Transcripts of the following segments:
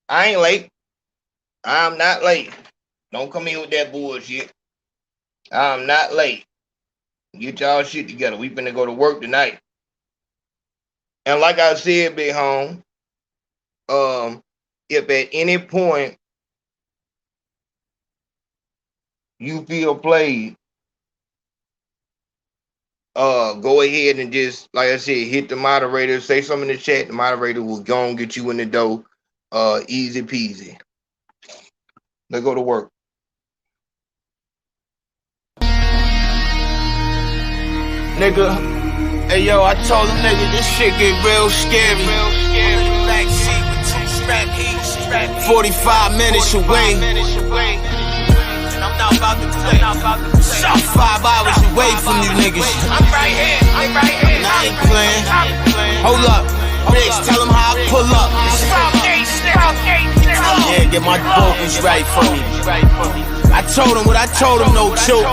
I ain't late. I'm not late. Don't come in with that bullshit. I'm not late. Get y'all shit together. We finna go to work tonight. And like I said, big home, if at any point you feel played, go ahead and just, like I said, hit the moderator, say something in the chat. The moderator will go and get you in the door. Easy peasy. Let's go to work. Nigga, hey yo, I told him nigga, this shit get real scary. Black seat with 2 strap heats, 45 minutes away. And I'm not about to play. Shot 5 hours away from you niggas. I'm right here. And I ain't playing. Hold up, bitch, tell him how I pull up. Yeah, get my vocals right for me. I told him what I told him, no joke.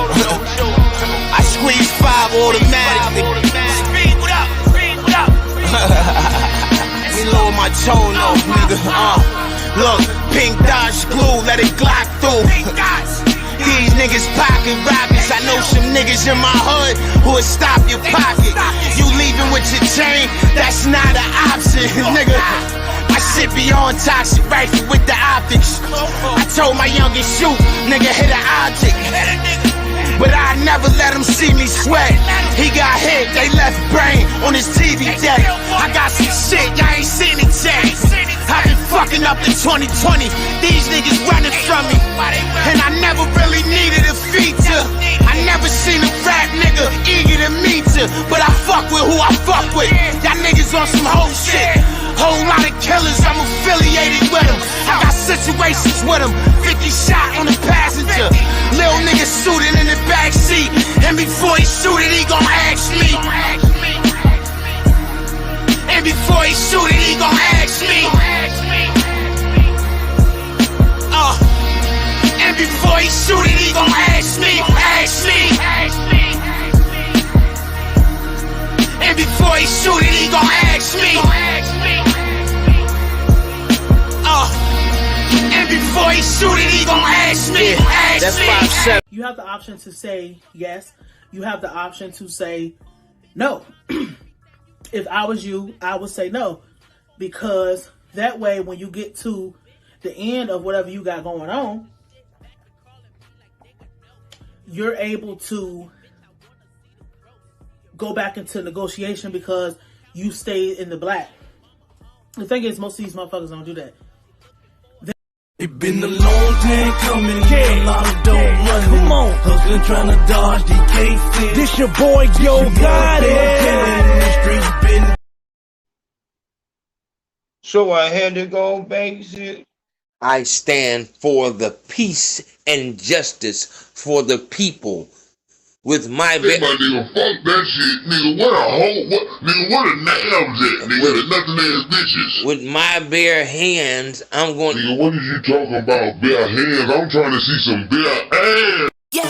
I squeeze 5 automatically. Speed, what up? Let me lower my tone though, nigga. Look, pink Dodge glue, let it glock through. These niggas pocket rockets. I know some niggas in my hood who will stop your pocket. You leaving with your chain, that's not an option, nigga. My shit beyond toxic, rifle with the optics. I told my youngest shoot, nigga, hit an object. But I never let him see me sweat. He got hit, they left brain on his TV deck. I got some shit, y'all ain't seen it yet. I've been fucking up in 2020. These niggas running from me. And I never really needed a feature. I never seen a rap nigga eager to meet you. But I fuck with who I fuck with. Y'all niggas on some whole shit. Whole lot of killers, I'm affiliated with them. I got situations with them. 50 shot on the passenger. Lil nigga shooting in the backseat. And before he shoot it, he gon' ask me. And before he shoot it, he gon' ask me. And before he shoot it, he gon' ask me. And before he shoot it, he gon' ask me. And before he shoot it, he gon' ask me. That's 5-7. You have the option to say yes. You have the option to say no. If I was you, I would say no. Because that way, when you get to the end of whatever you got going on, you're able to go back into negotiation because you stayed in the black. The thing is, most of these motherfuckers don't do that. It been a long time coming, a lot of dope running. Come on, hustling trying to dodge the cases. This your boy, Yo Gotti. So I had to go basic. I stand for the peace and justice for the people. With my nigga, fuck that shit, nigga. What a hoe, nigga, what a nabs at, nigga, the nothing ass bitches. With my bare hands, I'm going. Nigga, what is you talking about, bare hands? I'm trying to see some bare ass. Yeah. I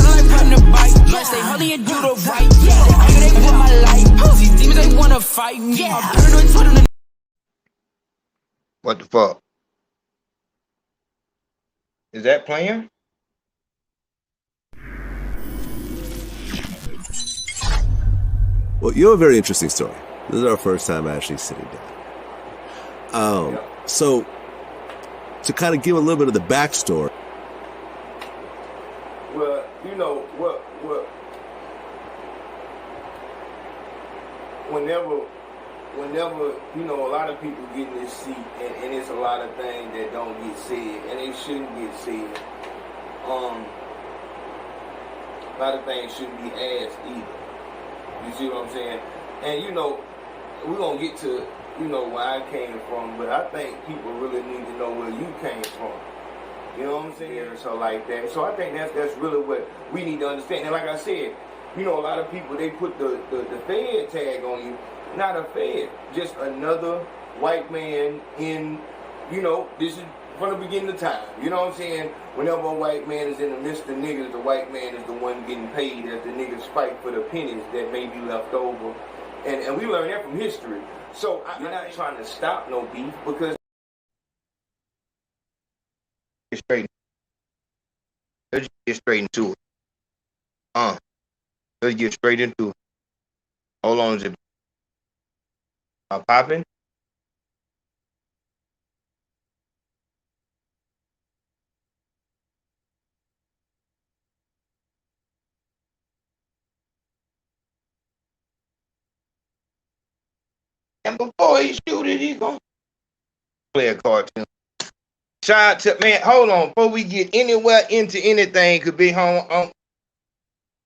like riding a bike. Yes, they hardly do the right. Yeah, they put my life. These demons, they wanna fight me. Yeah. What the fuck? Is that playing? Well, you have a very interesting story. This is our first time actually sitting down. So, to kind of give a little bit of the backstory. Well, you know, whenever, you know, a lot of people get in this seat, and it's a lot of things that don't get said, and they shouldn't get said. A lot of things shouldn't be asked either. You see what I'm saying? And, you know, we're going to get to, you know, where I came from, but I think people really need to know where you came from. You know what I'm saying? So like that. So I think that's really what we need to understand. And like I said, you know, a lot of people, they put the Fed tag on you. Not a Fed, just another white man in, you know, this is from the beginning of time. You know what I'm saying? Whenever a white man is in the midst of niggas, the white man is the one getting paid as the niggas fight for the pennies that may be left over And we learn that from history. So you're not trying to stop no beef because Straight. Let's get straight into it. Let's get straight into it. Hold on, is it popping? And before he shoot it, he gonna play a cartoon. Shout out to man. Hold on, before we get anywhere into anything, could be home.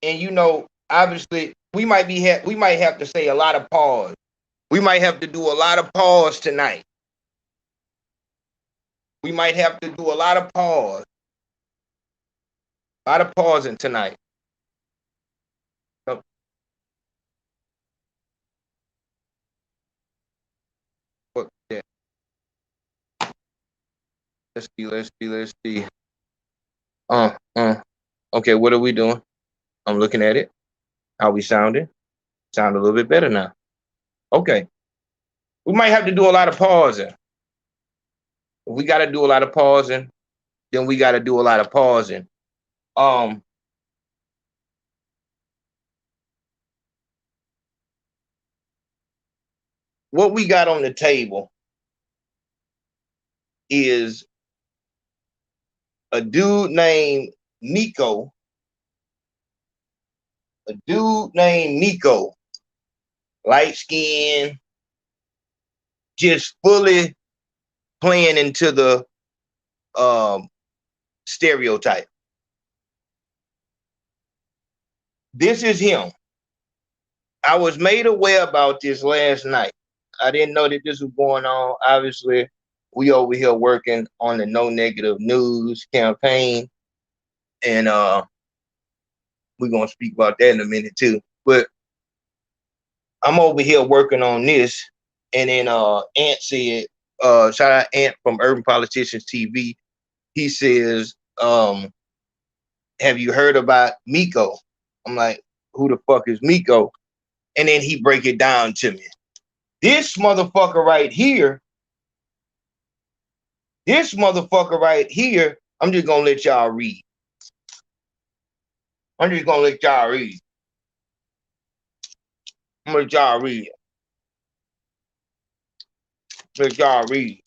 And you know, obviously, we might have to say a lot of pause. We might have to do a lot of pause tonight. We might have to do a lot of pause. A lot of pausing tonight. So, what? Yeah. Let's see. Okay, what are we doing? I'm looking at it. How we sounding? Sound a little bit better now. Okay. We might have to do a lot of pausing. If we got to do a lot of pausing, then we got to do a lot of pausing. What we got on the table is a dude named Miko. A dude named Miko, light skin, just fully playing into the stereotype. This is him. I was made aware about this last night. I didn't know that this was going on. Obviously, we over here working on the no negative news campaign, and we're gonna speak about that in a minute too. But I'm over here working on this, and then Ant said, shout out Ant from Urban Politicians TV. He says, have you heard about Miko? I'm like, who the fuck is Miko? And then he break it down to me. This motherfucker right here, I'm just gonna let y'all read. I'm just gonna let y'all read. I'm gonna let y'all read. Let y'all read.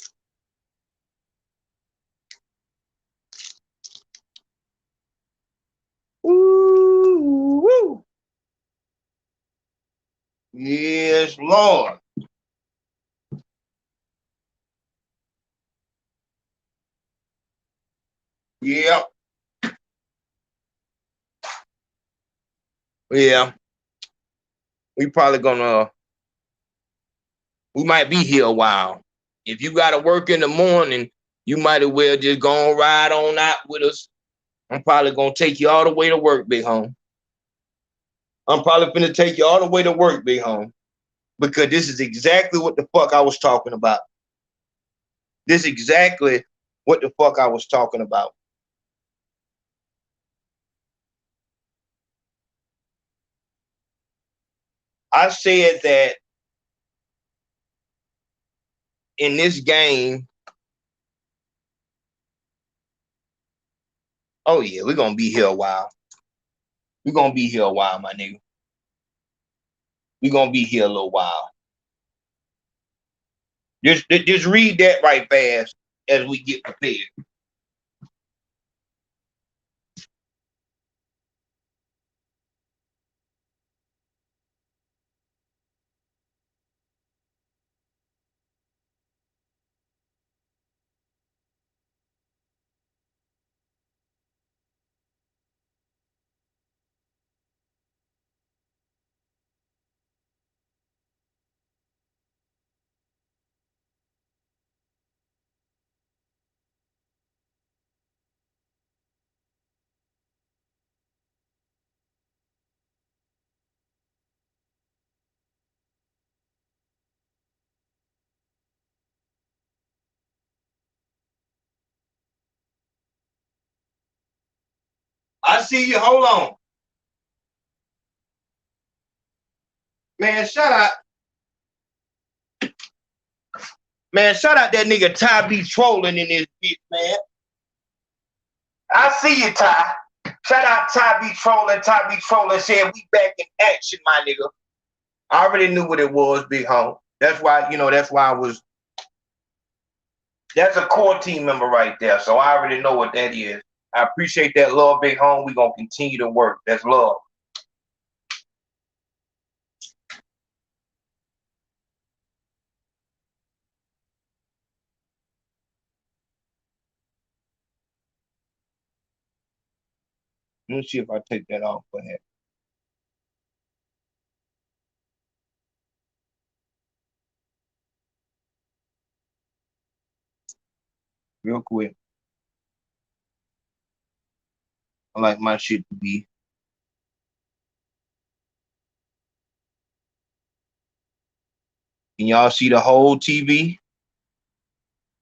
Woo, woo. Yes, Lord. Yeah. Yeah. We probably gonna, we might be here a while. If you gotta work in the morning, you might as well just go and ride on out with us. I'm probably gonna take you all the way to work, big home. I'm probably gonna take you all the way to work, big home. Because this is exactly what the fuck I was talking about. This is exactly what the fuck I was talking about. I said that in this game, oh yeah, we're gonna be here a while. We're gonna be here a while, my nigga. We're gonna be here a little while. Just read that right fast as we get prepared. I see you. Hold on. Man, shout out. Man, shout out that nigga Ty be trolling in this bitch, man. I see you, Ty. Shout out Ty be trolling. Ty be trolling said we back in action, my nigga. I already knew what it was, big home. That's why, that's why I was. That's a core team member right there. So I already know what that is. I appreciate that love, big home. We're gonna continue to work. That's love. Let me see if I take that off for him. Real quick. I like my shit to be. Can y'all see the whole TV?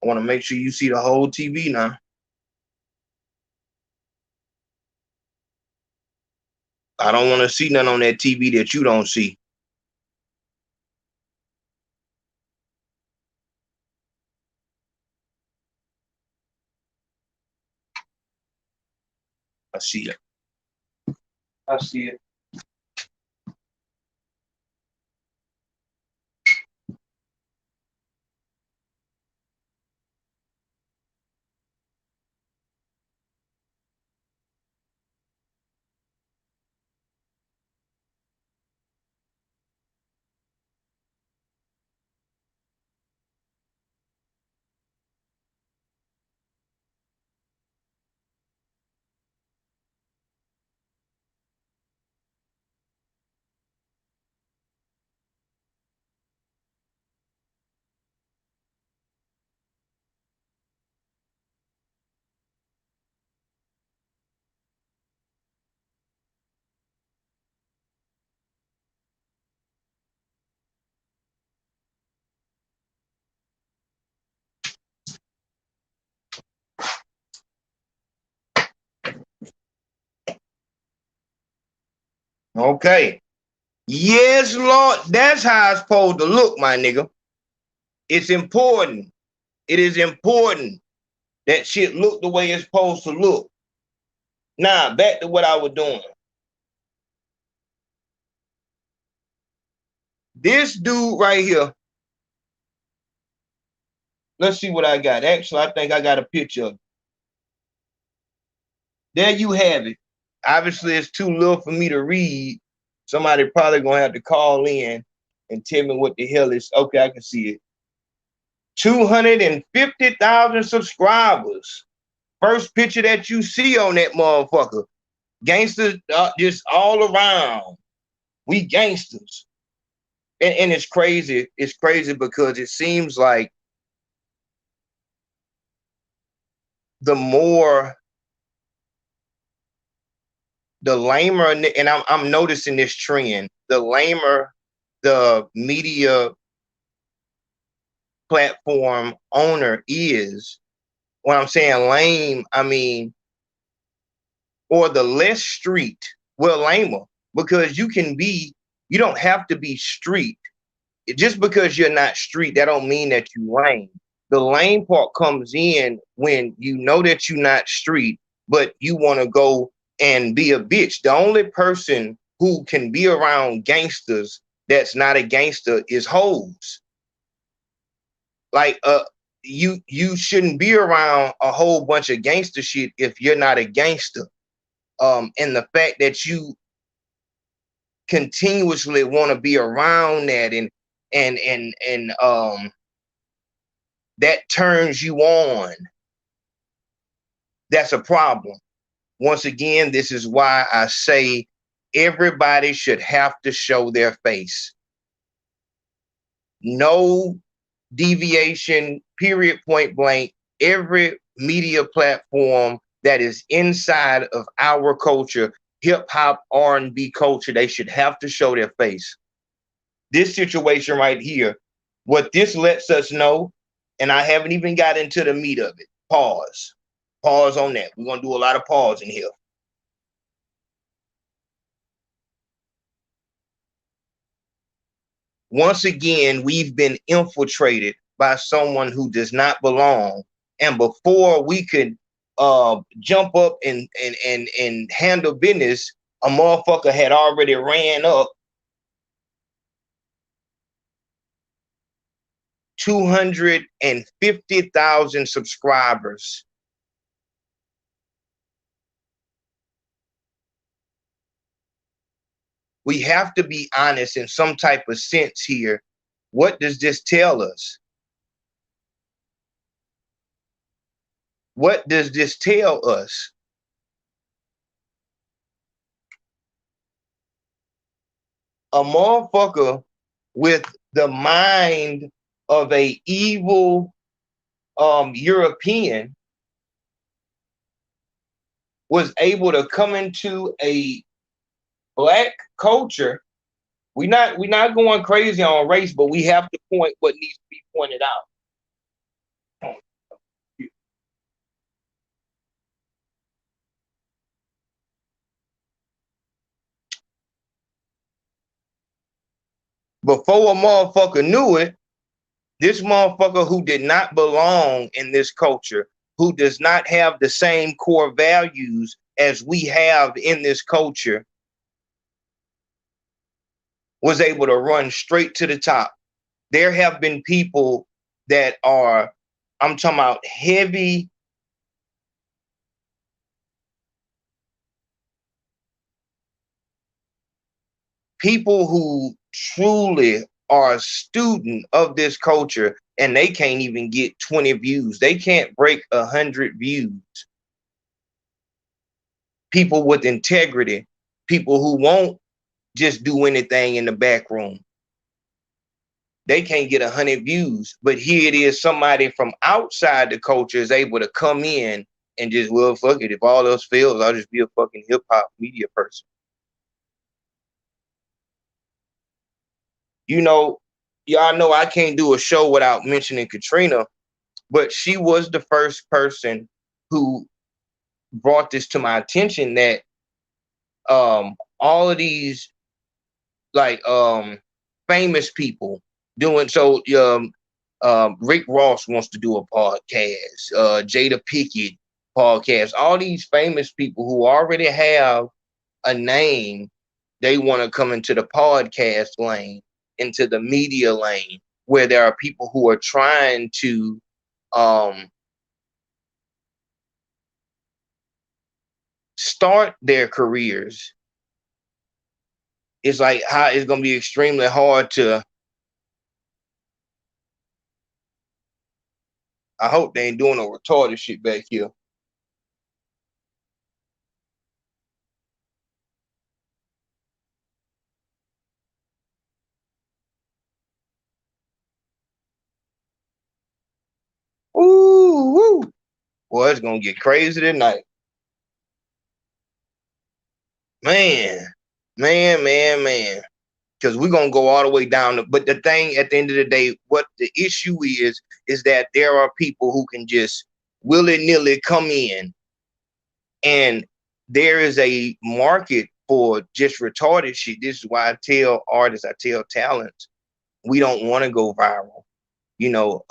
I want to make sure you see the whole TV now. I don't want to see nothing on that TV that you don't see. I see it. I see it. Okay. Yes, Lord. That's how it's supposed to look, my nigga. It's important. It is important that shit look the way it's supposed to look. Now, back to what I was doing. This dude right here. Let's see what I got. Actually, I think I got a picture of it. There you have it. Obviously, it's too little for me to read. Somebody probably gonna have to call in and tell me what the hell is. Okay, I can see it. 250,000 subscribers. First picture that you see on that motherfucker. Gangsters just all around. We gangsters. And it's crazy. It's crazy because it seems like the lamer, and I'm noticing this trend, the lamer the media platform owner is, when I'm saying lame, I mean, or the less street, well, lamer, because you don't have to be street. Just because you're not street, that don't mean that you lame. The lame part comes in when you know that you're not street, but you want to go and be a bitch. The only person who can be around gangsters that's not a gangster is hoes. Like, you shouldn't be around a whole bunch of gangster shit if you're not a gangster. And the fact that you continuously want to be around that and that turns you on, that's a problem. Once again, this is why I say everybody should have to show their face. No deviation, period, point blank. Every media platform that is inside of our culture, hip hop, R&B culture, they should have to show their face. This situation right here, what this lets us know, and I haven't even got into the meat of it. Pause on that. We're gonna do a lot of pause in here. once again, we've been infiltrated by someone who does not belong. And before we could jump up and handle business, a motherfucker had already ran up 250,000 subscribers. We have to be honest in some type of sense here. What does this tell us? What does this tell us? A motherfucker with the mind of a evil European was able to come into a black culture. We're not going crazy on race, but we have to point what needs to be pointed out. Before a motherfucker knew it, this motherfucker who did not belong in this culture, who does not have the same core values as we have in this culture, was able to run straight to the top. There have been people that are, I'm talking about heavy people who truly are a student of this culture, and they can't even get 20 views. They can't break 100 views. People with integrity, people who won't just do anything in the back room. They can't get 100 views, but here it is, somebody from outside the culture is able to come in and just, well, fuck it. If all else fails, I'll just be a fucking hip hop media person. You know, y'all know I can't do a show without mentioning Katrina, but she was the first person who brought this to my attention, that all of these like famous people doing so. Rick Ross wants to do a podcast, Jada Pickett podcast, all these famous people who already have a name, they want to come into the podcast lane, into the media lane, where there are people who are trying to start their careers. It's like how it's going to be extremely hard to, I hope they ain't doing no retarded shit back here. Ooh, woo. Boy, it's gonna get crazy tonight. Man. Because we're gonna go all the way down. But the thing at the end of the day, what the issue is that there are people who can just willy-nilly come in, and there is a market for just retarded shit. This is why I tell artists, I tell talents, we don't want to go viral. You know,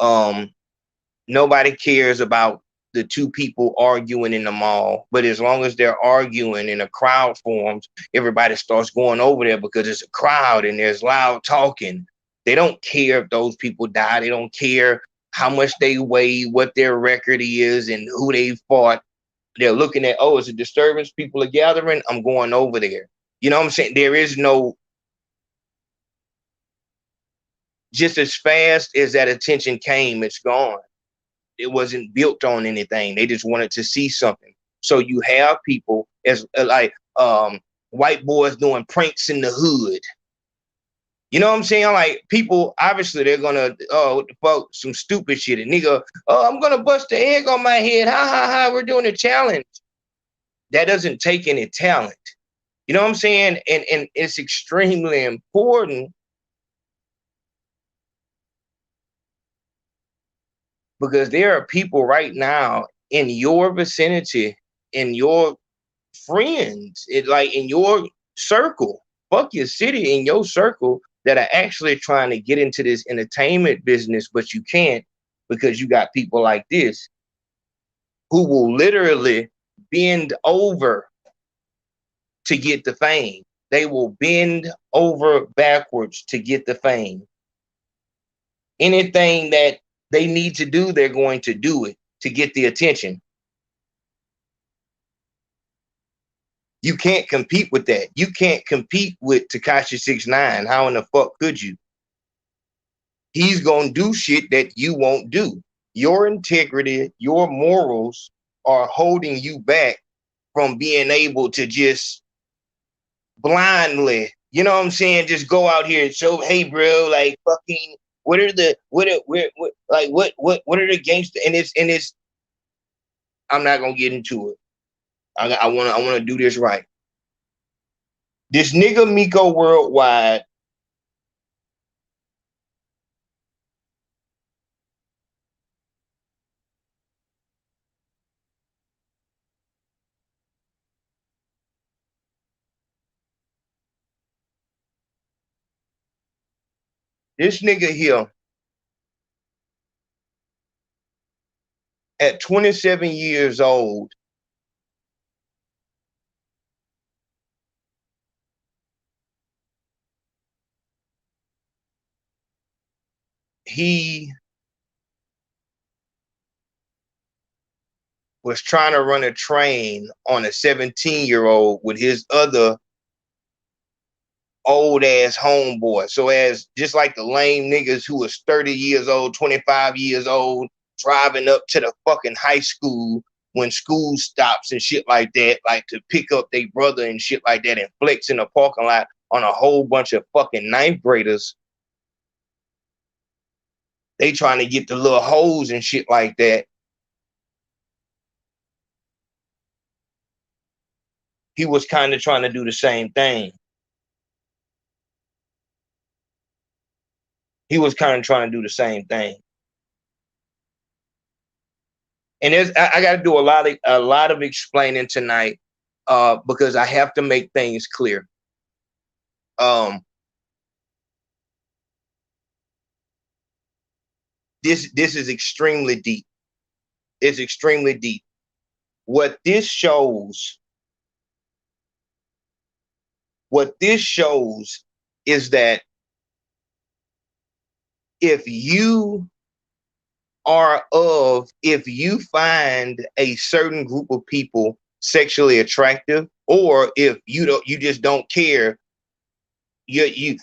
nobody cares about the two people arguing in the mall, but as long as they're arguing and a crowd forms, everybody starts going over there because it's a crowd and there's loud talking. They don't care if those people die. They don't care how much they weigh, what their record is, and who they fought. They're looking at, oh, it's a disturbance, people are gathering, I'm going over there. You know what I'm saying? There is no, just as fast as that attention came, it's gone. It wasn't built on anything. They just wanted to see something. So you have people as like white boys doing pranks in the hood. You know what I'm saying? Like, people, obviously they're gonna, oh, what the fuck, some stupid shit. And nigga, oh, I'm gonna bust the egg on my head. Ha ha ha, we're doing a challenge. That doesn't take any talent. You know what I'm saying? And it's extremely important, because there are people right now in your vicinity, in your friends, like in your circle, fuck your city, in your circle, that are actually trying to get into this entertainment business, but you can't because you got people like this who will literally bend over to get the fame. They will bend over backwards to get the fame. Anything that they need to do, they're going to do it to get the attention. You can't compete with that. You can't compete with Tekashi 6ix9ine. How in the fuck could you? He's gonna do shit that you won't do. Your integrity, your morals are holding you back from being able to just blindly, you know what I'm saying, just go out here and show, hey bro, like fucking what are the what are the gangster, and it's I'm not gonna get into it. I wanna do this right. This nigga Miko Worldwide this nigga here at 27 years old he was trying to run a train on a 17-year-old with his other old ass homeboy. So as just like the lame niggas who was 30 years old, 25 years old, driving up to the fucking high school when school stops and shit like that, like to pick up their brother and shit like that and flex in the parking lot on a whole bunch of fucking ninth graders. They trying to get the little hoes and shit like that. He was kind of trying to do the same thing. He was kind of trying to do the same thing. And I got to do a lot of explaining tonight because I have to make things clear. This is extremely deep. It's extremely deep. What this shows is that if you find a certain group of people sexually attractive, or if you just don't care, my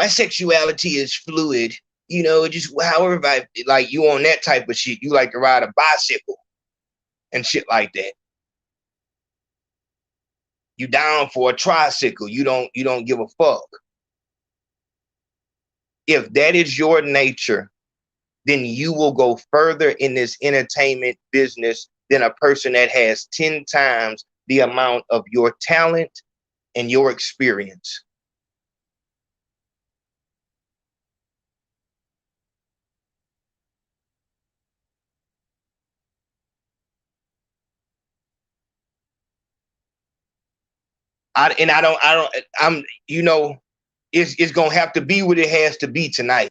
sexuality is fluid, you know, just however like you on that type of shit, you like to ride a bicycle and shit like that. You down for a tricycle, you don't give a fuck. If that is your nature, then you will go further in this entertainment business than a person that has 10 times the amount of your talent and your experience. It's gonna have to be what it has to be tonight.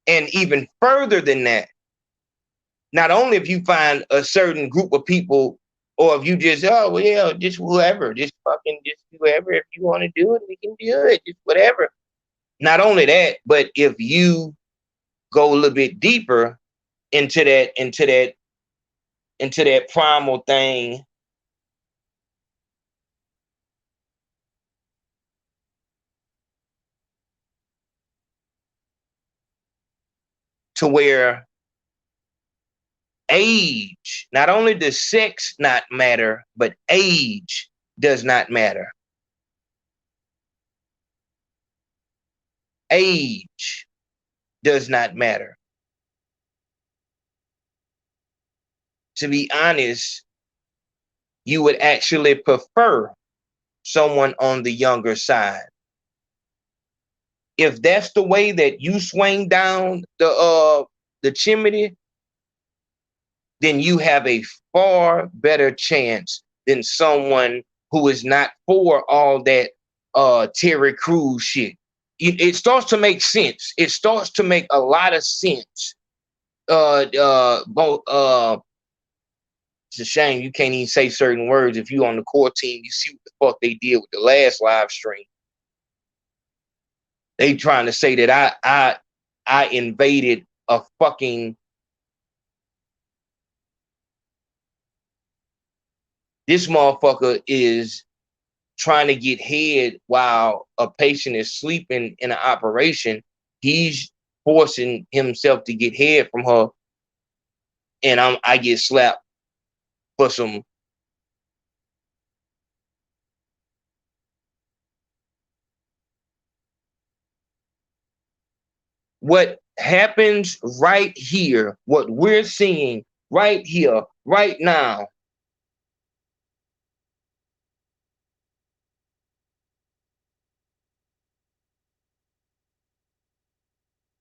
And even further than that, not only if you find a certain group of people, or if you just, oh well, yeah, just whoever, just whoever, if you want to do it, we can do it, just whatever. Not only that, but if you go a little bit deeper into that primal thing, to where age, not only does sex not matter, but age does not matter. Age does not matter. To be honest, you would actually prefer someone on the younger side. If that's the way that you swing down the chimney, then you have a far better chance than someone who is not for all that Terry Crews shit. it starts to make sense. It starts to make a lot of sense. It's a shame you can't even say certain words. If you on the core team, you see what the fuck they did with the last live stream. They trying to say that I invaded a fucking. This motherfucker is trying to get head while a patient is sleeping in an operation. He's forcing himself to get head from her, and I get slapped for some. What happens right here, what we're seeing right here, right now,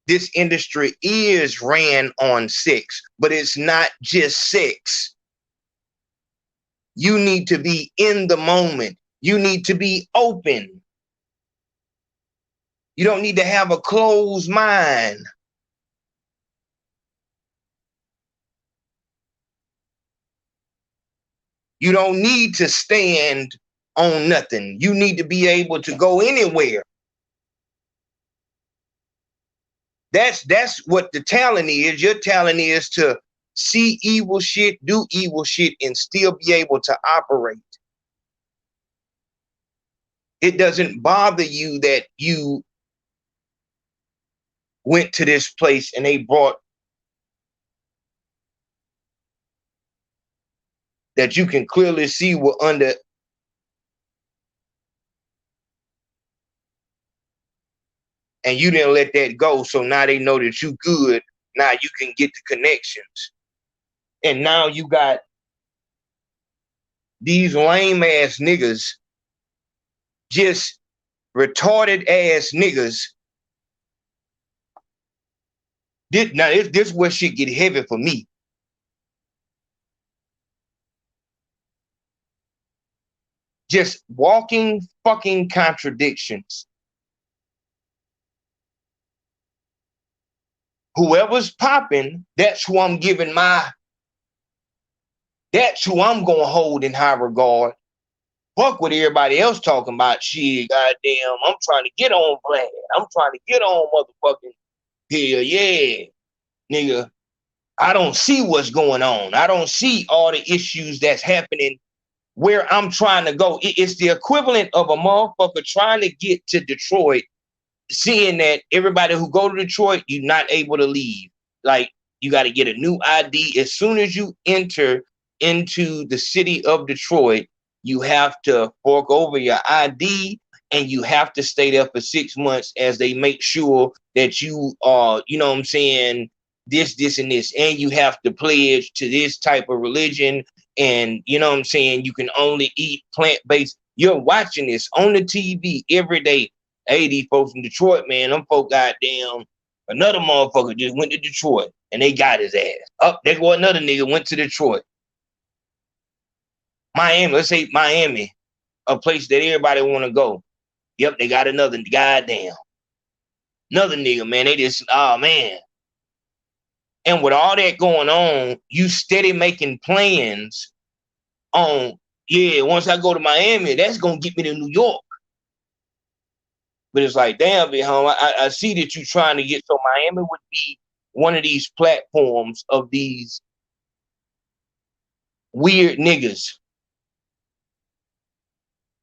this industry is ran on sex, but it's not just sex. You need to be in the moment. You need to be open. You don't need to have a closed mind. You don't need to stand on nothing. You need to be able to go anywhere. That's what the talent is. Your talent is to see evil shit, do evil shit, and still be able to operate. It doesn't bother you that you went to this place and they brought that you can clearly see were under. And you didn't let that go. So now they know that you good. Now you can get the connections. And now you got these lame ass niggas, just retarded ass niggas. This where shit get heavy for me. Just walking fucking contradictions. Whoever's popping, that's who I'm giving that's who I'm gonna hold in high regard. Fuck what everybody else talking about. Shit, goddamn, I'm trying to get on Vlad. I'm trying to get on motherfucking here, yeah. Nigga, I don't see what's going on. I don't see all the issues that's happening where I'm trying to go. It's the equivalent of a motherfucker trying to get to Detroit, seeing that everybody who go to Detroit, you're not able to leave. Like, you got to get a new ID. As soon as you enter into the city of Detroit, you have to fork over your ID and you have to stay there for 6 months as they make sure that you are, you know what I'm saying, this, and this. And you have to pledge to this type of religion. And, you know what I'm saying, you can only eat plant-based. You're watching this on the TV every day. Hey, these folks from Detroit, man, them folk goddamn, another motherfucker just went to Detroit and they got his ass. Up, there go another nigga went to Detroit. Miami, let's say Miami, a place that everybody want to go. Yep, they got another goddamn. Another nigga, man, they just, oh, man. And with all that going on, you steady making plans on, yeah, once I go to Miami, that's going to get me to New York. But it's like, damn, big home, I see that you're trying to get, so Miami would be one of these platforms of these weird niggas.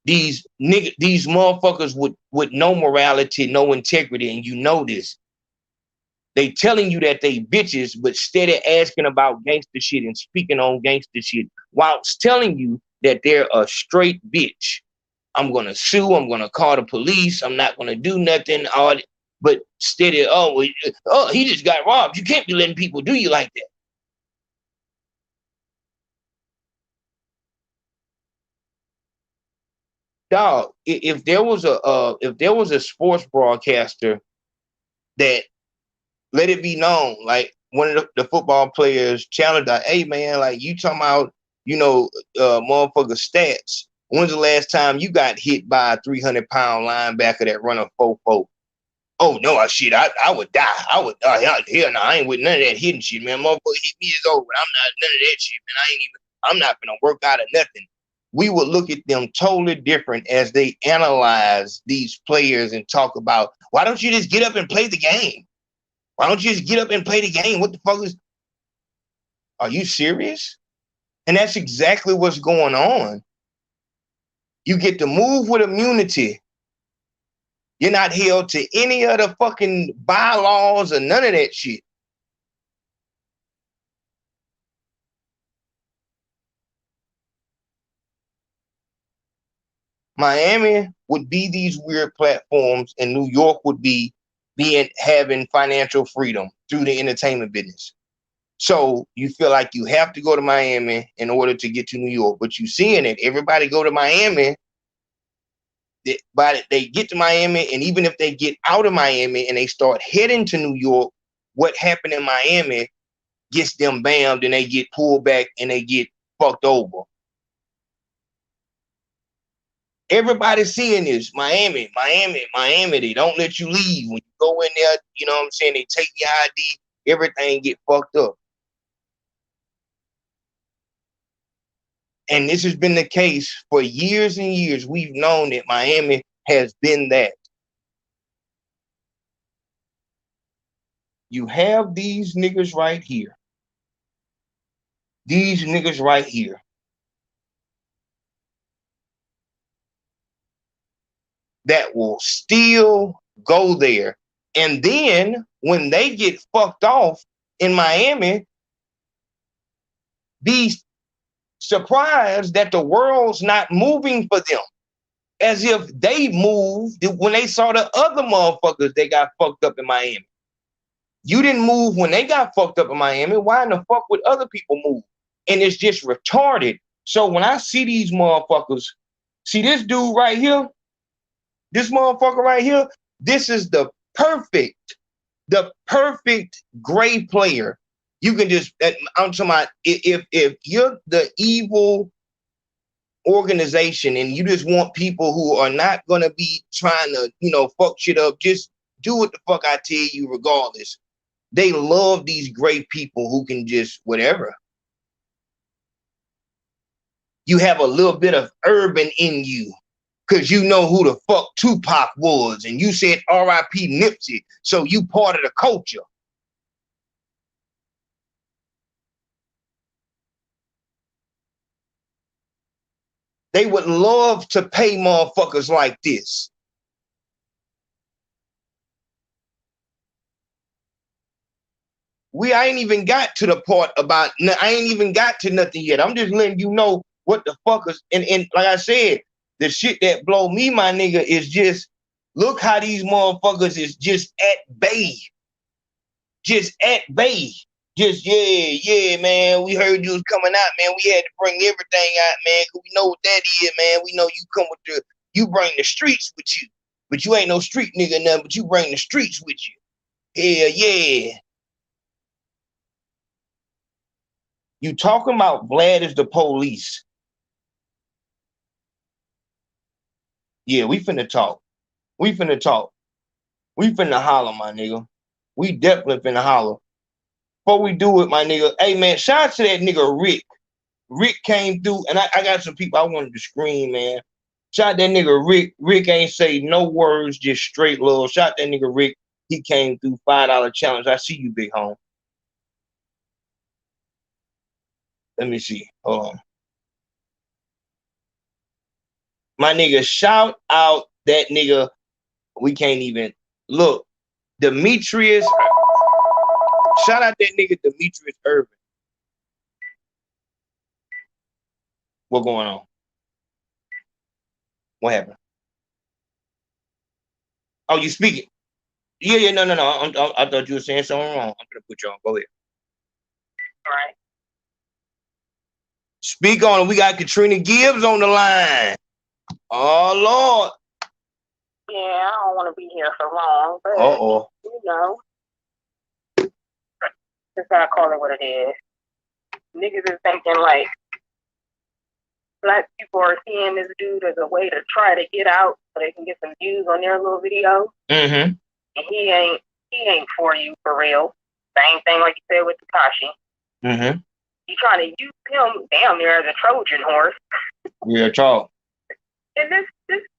These motherfuckers with no morality, no integrity, and you know this. They telling you that they bitches, but steady asking about gangster shit and speaking on gangster shit, whilst telling you that they're a straight bitch. I'm gonna sue. I'm gonna call the police. I'm not gonna do nothing. But steady. Oh, he just got robbed. You can't be letting people do you like that. Dog, if there was a sports broadcaster that let it be known, like one of the football players challenged, like, hey man, like you talking about, you know, motherfucker stats. When's the last time you got hit by a 300-pound linebacker that run a 4.4? Oh no, shit, I would die. I would hell no, I ain't with none of that hidden shit, man. Motherfucker hit me is over. I'm not none of that shit, man. I'm not gonna work out of nothing. We would look at them totally different as they analyze these players and talk about, why don't you just get up and play the game? Why don't you just get up and play the game? What the fuck is, are you serious? And that's exactly what's going on. You get to move with immunity. You're not held to any of the fucking bylaws or none of that shit. Miami would be these weird platforms, and New York would be having financial freedom through the entertainment business. So you feel like you have to go to Miami in order to get to New York, but you seeing it, everybody go to Miami. But they get to Miami, and even if they get out of Miami and they start heading to New York, what happened in Miami gets them bammed, and they get pulled back and they get fucked over. Everybody's seeing this. Miami. They don't let you leave. When you go in there, you know what I'm saying? They take your ID, everything get fucked up. And this has been the case for years and years. We've known that Miami has been that. You have these niggas right here. These niggas right here. That will still go there. And then when they get fucked off in Miami, be surprised that the world's not moving for them. As if they moved when they saw the other motherfuckers that got fucked up in Miami. You didn't move when they got fucked up in Miami. Why in the fuck would other people move? And it's just retarded. So when I see these motherfuckers, see this dude right here, this motherfucker right here, this is the perfect gray player. You can just, I'm talking about, if you're the evil organization and you just want people who are not going to be trying to, fuck shit up, just do what the fuck I tell you regardless. They love these great people who can just whatever. You have a little bit of urban in you because you know who the fuck Tupac was and you said R.I.P. Nipsey, so you part of the culture. They would love to pay motherfuckers like this. I ain't even got to the part about, I ain't even got to nothing yet. I'm just letting you know what the fuckers, and like I said, the shit that blow me, my nigga, is just, look how these motherfuckers is just at bay. Just at bay. Just, yeah, man, we heard you was coming out, man. We had to bring everything out, man, because we know what that is, man. We know you come with you bring the streets with you. But you ain't no street nigga nothing, but you bring the streets with you. Hell yeah. You talking about Vlad is the police. Yeah, we finna talk. We finna talk. We finna holler, my nigga. We definitely finna holler. Before we do it, my nigga, hey, man, shout out to that nigga Rick. Rick came through, and I got some people I wanted to scream, man. Shout out that nigga Rick. Rick ain't say no words, just straight love. Shout out that nigga Rick. He came through, $5 challenge. I see you, big home. Let me see. Hold on. My nigga, shout out that nigga. We can't even look. Demetrius. Shout out that nigga Demetrius Irvin. What going on? What happened? Oh, you speaking? Yeah, no. I thought you were saying something wrong. I'm gonna put you on. Go ahead. All right. Speak on it. We got Katrina Gibbs on the line. Oh Lord. Yeah, I don't want to be here so long, but just gotta call it what it is. Niggas is thinking like black people are seeing this dude as a way to try to get out so they can get some views on their little video. Mm-hmm. and he ain't for you for real. Same thing like you said with Takashi. Mm-hmm. You trying to use him damn near as a Trojan horse. Real talk. And this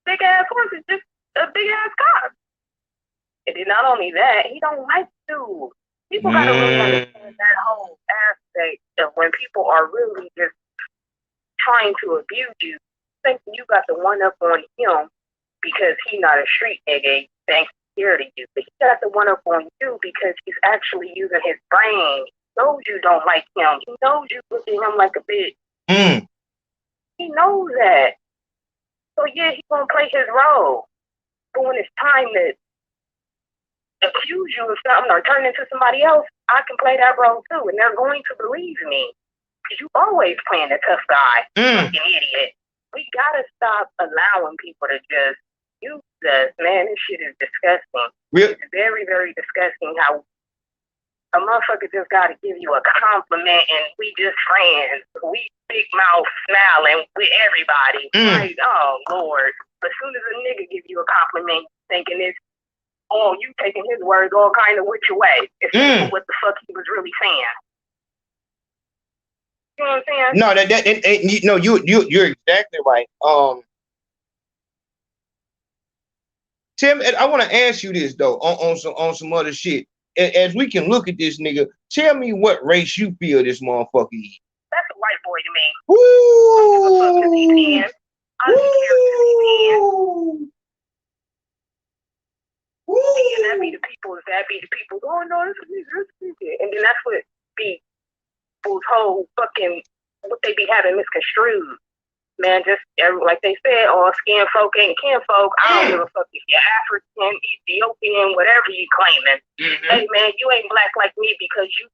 big ass horse is just a big ass cop. And then not only that, he don't like you. People gotta really understand that whole aspect of when people are really just trying to abuse you, thinking you got the one up on him because he's not a street nigga, thanks scared of you. But he got the one up on you because he's actually using his brain. He knows you don't like him. He knows you look at him like a bitch. He knows that. So yeah, he's gonna play his role. But when it's time to accuse you of something or turn into somebody else, I can play that role too, and they're going to believe me. Because you always playing a tough guy, like an idiot. We gotta stop allowing people to just use us. Man, this shit is disgusting. It's very, very disgusting how a motherfucker just gotta give you a compliment and we just friends. We big mouth smiling with everybody. Like, oh Lord. As soon as a nigga give you a compliment, thinking it's, oh, you taking his words all kind of which way. It's what the fuck he was really saying. You know what I'm saying? No, you're exactly right. Tim, I want to ask you this though, on some other shit. As we can look at this nigga, tell me what race you feel this motherfucker is. That's a white boy to me. Woo! I don't give a fuck if he can. I don't care if he can. And that be the people. Oh no, this is it. And then that's what be people's whole fucking, what they be having misconstrued. Man, just like they said, all skin folk ain't kin folk. I don't give a fuck if you're African, Ethiopian, whatever you claiming. Hey man, you ain't black like me because you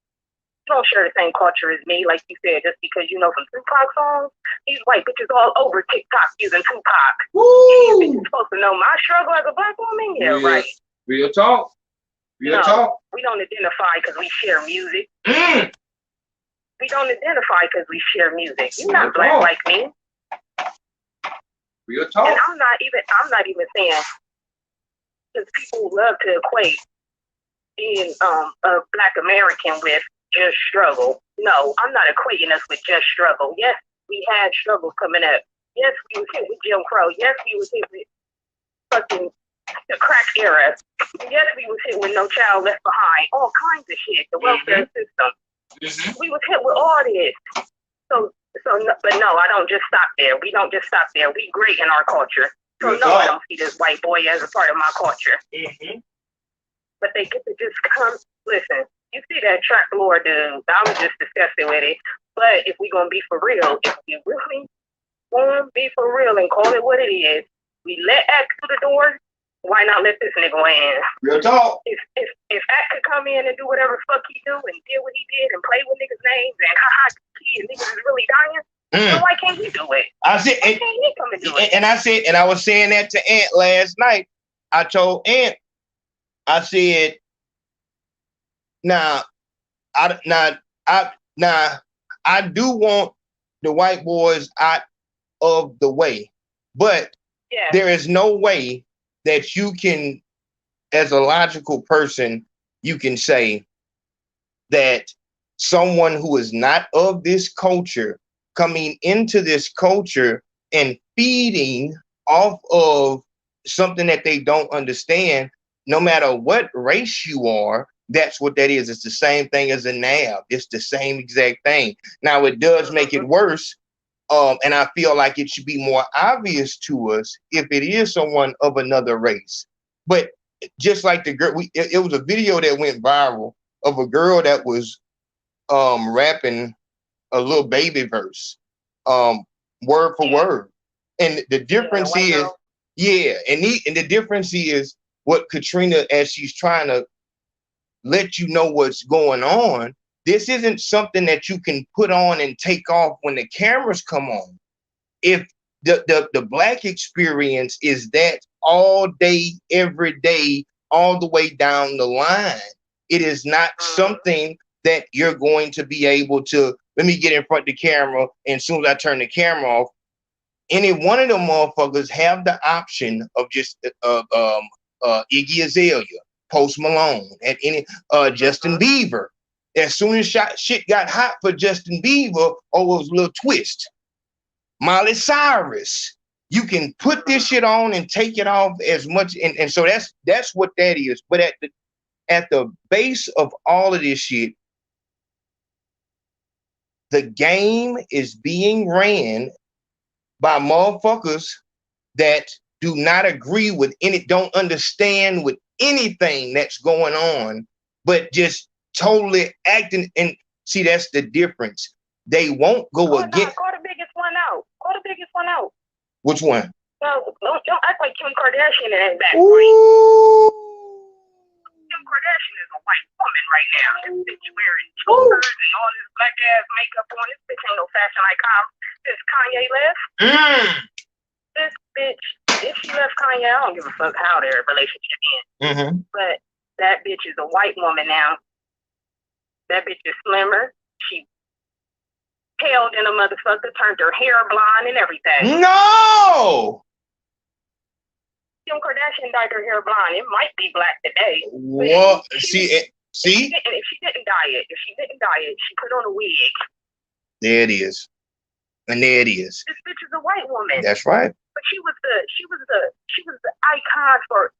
don't share the same culture as me, like you said, just because you know some Tupac songs. These white bitches all over TikTok using Tupac. These bitches supposed to know my struggle as a black woman? Yeah, right. Real talk. Real talk. We don't identify because we share music. We don't identify because we share music. You're not black like me. Real talk. And I'm not even saying, because people love to equate being a black American with just struggle. No, I'm not equating us with just struggle. Yes, we had struggles coming up. Yes, we was hit with Jim Crow. Yes, we was hit with fucking the crack era. Yes, we was hit with No Child Left Behind. All kinds of shit. The welfare system. We was hit with all this. But no, I don't just stop there. We don't just stop there. We great in our culture. So no, I don't see this white boy as a part of my culture. But they get to just come. Listen, you see that track lore dude? I was just disgusted with it. But if we gonna be for real, if we really wanna be for real and call it what it is, we let Act through the door. Why not let this nigga in? Real talk. If Act could come in and do whatever fuck he do and did what he did and play with niggas' names and niggas is really dying, then why can't he do it? I said, why can't he come and do it? And I was saying that to Ant last night. I told Ant, I said, I do want the white boys out of the way, but there is no way that you can, as a logical person, you can say that someone who is not of this culture coming into this culture and feeding off of something that they don't understand, no matter what race you are, that's what that is. It's the same thing as a nab. It's the same exact thing. Now, it does make it worse. And I feel like it should be more obvious to us if it is someone of another race. But just like the girl, it was a video that went viral of a girl that was rapping a little baby verse, word for word. And the difference is, and the difference is what Katrina, as she's trying to let you know what's going on, this isn't something that you can put on and take off when the cameras come on. If the black experience is that all day, every day, all the way down the line, it is not something that you're going to be able to, let me get in front of the camera, and as soon as I turn the camera off, any one of them motherfuckers have the option of just Iggy Azalea, Post Malone, at any Justin Bieber. As soon as shit got hot for Justin Bieber, oh, it was a little twist. Miley Cyrus. You can put this shit on and take it off as much, and so that's what that is. But at the base of all of this shit, the game is being ran by motherfuckers that do not agree with don't understand with anything that's going on, but just totally acting. And see, that's the difference. They won't go against. Call the biggest one out. Call the biggest one out. Which one? No, don't act like Kim Kardashian in that back. Ooh. Kim Kardashian is a white woman right now. This bitch wearing chokers and all this black ass makeup on. This bitch ain't no fashion icon. Since Kanye left. This bitch, if she left Kanye, I don't give a fuck how their relationship ends. But that bitch is a white woman now. That bitch is slimmer. She paled in a motherfucker, turned her hair blonde and everything. No! Kim Kardashian dyed her hair blonde. It might be black today. What? See? If she didn't dye it, she put on a wig. There it is. And there it is. This bitch is a white woman. That's right. But she was the icon for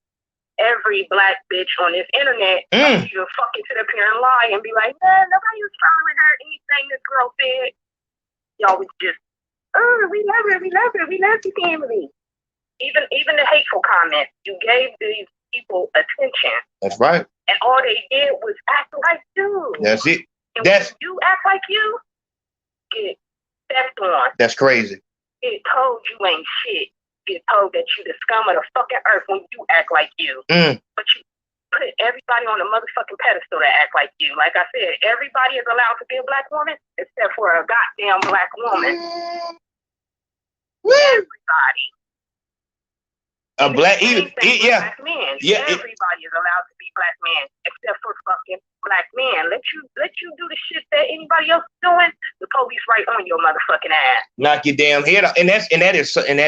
every black bitch on this internet. You would fucking sit up here and lie and be like, man, nobody was following her. Anything this girl said. Y'all was just, oh, we love her, we love the family. Even the hateful comments, you gave these people attention. That's right. And all they did was act like you. That's it. And when you act like you, get stepped on. That's crazy. Get told you ain't shit. Get told that you the scum of the fucking earth when you act like you. But you put everybody on a motherfucking pedestal to act like you. Like I said, everybody is allowed to be a black woman except for a goddamn black woman. Everybody. A black, black men. Everybody is allowed to be black men except for fucking black men. Let you do the shit that anybody else is doing. The police right on your motherfucking ass. Knock your damn head off. And that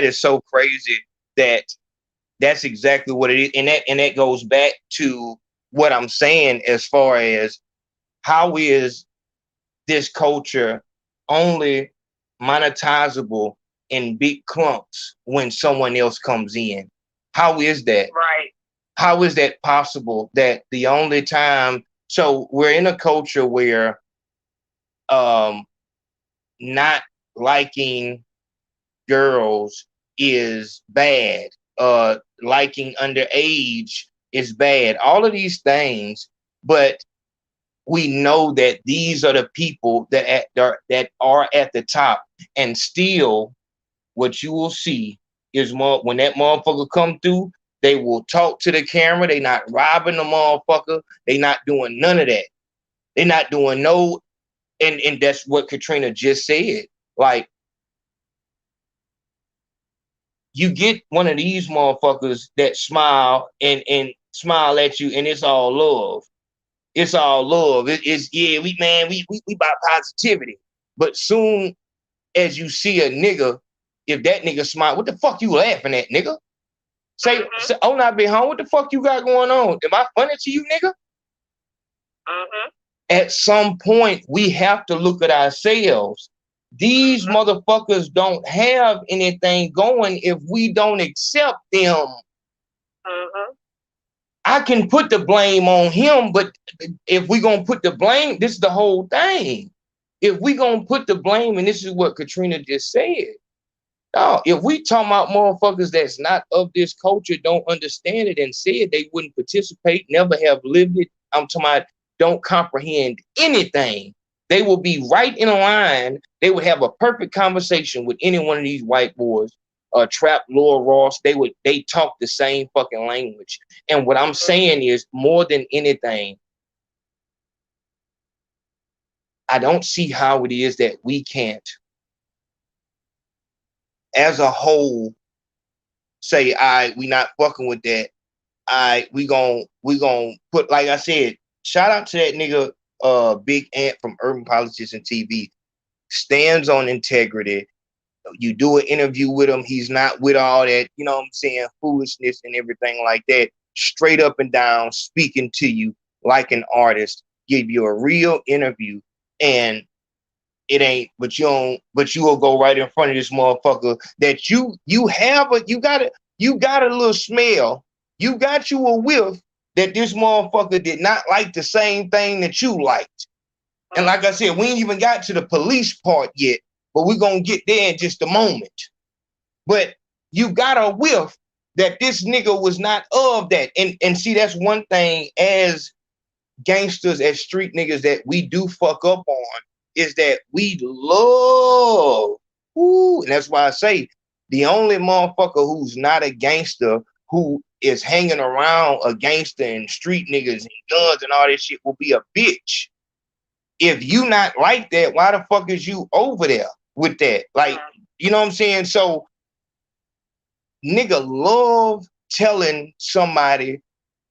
is so crazy that that's exactly what it is. And that goes back to what I'm saying as far as how is this culture only monetizable in big clumps when someone else comes in. How is that? Right. How is that possible that the only time, so we're in a culture where not liking girls is bad, liking underage is bad, all of these things, but we know that these are the people that are at the top, and still what you will see is more when that motherfucker come through, they will talk to the camera. They not robbing the motherfucker. They not doing none of that. They not doing no, and that's what Katrina just said. Like, you get one of these motherfuckers that smile and smile at you, and it's all love. It's all love. It's we about positivity. But soon as you see a nigga, if that nigga smile, what the fuck you laughing at, nigga? Say, oh, not be home. What the fuck you got going on? Am I funny to you, nigga? At some point, we have to look at ourselves. These motherfuckers don't have anything going if we don't accept them. I can put the blame on him, but if we gonna put the blame, this is the whole thing. If we gonna put the blame, and this is what Katrina just said, no, if we talking about motherfuckers that's not of this culture, don't understand it, and said they wouldn't participate, never have lived it, I'm talking about don't comprehend anything, they will be right in a line. They would have a perfect conversation with any one of these white boys, Trap, Laura Ross. They talk the same fucking language. And what I'm saying is, more than anything, I don't see how it is that we can't, as a whole, say, we not fucking with that. We gon' put, like I said, shout out to that nigga, Big Ant from Urban Politics and TV. Stands on integrity. You do an interview with him, he's not with all that, you know what I'm saying, foolishness and everything like that. straight up and down, speaking to you like an artist, give you a real interview, and it ain't, but you will go right in front of this motherfucker that you got a little smell, you got you a whiff that this motherfucker did not like the same thing that you liked. And like I said, we ain't even got to the police part yet, but we're gonna get there in just a moment. But you got a whiff that this nigga was not of that. And see, that's one thing as gangsters, as street niggas, that we do fuck up on, is that we love, and that's why I say the only motherfucker who's not a gangster, who is hanging around a gangster and street niggas and guns and all this shit, will be a bitch. If you not like that, why the fuck is you over there with that? Like, you know what I'm saying? So nigga love telling somebody,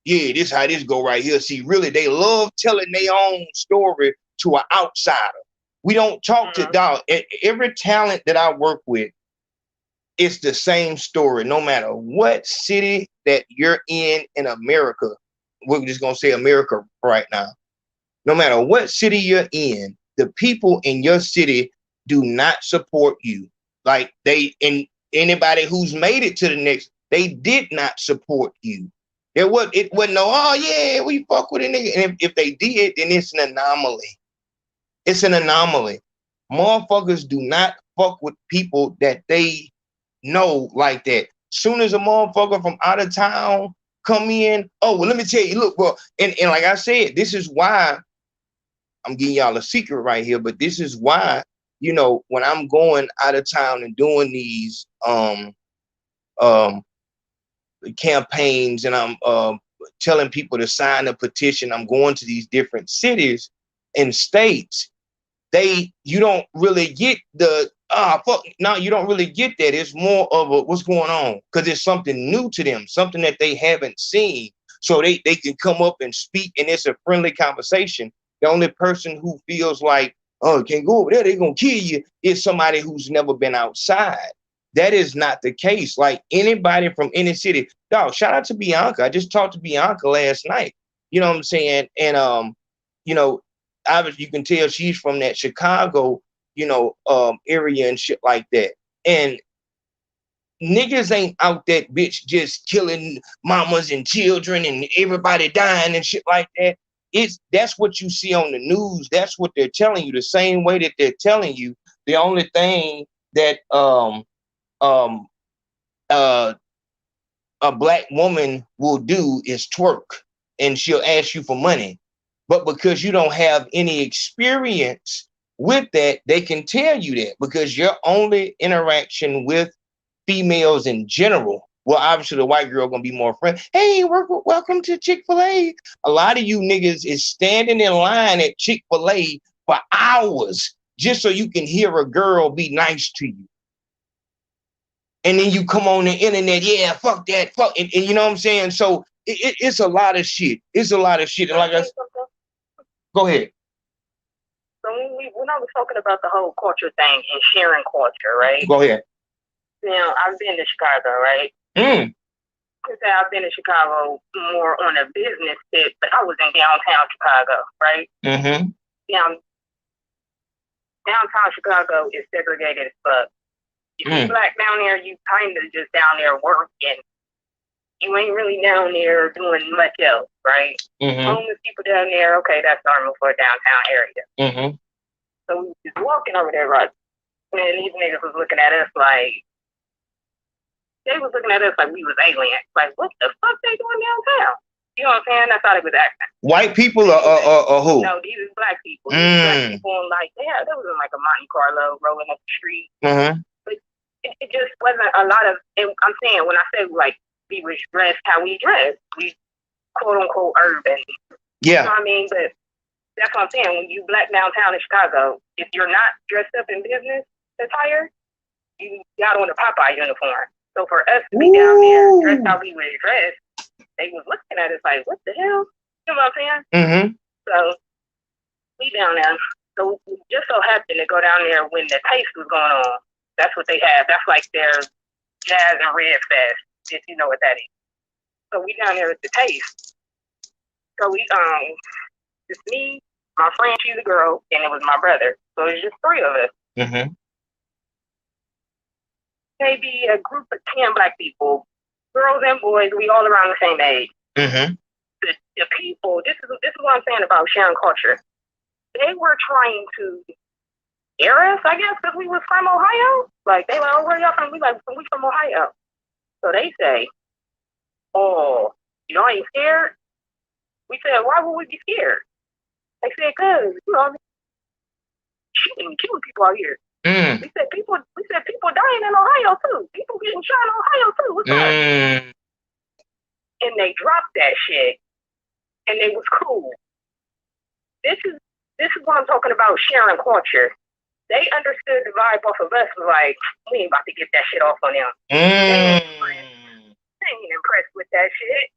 yeah, this how this go right here. See, really, they love telling their own story to an outsider. We don't talk to dog. Every talent that I work with, it's the same story, no matter what city that you're in America. We're just gonna say America right now. No matter what city you're in, the people in your city do not support you. Like anybody who's made it to the next, they did not support you. It wasn't no, oh yeah, we fuck with a nigga. And if they did, then it's an anomaly. It's an anomaly. Motherfuckers do not fuck with people that they know like that. Soon as a motherfucker from out of town come in, oh, well, let me tell you, look, bro, and like I said, this is why I'm giving y'all a secret right here, but this is why, you know, when I'm going out of town and doing these campaigns, and I'm telling people to sign a petition, I'm going to these different cities and states, you don't really get the you don't really get that. It's more of a what's going on, because it's something new to them, something that they haven't seen, so they can come up and speak, and it's a friendly conversation. The only person who feels like, oh, can't go over there, they're gonna kill you, is somebody who's never been outside. That is not the case. Like anybody from any city, dog, shout out to Bianca. I just talked to Bianca last night. You know what I'm saying? And you know, obviously you can tell she's from that Chicago, you know, area and shit like that. And niggas ain't out that bitch just killing mamas and children and everybody dying and shit like that. That's what you see on the news. That's what they're telling you, the same way that they're telling you. The only thing that a black woman will do is twerk, and she'll ask you for money. But because you don't have any experience with that, they can tell you that, because your only interaction with females in general, well, obviously the white girl gonna be more friendly. Hey, welcome to Chick-fil-A. A lot of you niggas is standing in line at Chick-fil-A for hours just so you can hear a girl be nice to you. And then you come on the internet, yeah, fuck that, fuck, and you know what I'm saying? So it's a lot of shit. It's a lot of shit. And like I said, go ahead. So when I was talking about the whole culture thing and sharing culture, right? Go ahead. Now, I've been to Chicago, right? I've been to Chicago more on a business tip, but I was in downtown Chicago, right? Now, downtown Chicago is segregated as fuck. If you black down there, you kind of just down there working. You ain't really down there doing much else, right? Homeless people down there, okay, that's normal for a downtown area. So we was just walking over there, right? And these niggas was looking at us like, they was looking at us like we was aliens. Like, what the fuck they doing downtown? You know what I'm saying? That's how they was acting. White people or who? No, these is black people. These black people, like, yeah, that was in like a Monte Carlo rolling up the street. But it just wasn't a lot of, I'm saying, when I say like, we was dressed how we dressed, we quote unquote urban. Yeah. You know what I mean? But that's what I'm saying. When you black downtown in Chicago, if you're not dressed up in business attire, you got on a Popeye uniform. So for us to be down there dressed how we was dressed, they was looking at us like, what the hell? You know what I'm saying? So we down there. So we just so happened to go down there when the taste was going on. That's what they have. That's like their Jazz and Red Fest, if you know what that is. So we down there at the taste. So we it's me, my friend, she's a girl, and it was my brother. So it's just 3 of us. Mm-hmm. Maybe a group of 10 black people, girls and boys, we all around the same age. Mm-hmm. The people, this is what I'm saying about sharing culture. They were trying to scare us, I guess, because we was from Ohio. Like, they like, oh, where y'all from? We like, we from Ohio. So they say, oh, y'all ain't scared? We said, why would we be scared? They said, because, you know, shooting and killing people out here. Mm. We said people dying in Ohio too. People getting shot in Ohio too. What's that? And they dropped that shit, and they was cool. This is what I'm talking about, sharing culture. They understood the vibe off of us. Like, we ain't about to get that shit off on them. They ain't impressed with that shit.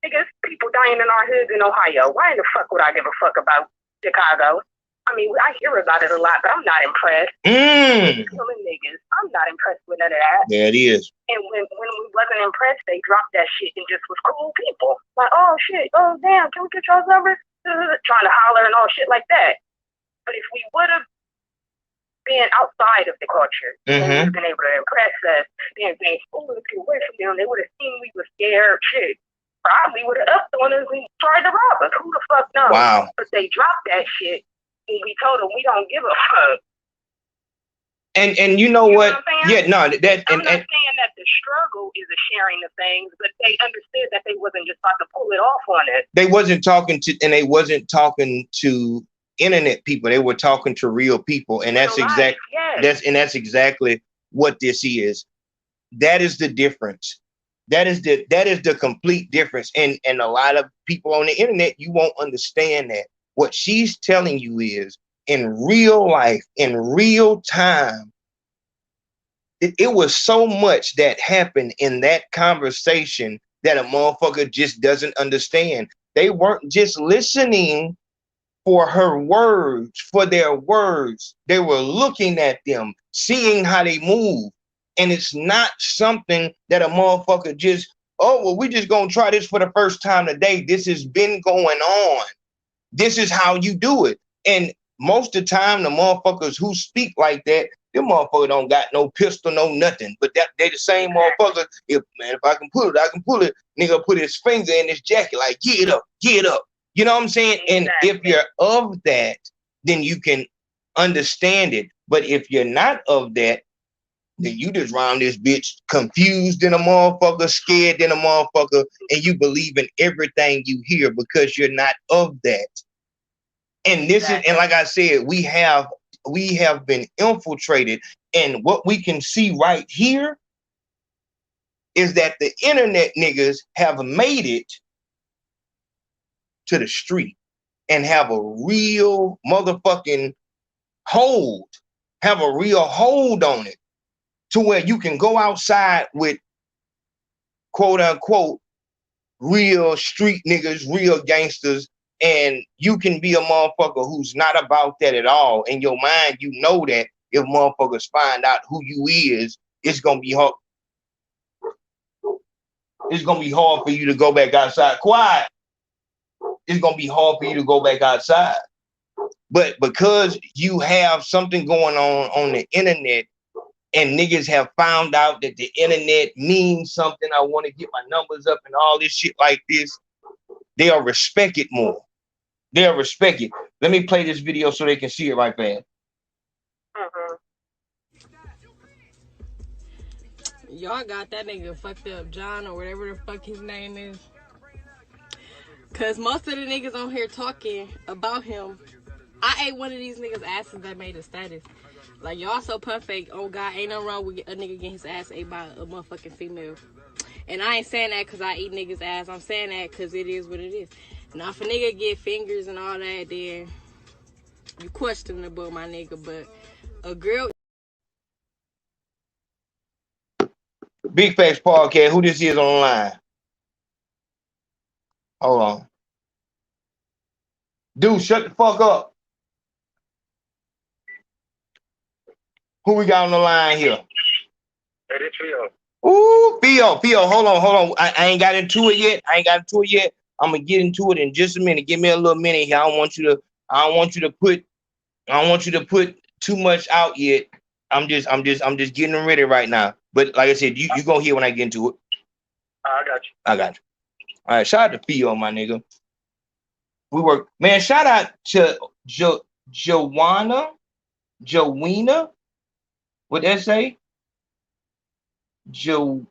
Niggas, people dying in our hoods in Ohio. Why in the fuck would I give a fuck about Chicago? I mean, I hear about it a lot, but I'm not impressed. Killing niggas, I'm not impressed with none of that. There it is. And when we wasn't impressed, they dropped that shit and just was cool people. Like, oh shit, oh damn, can we get y'all's number? Trying to holler and all shit like that. But if we would have been outside of the culture, and would have been able to impress us, and been, oh, let's get away from them, they would have seen we were scared shit. Probably would have upped on us and tried to rob us. Who the fuck knows? Wow. But they dropped that shit. And we told them we don't give a fuck. And you know what? Yeah, no, that I'm not saying that the struggle is a sharing of things, but they understood that they wasn't just about to pull it off on it. They wasn't talking to internet people. They were talking to real people, and that's exactly what this is. That is the difference. That is the complete difference. And a lot of people on the internet, you won't understand that. What she's telling you is, in real life, in real time, it was so much that happened in that conversation that a motherfucker just doesn't understand. They weren't just listening for her words, for their words. They were looking at them, seeing how they move. And it's not something that a motherfucker just, oh, well, we just gonna try this for the first time today. This has been going on. This is how you do it. And most of the time, the motherfuckers who speak like that, them motherfuckers don't got no pistol, no nothing. But they the same motherfucker. If I can pull it, I can pull it. Nigga put his finger in his jacket, like, get up, get up. You know what I'm saying? And if you're of that, then you can understand it. But if you're not of that, then you just round this bitch confused in a motherfucker, scared in a motherfucker, and you believe in everything you hear because you're not of that. And this is, and like I said, we have been infiltrated. And what we can see right here is that the internet niggas have made it to the street and have a real motherfucking hold, have a real hold on it, to where you can go outside with quote unquote real street niggas, real gangsters, and you can be a motherfucker who's not about that at all. In your mind, you know that if motherfuckers find out who you is, it's gonna be hard. It's gonna be hard for you to go back outside. Quiet. It's gonna be hard for you to go back outside. But because you have something going on the internet, and niggas have found out that the internet means something, I want to get my numbers up and all this shit like this, they'll respect it more. They'll respect it. Let me play this video so they can see it right fast. Y'all got that nigga fucked up, John, or whatever the fuck his name is. Cause most of the niggas on here talking about him, I ate one of these niggas' asses that made a status. Like, y'all so perfect. Oh, God, ain't nothing wrong with a nigga getting his ass ate by a motherfucking female. And I ain't saying that because I eat niggas' ass. I'm saying that because it is what it is. Now, if a nigga get fingers and all that, then you questionable, my nigga. But a girl... Big Facts Podcast, who this is on the line? Hold on. Dude, shut the fuck up. Who we got on the line here? Hey, this Trio. Ooh, Theo, hold on. I ain't got into it yet. I'm gonna get into it in just a minute. Give me a little minute here. I don't want you to put too much out yet. I'm just getting ready right now. But like I said, you gonna hear when I get into it. I got you. All right, shout out to Theo, my nigga. We work, man. Shout out to Joanna. What that say? Joella.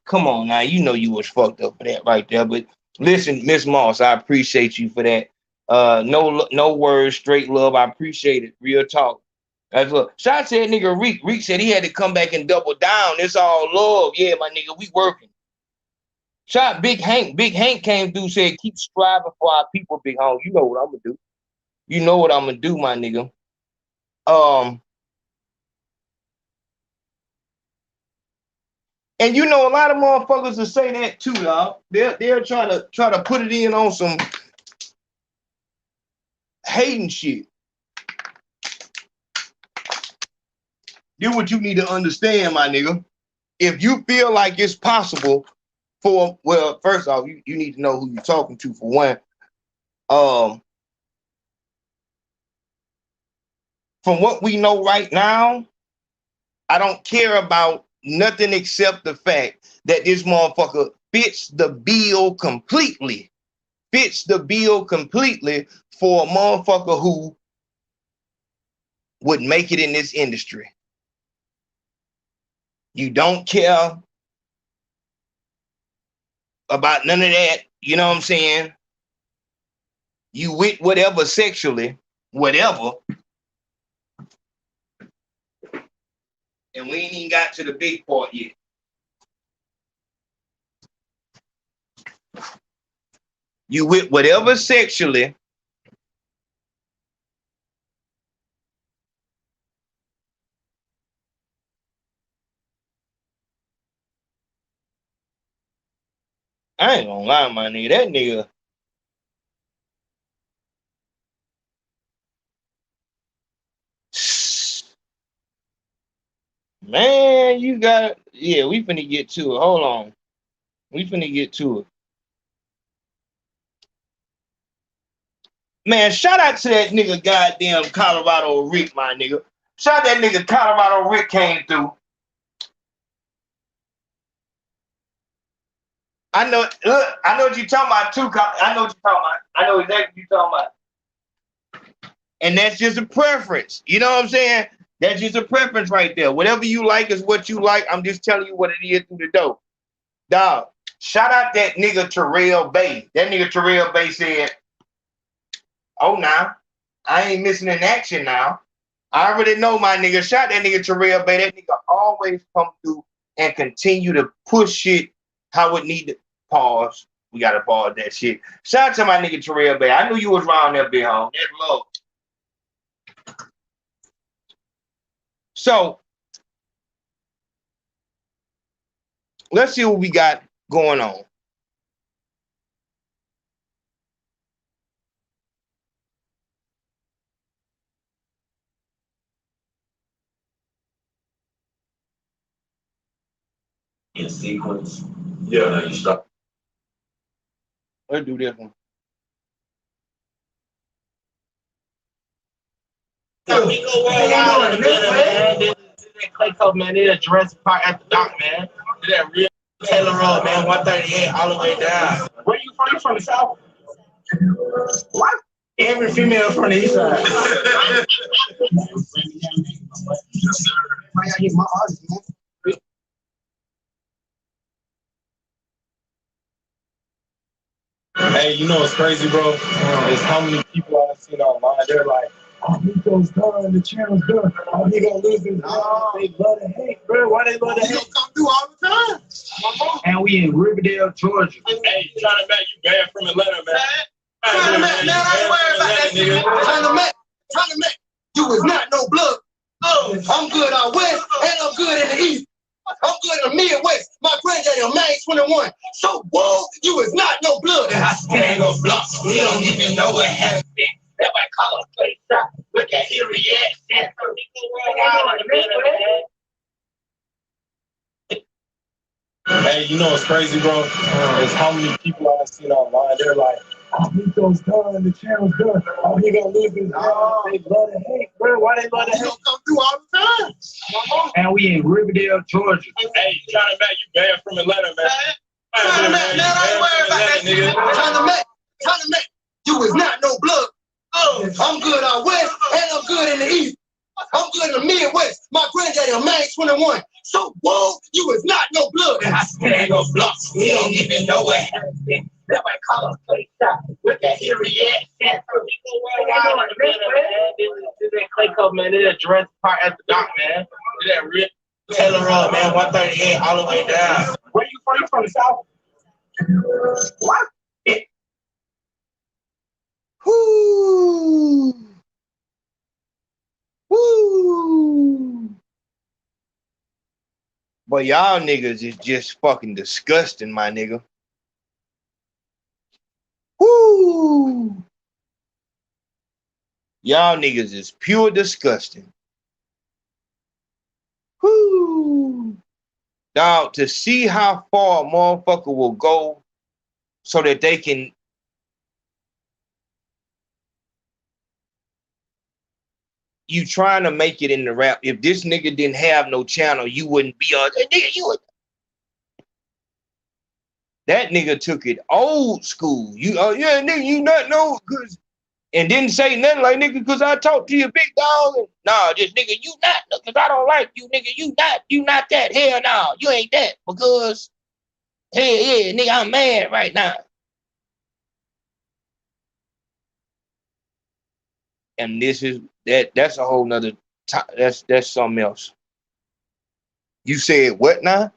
Come on now, you know you was fucked up for that right there. But listen, Miss Moss, I appreciate you for that. No words, straight love. I appreciate it. Real talk. That's what. Shout out to that nigga Reek. Reek said he had to come back and double down. It's all love. Yeah, my nigga, we working. Shout out Big Hank. Big Hank came through, said keep striving for our people, Big Hank. You know what I'm gonna do. You know what I'm gonna do, my nigga. And you know a lot of motherfuckers will say that too, y'all. They're trying to put it in on some hating shit. Do what you need to understand, my nigga. If you feel like it's possible for, well, first off, you need to know who you're talking to for one. From what we know right now, I don't care about nothing except the fact that this motherfucker fits the bill completely. Fits the bill completely for a motherfucker who would make it in this industry. You don't care about none of that. You know what I'm saying? You with whatever sexually, whatever. And we ain't even got to the big part yet. You with whatever sexually. I ain't gonna lie, my nigga. That nigga. Man, you got it. Yeah, we finna get to it. Hold on. We finna get to it. Man, shout out to that nigga goddamn Colorado Rick, my nigga. Shout out that nigga Colorado Rick came through. I know, look, I know what you're talking about too. I know what you're talking about. I know exactly what you're talking about. And that's just a preference. You know what I'm saying? That's just a preference right there. Whatever you like is what you like. I'm just telling you what it is through the door. Dog, shout out that nigga Terrell Bay. That nigga Terrell Bay said, oh, now, I ain't missing an action now. I already know my nigga. Shout that nigga Terrell Bay. That nigga always come through and continue to push shit how it need to pause. We got to pause that shit. Shout out to my nigga Terrell Bay. I knew you was around there, big home. That's love. So, let's see what we got going on. In sequence. Yeah, no, you stop. Let's do this one. Miko Worldwide, man. Clay Coat, man. They at Jurassic Park at the dock, man. They that real Taylor Road, man. 138 all the way down. Where you from? You from the South? What? Every female from the East Side. Hey, you know what's crazy, bro? Is how many people I've seen online. They're like, oh, Miko's done, the channel's done. Oh, he gonna lose his They love to hate, bro. Why they love to hate? He come through all the time. And we in Riverdale, Georgia. Hey, China Mac, you banned from Atlanta, man. China Mac, man, I ain't worried about that shit. China Mac, you is not no blood. Oh, I'm good out west, and I'm good in the east. I'm good in the Midwest. My granddaddy on May 21. So, whoa, you is not no blood. I stand on blocks. We don't even know what happened. Everybody call a place shot. Look at his reaction. Hey, you know what's crazy, bro? Is how many people I've seen online. They're like, "Oh, Miko's done. The channel's done. Oh, he gonna lose his channel." They love to hate, bro. Why they love to hate? He come through all the time. And we in Riverdale, Georgia. Hey, China Mac, you banned from Atlanta, man. China Mac, man, I ain't worried about that shit. China Mac, you is not no blood. I'm good out west, and I'm good in the east. I'm good in the Midwest. My granddaddy a man 21. So, whoa, you is not no blood. I stand no blocks. We don't even know what happened. That might call a play shot with that eerie ass. This ain't Clay Cup, man. This is a dress part at the dock, man. This that real Taylor Road, man. 138 all the way down. Where you from? You from the South? What? Woo! Woo! But y'all niggas is just fucking disgusting, my nigga. Woo! Y'all niggas is pure disgusting. Woo! Dog, to see how far a motherfucker will go so that they can you trying to make it in the rap. If this nigga didn't have no channel, you wouldn't be on. Nigga, you would. That nigga took it old school. You, yeah, nigga, you not know, cause, and didn't say nothing like, nigga, cause I talked to you, big dog. And, nah, just nigga, you not, cause I don't like you, nigga. You not that. Hell no, you ain't that. Because, hey, yeah, nigga, I'm mad right now. And this is that's a whole nother that's something else. You said what now?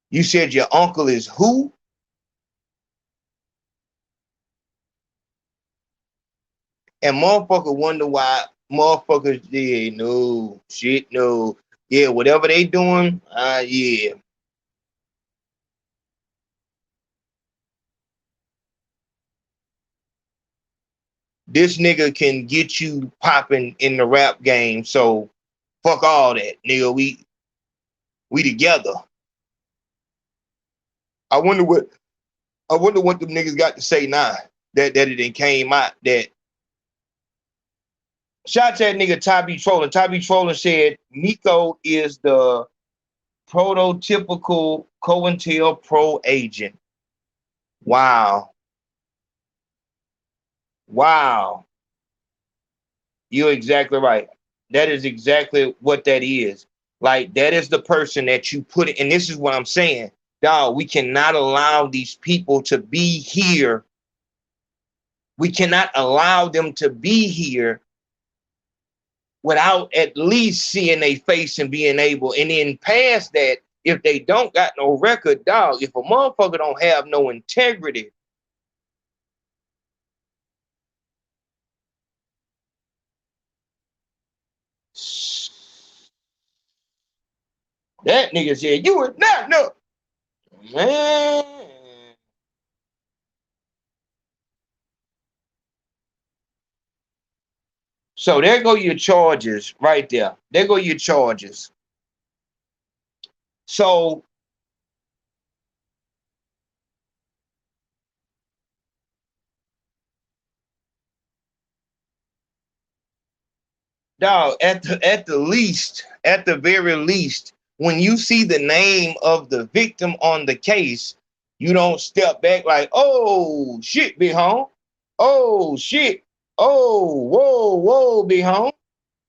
You said your uncle is who? And motherfucker wonder why motherfuckers no shit, no. Yeah, whatever they doing, yeah. This nigga can get you popping in the rap game, so fuck all that, nigga. We together. I wonder what them niggas got to say now that it done came out that. Shout out to that nigga Tabby Trolling. Tabby Trolling said Miko is the prototypical COINTELPRO agent. Wow. Wow. You're exactly right. That is exactly what that is. Like, that is the person that you put it, and this is what I'm saying. Dog, we cannot allow these people to be here. We cannot allow them to be here without at least seeing their face and being able, and then past that, if they don't got no record, dog, if a motherfucker don't have no integrity, that nigga said, you would not know. Man. So there go your charges right there. There go your charges. So dog, at the very least, when you see the name of the victim on the case, you don't step back like, oh shit, big home. Oh shit. Oh, whoa, big home.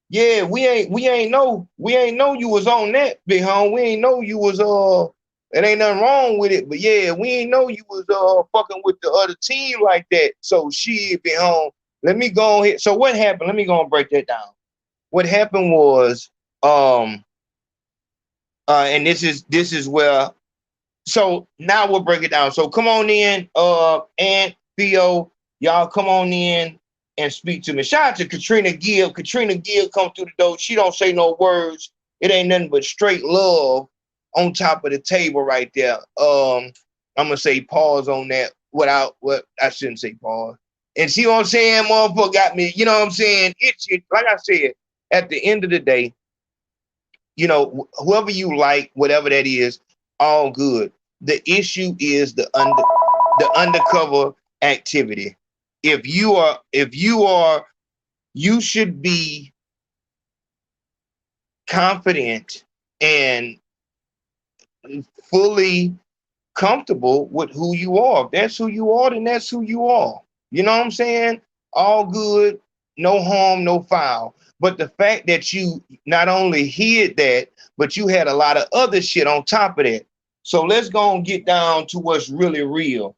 Yeah, we ain't know you was on that, big home. We ain't know you was it ain't nothing wrong with it, but yeah, we ain't know you was fucking with the other team like that. So shit, big home. Let me go on here. So what happened? Let me go and break that down. What happened was and this is where, so now we'll break it down. So come on in, and Theo, y'all come on in and speak to me. Shout out to Katrina Gibbs. Katrina Gibbs come through the door. She don't say no words. It ain't nothing but straight love on top of the table right there. I'm gonna say pause on that without what I shouldn't say pause. And see what I'm saying? Motherfucker got me, you know what I'm saying? It's like I said, at the end of the day, you know, whoever you like, whatever that is, all good. The issue is the undercover activity. If you are, you should be confident and fully comfortable with who you are. If that's who you are, then that's who you are. You know what I'm saying? All good, no harm, no foul. But the fact that you not only hid that, but you had a lot of other shit on top of that. So let's go and get down to what's really real.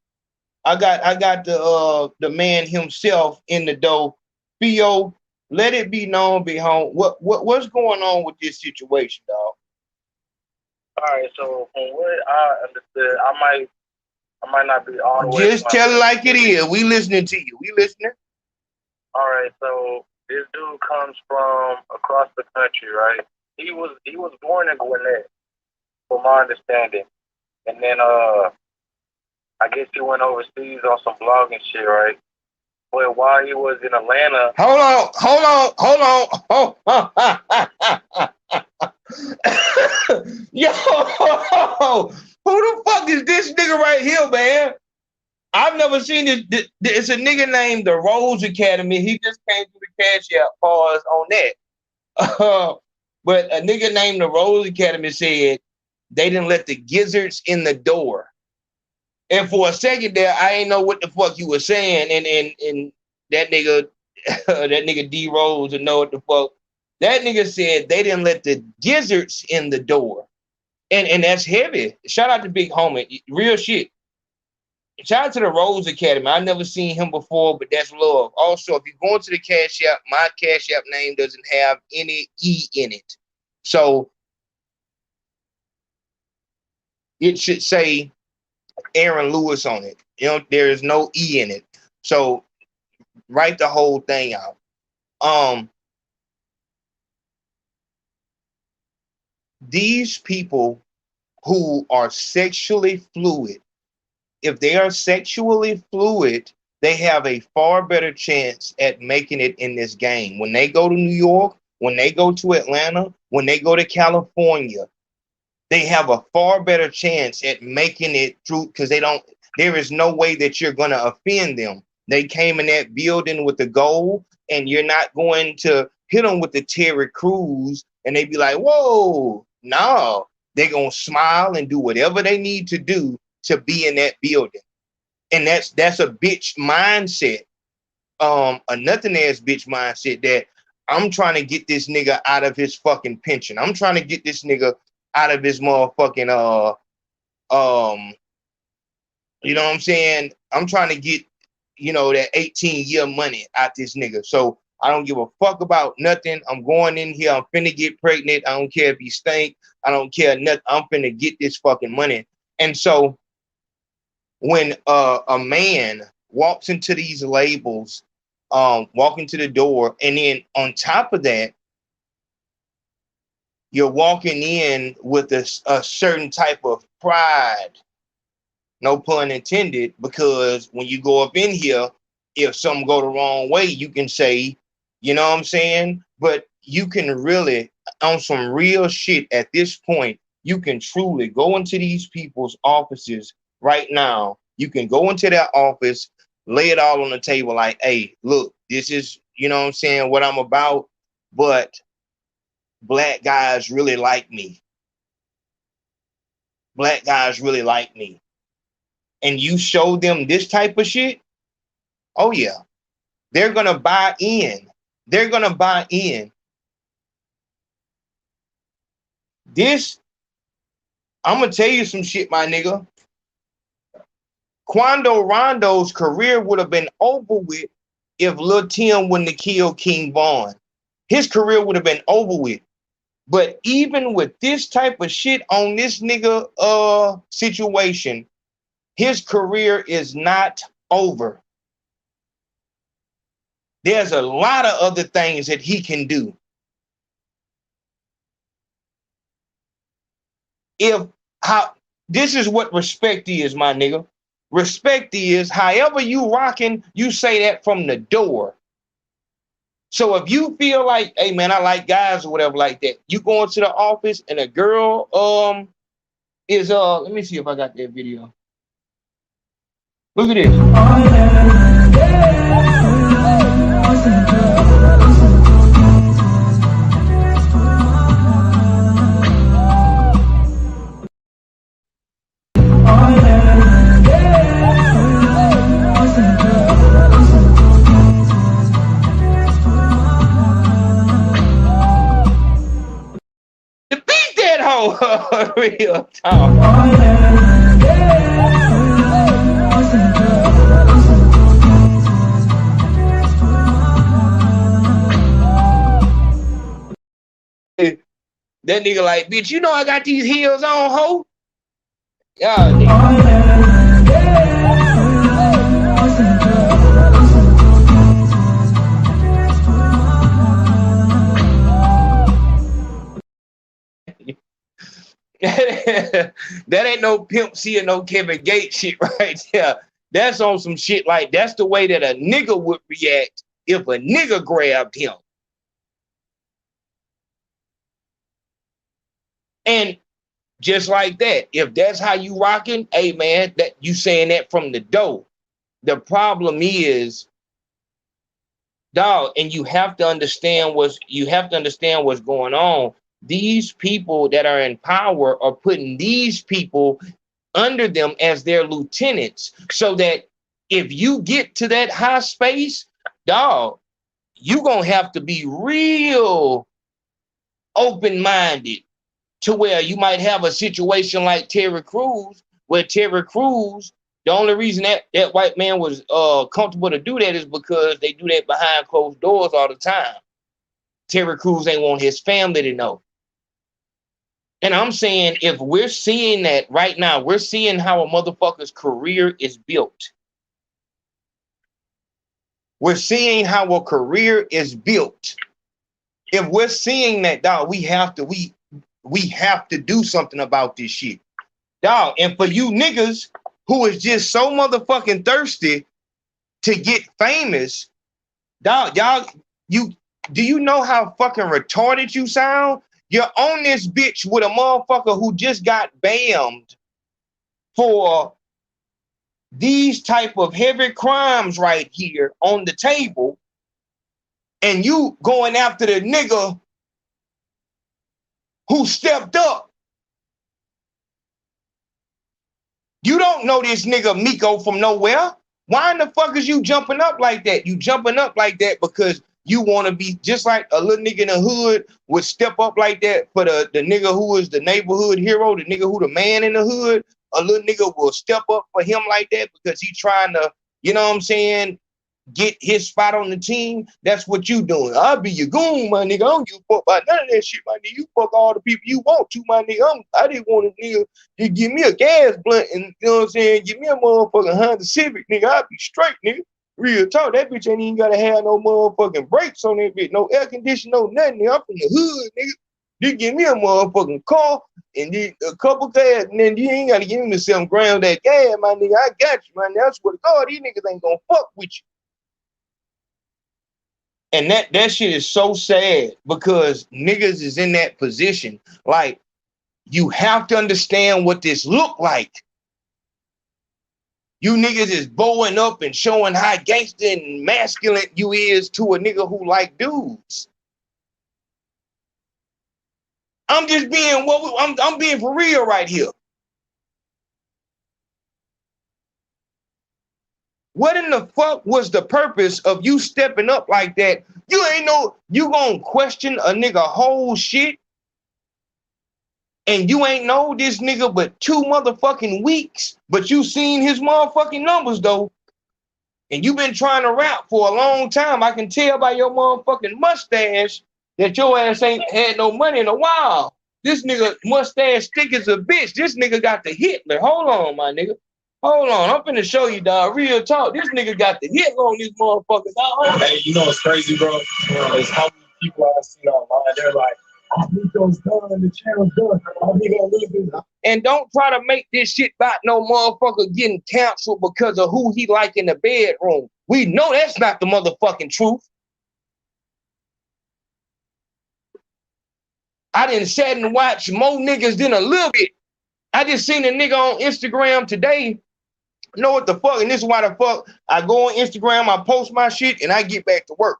I got the man himself in the door. Theo, let it be known, be home. What's going on with this situation, dog? All right, so from what I understood, I might not be all the way. Just tell it like it is. We listening to you. We listening. All right, so this dude comes from across the country, right? He was born in Gwinnett, from my understanding, and then I guess he went overseas on some blogging shit, right? But while he was in Atlanta, hold on. Yo, who the fuck is this nigga right here, man? I've never seen this. It's a nigga named the Rose Academy. He just came through the Cash App. Pause on that. But a nigga named the Rose Academy said they didn't let the gizzards in the door. And for a second there, I ain't know what the fuck you were saying. And that nigga, that nigga D Rose would know what the fuck. That nigga said they didn't let the gizzards in the door. And that's heavy. Shout out to Big Homie. Real shit. Shout out to the Rose Academy. I never seen him before, but that's love. Also, if you're going to the Cash App, my Cash App name doesn't have any E in it. So it should say Aaron Lewis on it. You know, there is no E in it. So write the whole thing out. These people who are sexually fluid, if they are sexually fluid, they have a far better chance at making it in this game. When they go to New York, when they go to Atlanta, when they go to California, they have a far better chance at making it through because there is no way that you're going to offend them. They came in that building with the goal, and you're not going to hit them with the Terry Crews and they be like, whoa, no. They're going to smile and do whatever they need to do to be in that building. And that's a bitch mindset. A nothing ass bitch mindset that I'm trying to get this nigga out of his fucking pension. I'm trying to get this nigga out of his motherfucking you know what I'm saying? I'm trying to get, you know, that 18-year money out this nigga. So I don't give a fuck about nothing. I'm going in here. I'm finna get pregnant. I don't care if he stink. I don't care nothing. I'm finna get this fucking money. And so when a man walks into these labels, walking to the door, and then on top of that, you're walking in with a certain type of pride, no pun intended, because when you go up in here, if something go the wrong way, you can say, you know what I'm saying? But you can really, on some real shit at this point, you can truly go into these people's offices right now. You can go into their office, lay it all on the table like, hey, look, this is, you know what I'm saying, what I'm about, but black guys really like me. Black guys really like me. And you show them this type of shit, oh yeah, they're going to buy in. They're going to buy in. This, I'm going to tell you some shit, my nigga. Quando Rondo's career would have been over with if Lil Tim wouldn't have killed King Von. His career would have been over with. But even with this type of shit on this nigga situation, his career is not over. There's a lot of other things that he can do. This is what respect is, my nigga. Respect is however you rocking, you say that from the door. So if you feel like, hey man, I like guys or whatever like that, you go into the office and a girl is let me see if I got that video. Look at this. To beat that hoe, real talk. That nigga like, bitch, you know I got these heels on, ho. Yeah, that ain't no Pimp C or no Kevin Gates shit right there. That's on some shit like that's the way that a nigga would react if a nigga grabbed him. And just like that, if that's how you rocking, hey man, that you saying that from the door. The problem is, dog, and you have to understand what's going on. These people that are in power are putting these people under them as their lieutenants, so that if you get to that high space, dog, you gonna have to be real open-minded to where you might have a situation like Terry Crews, where Terry Crews, the only reason that white man was comfortable to do that is because they do that behind closed doors all the time. Terry Crews ain't want his family to know. And I'm saying, if we're seeing that right now, we're seeing how a motherfucker's career is built. We're seeing how a career is built. If we're seeing that, dog, we have to do something about this shit. Dog, and for you niggas who is just so motherfucking thirsty to get famous, dog, do you know how fucking retarded you sound? You're on this bitch with a motherfucker who just got banned for these type of heavy crimes right here on the table, and you going after the nigga who stepped up. You don't know this nigga Miko from nowhere. Why in the fuck is you jumping up like that? You jumping up like that because you want to be just like a little nigga in the hood would step up like that for the nigga who is the neighborhood hero, the nigga who the man in the hood. A little nigga will step up for him like that because he trying to, you know what I'm saying, get his spot on the team. That's what you doing. I'll be your goon, my nigga. I don't give a fuck about none of that shit, my nigga. You fuck all the people you want to, my nigga. I didn't want a nigga to give me a gas blunt and, you know what I'm saying, give me a motherfucking Honda Civic, nigga. I'll be straight, nigga. Real talk. That bitch ain't even gotta have no motherfucking brakes on that bitch. No air conditioning, no nothing, nigga. I'm from the hood, nigga. You give me a motherfucking car and then a couple gas, and then you ain't gotta give me 7 grams of that gas, my nigga. I got you, man. That's what God, these niggas ain't gonna fuck with you. And that shit is so sad because niggas is in that position. Like, you have to understand what this look like. You niggas is bowing up and showing how gangster and masculine you is to a nigga who like dudes. I'm just being I'm being for real right here. What in the fuck was the purpose of you stepping up like that? You ain't know you gonna question a nigga whole shit, and you ain't know this nigga but 2 motherfucking weeks, but you seen his motherfucking numbers though, and you been trying to rap for a long time. I can tell by your motherfucking mustache that your ass ain't had no money in a while. This nigga mustache thick as a bitch. This nigga got the Hitler. Hold on, my nigga. Hold on, I'm finna show you, dog. Real talk. This nigga got the Hitler on this motherfucker, dog. Hey, you know what's crazy, bro? It's how many people I've seen online. They're like, Miko's done, the channel's done. He gonna lose his. And don't try to make this shit about no motherfucker getting canceled because of who he like in the bedroom. We know that's not the motherfucking truth. I didn't sat and watch more niggas than a little bit. I just seen a nigga on Instagram today. Know what the fuck? And this is why the fuck I go on Instagram, I post my shit, and I get back to work.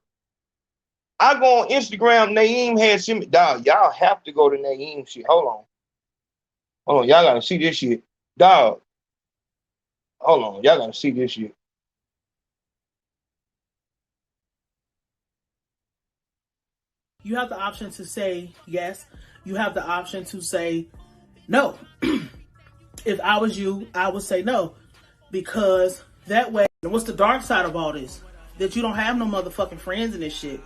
I go on Instagram, Naeem had sent me, dog, y'all have to go to Naeem shit. Hold on. Hold on, y'all gotta see this shit. Dog. Hold on, y'all gotta see this shit. You have the option to say yes. You have the option to say no. If I was you, I would say no. Because that way, what's the dark side of all this? That you don't have no motherfucking friends in this shit.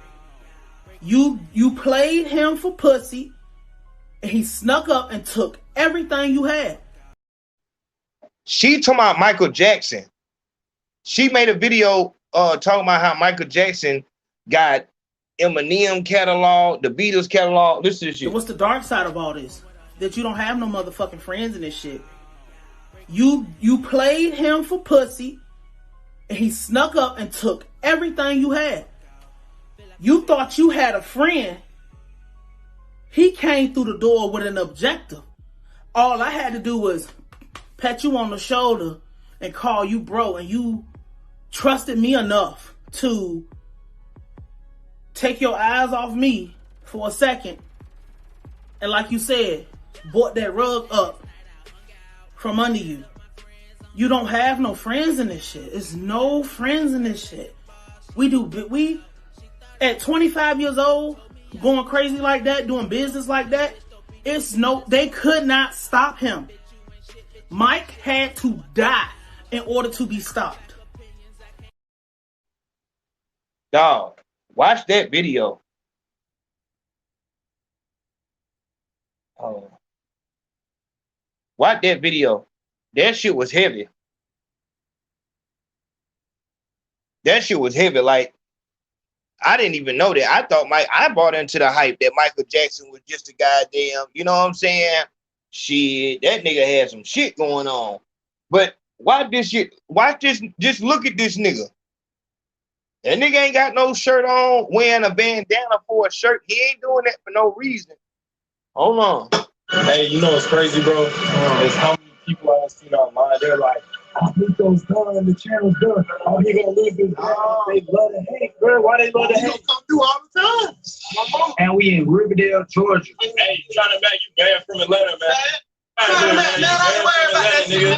You played him for pussy, and he snuck up and took everything you had. She talking about Michael Jackson. She made a video talking about how Michael Jackson got Eminem catalog, the Beatles catalog. Listen to this shit. What's the dark side of all this? That you don't have no motherfucking friends in this shit. You played him for pussy, and he snuck up and took everything you had. You thought you had a friend. He came through the door with an objective. All I had to do was pat you on the shoulder and call you bro, and you trusted me enough to take your eyes off me for a second, and like you said, brought that rug up from under you. You don't have no friends in this shit. It's no friends in this shit. We at 25 years old, going crazy like that, doing business like that, they could not stop him. Mike had to die in order to be stopped. Dog, watch that video. Oh. Watch that video. That shit was heavy. That shit was heavy. Like, I didn't even know that. I bought into the hype that Michael Jackson was just a goddamn, you know what I'm saying? Shit, that nigga had some shit going on. But watch this shit. Watch this. Just look at this nigga. That nigga ain't got no shirt on, wearing a bandana for a shirt. He ain't doing that for no reason. Hold on. Hey, you know what's crazy, bro? It's how many people I've seen online. They're like, Miko's done, the channel's done. He gonna lose his They love to hate, bro. Why they love to hate? Come through all the time. And we in Riverdale, Georgia. Hey, trying to make you banned from Atlanta, man.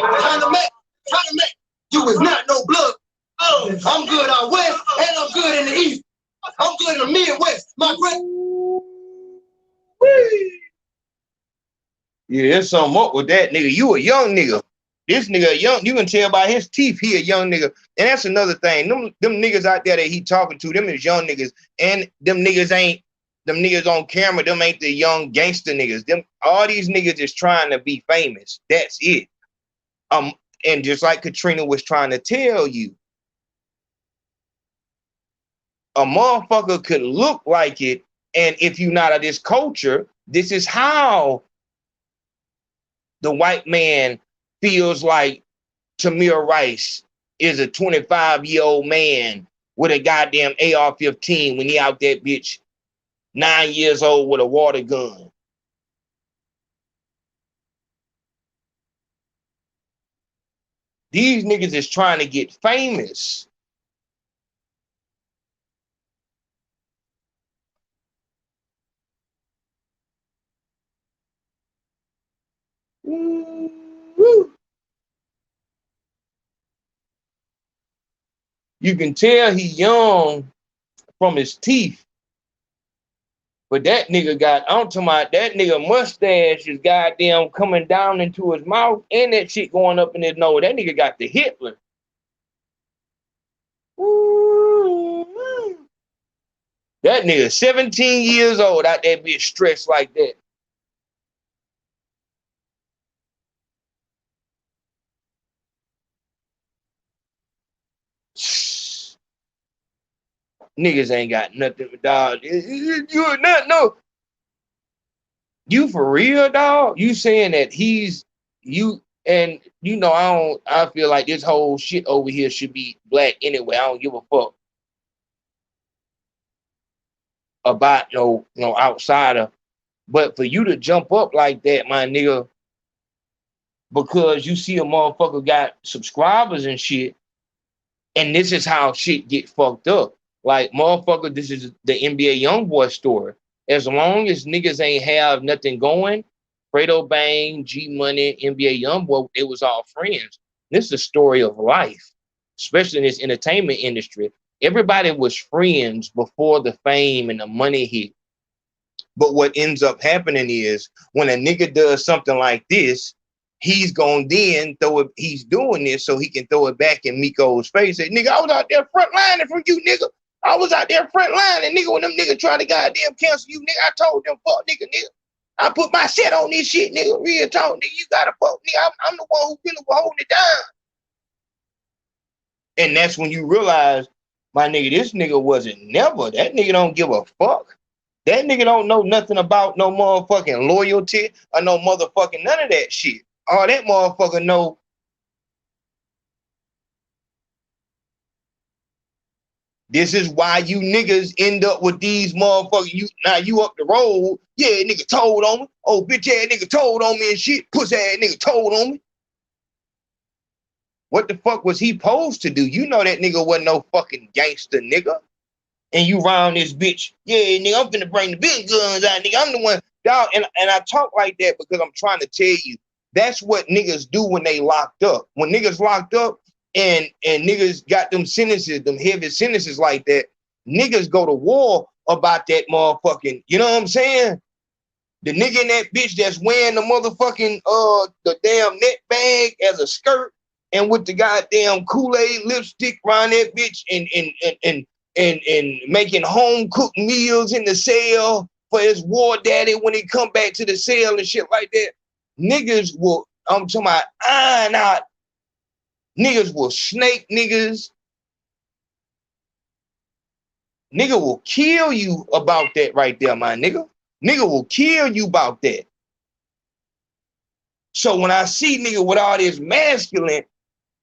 Trying to make you is not no blood. Oh, I'm good out west, and I'm good in the east. I'm good in the Midwest. My great. Yeah, there's something up with that nigga. You a young nigga. This nigga young. You can tell by his teeth he a young nigga. And that's another thing. Them niggas out there that he talking to, them is young niggas. And them niggas on camera, them ain't the young gangster niggas. All these niggas is trying to be famous. That's it. And just like Katrina was trying to tell you, a motherfucker could look like it, and if you're not of this culture, this is how the white man feels like Tamir Rice is a 25-year-old man with a goddamn AR-15 when he out that bitch 9 years old with a water gun. These niggas is trying to get famous. Woo. You can tell he young from his teeth. But that nigga I'm talking about that nigga mustache is goddamn coming down into his mouth and that shit going up in his nose. That nigga got the Hitler. That nigga 17 years old out there being stressed like that. Niggas ain't got nothing, dog. You not no. You for real, dog? You saying that he's you and you know I feel like this whole shit over here should be black anyway. I don't give a fuck about no outsider. But for you to jump up like that, my nigga, because you see a motherfucker got subscribers and shit, and this is how shit get fucked up. Like, motherfucker, this is the NBA YoungBoy story. As long as niggas ain't have nothing going, Fredo Bang, G Money, NBA YoungBoy, it was all friends. This is a story of life, especially in this entertainment industry. Everybody was friends before the fame and the money hit. But what ends up happening is when a nigga does something like this, he's gonna then throw it. He's doing this so he can throw it back in Miko's face. Say, nigga, I was out there front lining for you, nigga. I was out there front lining, nigga. When them niggas try to goddamn cancel you, nigga, I told them, fuck, nigga. I put my shit on this shit, nigga. Real talk, nigga. You gotta fuck, nigga. I'm the one who really was holding it down. And that's when you realize, my nigga, this nigga wasn't never. That nigga don't give a fuck. That nigga don't know nothing about no motherfucking loyalty or no motherfucking none of that shit. All that motherfucker know. This is why you niggas end up with these motherfuckers. Now you up the road. Yeah, nigga told on me. Oh, bitch ass nigga told on me and shit. Pussy ass nigga told on me. What the fuck was he supposed to do? You know that nigga wasn't no fucking gangster nigga. And you round this bitch. Yeah, nigga, I'm finna bring the big guns out, nigga. I'm the one. Dog, and I talk like that because I'm trying to tell you, that's what niggas do when they locked up. When niggas locked up and niggas got them sentences, them heavy sentences like that, niggas go to war about that motherfucking, you know what I'm saying? The nigga in that bitch that's wearing the motherfucking, the damn net bag as a skirt and with the goddamn Kool-Aid lipstick around that bitch and making home-cooked meals in the cell for his war daddy when he come back to the cell and shit like that. Niggas will, I'm talking about iron out. Niggas will snake niggas. Nigga will kill you about that right there, my nigga. Nigga will kill you about that. So when I see nigga with all this masculine,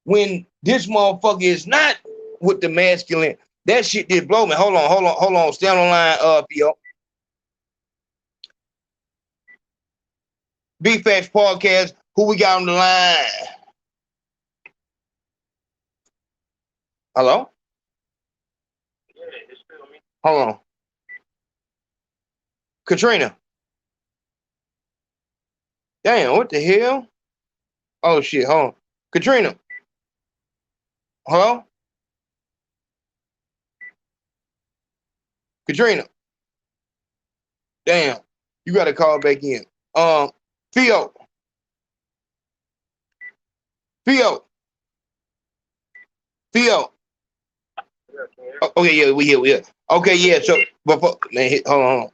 when this motherfucker is not with the masculine, that shit did blow me. Hold on. Stay on the line, P.O. Big Facts Podcast. Who we got on the line? Hello? Yeah, it's still me. Hold on. Katrina. Damn, what the hell? Oh, shit, hold on. Katrina. Hello? Katrina. Damn, you got to call back in. Theo. Okay, yeah, we here. Okay, yeah, so, before, man, hold on.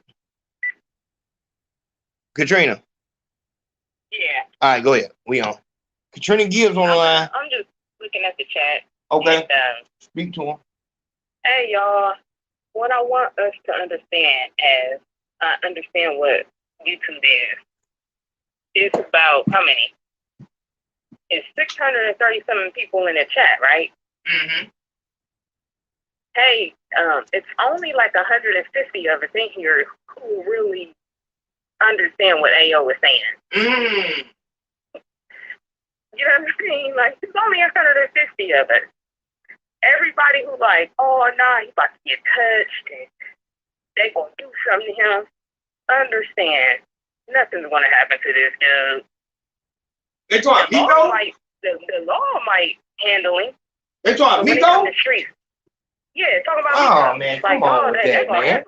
Katrina. Yeah. All right, go ahead. We on. Katrina Gibbs on the line. I'm just looking at the chat. Okay. And, speak to him. Hey, y'all. What I want us to understand as understand what YouTube is. It's about how many? It's 637 people in the chat, right? Mm-hmm. Hey, it's only like 150 of us in here who really understand what AO is saying. Mm. You know what I mean? Like, it's only 150 of us. Everybody who like, oh, nah, he's about to get touched and they gonna do something to him. Understand, nothing's gonna happen to this dude. They talking Miko? The law might handle him. They talking Miko? The streets. Yeah, talking about Miko. Oh, man, come on with that, man.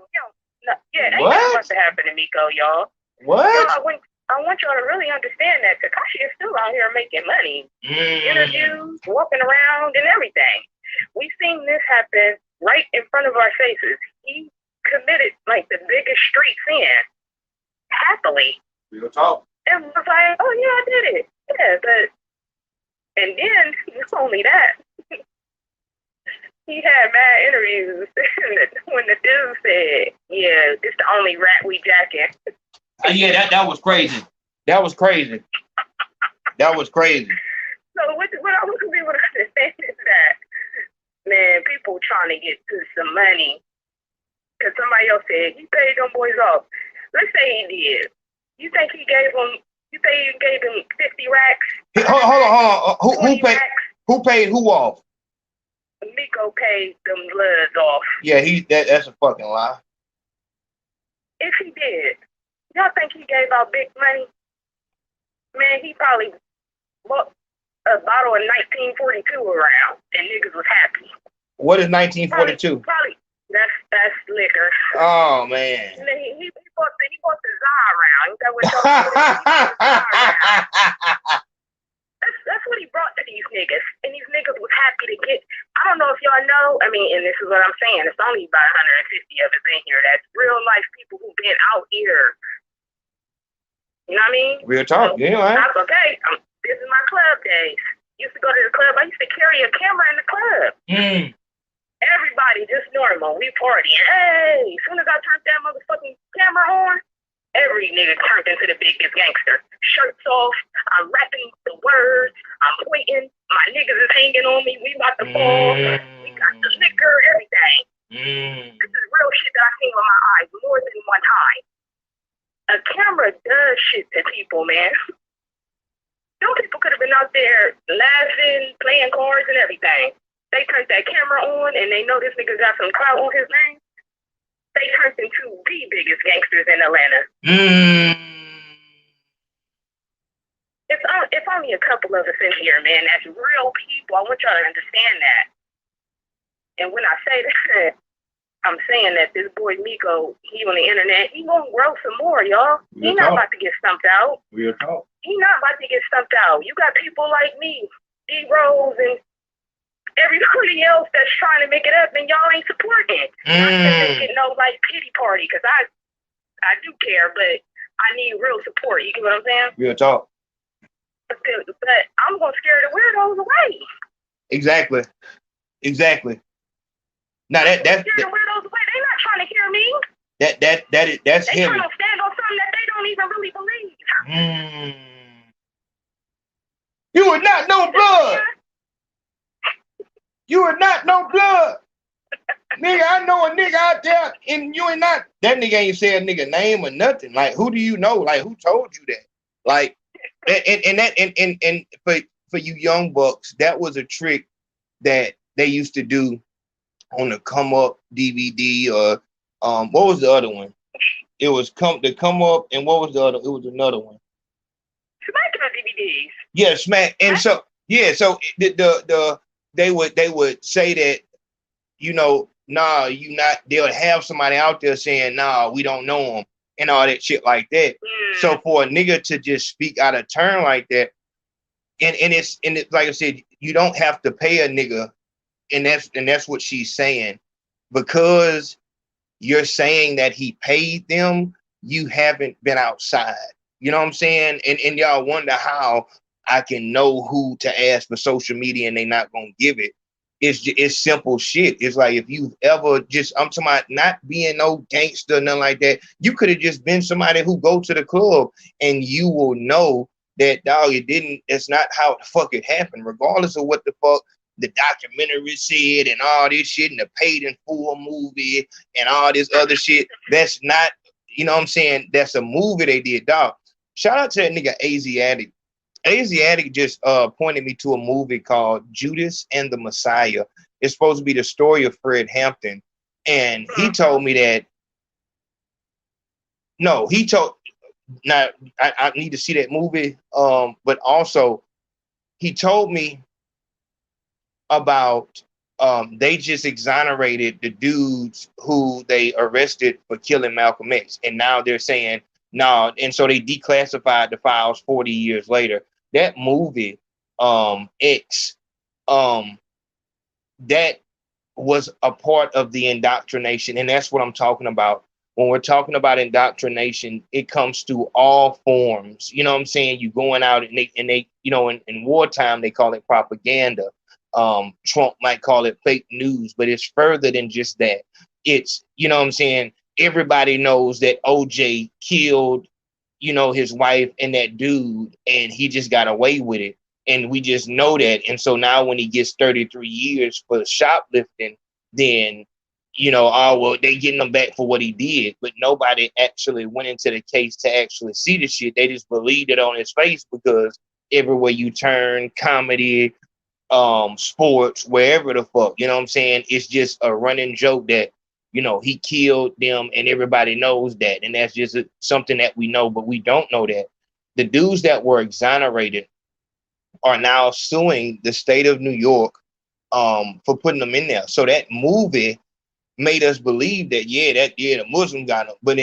Yeah, ain't nothing about to happen to Miko, y'all. What? Y'all, I want y'all to really understand that Tekashi is still out here making money. Interviews, walking around, and everything. We've seen this happen right in front of our faces. He committed like the biggest street sin happily. Real talk. And was like, oh yeah, I did it. Yeah, but and then it's only that. He had mad interviews when the dude said, yeah, it's the only rat we jacking. Yeah, that was crazy. That was crazy. That was crazy. So what I want people to understand is that, man, people trying to get to some money because somebody else said he paid them boys off. Let's say he did. You think he gave them? You say you gave him 50 racks? Hold on. Who paid who off? Miko paid them bloods off. Yeah, that's a fucking lie. If he did, y'all think he gave out big money? Man, he probably bought a bottle of 1942 around, and niggas was happy. What is 1942? Probably that's liquor. Oh man. And then he bought the Zah around. Is that what y'all That's what he brought to these niggas, and these niggas was happy to get. I don't know if y'all know. I mean, and this is what I'm saying. It's only about 150 of us in here. That's real life people who've been out here. You know what I mean? Real talk, yeah. Right? Okay, this is my club days. Used to go to the club. I used to carry a camera in the club. Everybody just normal. We partying. Hey, as soon as I turned that motherfucking camera on, every nigga turned into the biggest gangster. Shirts off. I'm rapping the words. I'm pointing. My niggas is hanging on me. We about to fall. We got the liquor, everything. This is real shit that I seen with my eyes more than one time. A camera does shit to people, man. Some people could have been out there laughing, playing cards and everything. They turned that camera on and they know this nigga got some clout on his name. They turned into the biggest gangsters in Atlanta. It's only a couple of us in here, man. That's real people. I want y'all to understand that. And when I say that, I'm saying that this boy Miko, he on the internet, he gonna grow some more, y'all. He not about to get stumped out. Real talk. He not about to get stumped out. You got people like me, D-Rose, and everybody else that's trying to make it up, and y'all ain't supporting. Not that they get no like pity party, because I do care, but I need real support. You get what I'm saying? Real talk. But I'm gonna scare the weirdos away. Exactly. Now that's scare the weirdos away. They not trying to hear me. That's they heavy. They trying to stand on something that they don't even really believe. You are not no blood. You are not no blood. Nigga, I know a nigga out there and you ain't not. That nigga ain't say a nigga name or nothing. Like, who do you know? Like, who told you that? Like, and for you young bucks, that was a trick that they used to do on the Come Up DVD or what was the other one? It was the Come Up, and what was the other? It was another one. Smack on DVDs. Yeah, Smack. And so they would say that, you know, nah, you not. They'll have somebody out there saying, nah, we don't know them, and all that shit like that. So for a nigga to just speak out of turn like that, and it's like I said, you don't have to pay a nigga, and that's what she's saying, because you're saying that he paid them. You haven't been outside. You know what I'm saying? And y'all wonder how I can know who to ask for social media and they not gonna give it. It's simple shit. It's like, if you've ever I'm talking about not being no gangster, nothing like that. You could have just been somebody who go to the club, and you will know that, dog, it's not how the fuck it happened, regardless of what the fuck the documentary said and all this shit and the paid in full movie and all this other shit. That's not, you know what I'm saying? That's a movie they did, dog. Shout out to that nigga Asiatic. Asiatic just pointed me to a movie called Judas and the Messiah. It's supposed to be the story of Fred Hampton. And he told me that, no, he told, now I need to see that movie. But also he told me about they just exonerated the dudes who they arrested for killing Malcolm X. And now they're saying, no, and so they declassified the files 40 years later. That movie, X, that was a part of the indoctrination. And that's what I'm talking about. When we're talking about indoctrination, it comes through all forms. You know what I'm saying? You going out and they you know, in wartime, they call it propaganda. Trump might call it fake news, but it's further than just that. It's, you know what I'm saying? Everybody knows that OJ killed you know, his wife and that dude, and he just got away with it. And we just know that. And so now when he gets 33 years for shoplifting, then, you know, oh, well, they getting him back for what he did. But nobody actually went into the case to actually see the shit. They just believed it on his face because everywhere you turn, comedy, sports, wherever the fuck, you know what I'm saying? It's just a running joke that, you know, he killed them and everybody knows that. And that's just something that we know, but we don't know that. The dudes that were exonerated are now suing the state of New York for putting them in there. So that movie made us believe that, the Muslim got him. But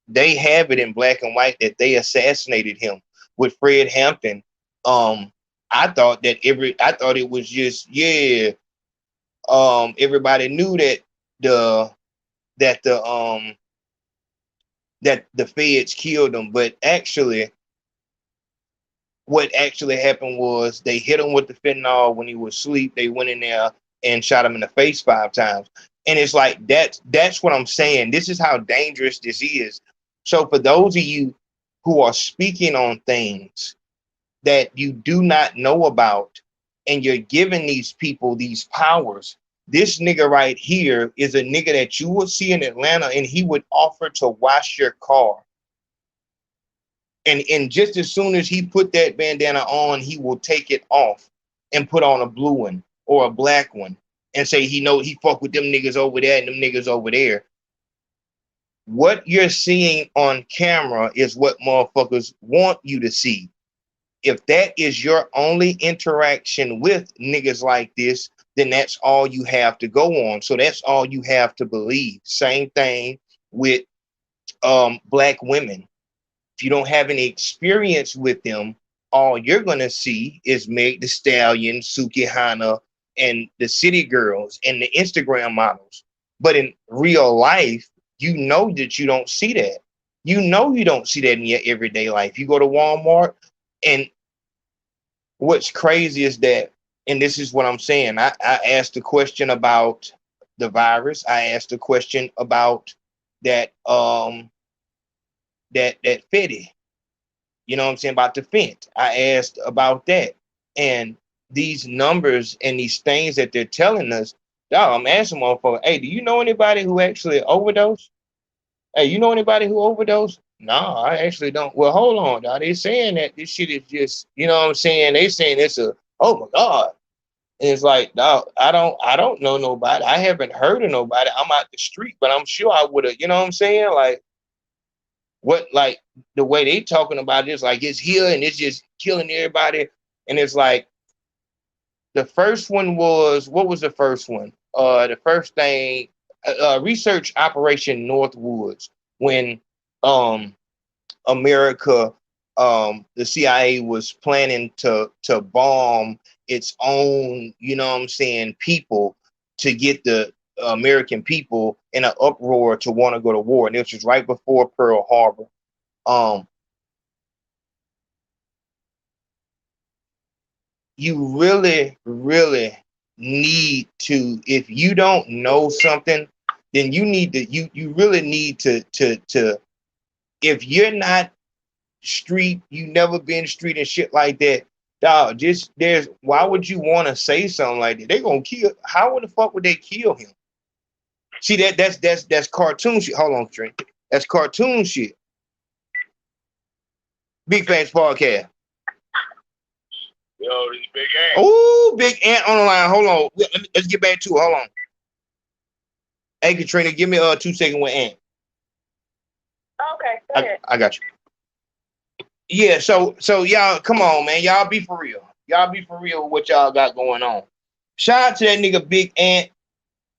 they have it in black and white that they assassinated him with Fred Hampton. I thought it was just, everybody knew that the feds killed him, but actually what actually happened was they hit him with the fentanyl when he was asleep. They went in there and shot him in the face 5 times. And it's like, that's what I'm saying. This is how dangerous this is. So for those of you who are speaking on things that you do not know about, and you're giving these people these powers, this nigga right here is a nigga that you will see in Atlanta, and he would offer to wash your car. And just as soon as he put that bandana on, he will take it off and put on a blue one or a black one and say he fuck with them niggas over there and them niggas over there. What you're seeing on camera is what motherfuckers want you to see. If that is your only interaction with niggas like this, then that's all you have to go on. So that's all you have to believe. Same thing with black women. If you don't have any experience with them, all you're going to see is Meg Thee Stallion, Suki Hana, and the city girls and the Instagram models. But in real life, you know that you don't see that. You know you don't see that in your everyday life. You go to Walmart, and what's crazy is that, and this is what I'm saying, I asked a question about the virus. I asked a question about that that Fetty, you know what I'm saying, about the Fent. I asked about that. And these numbers and these things that they're telling us, dog, I'm asking motherfucker, hey, do you know anybody who actually overdosed? Hey, you know anybody who overdosed? No, I actually don't. Well, hold on, dog. They saying that this shit is just, you know what I'm saying? They saying it's oh my God. And it's like, dog, I don't know nobody. I haven't heard of nobody. I'm out the street, but I'm sure I would have, you know what I'm saying? Like, what, like, the way they talking about it is like it's here and it's just killing everybody. And it's like, the first one was, what was the first one? The first thing, research Operation Northwoods, when America, the CIA was planning to bomb its own, you know what I'm saying, people, to get the American people in an uproar to want to go to war. And this was right before Pearl Harbor. You really, really need to, if you don't know something, then you need to, you really need to, if you're not street, you never been street and shit like that, dog, just why would you want to say something like that? They gonna kill, how the fuck would they kill him? See, that's cartoon shit. Hold on, Trent. That's cartoon shit. Big Fans Podcast. Yo, this Big Ant. Oh, Big Ant on the line. Hold on. Let's get back to it. Hold on. Hey, Katrina, give me 2 seconds with Ant. Okay, go ahead. I got you. Yeah, so y'all, come on, man. Y'all be for real. Y'all be for real with what y'all got going on. Shout out to that nigga Big Ant.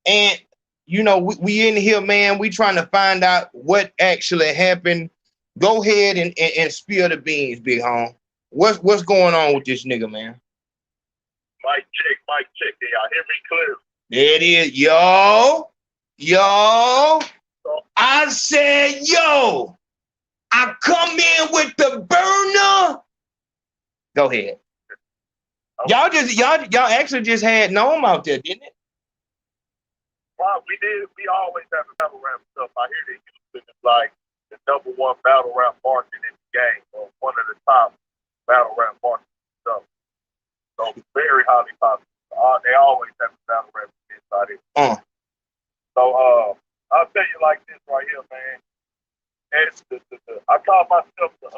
Ant, you know, we in here, man. We trying to find out what actually happened. Go ahead and spill the beans, Big Home. What's going on with this nigga, man? Mic check. Can y'all hear me clear? There it is. Yo. I said, yo. I come in with the burner. Go ahead. Okay. Y'all actually just had Gnome out there, didn't it? Well, we did. We always have a battle rap stuff. I hear they use it as like the #1 battle rap market in gang or one of the top battle rap artists. So very highly popular. They always have a battle rap inside it. So I'll tell you like this right here, man. It's I call myself the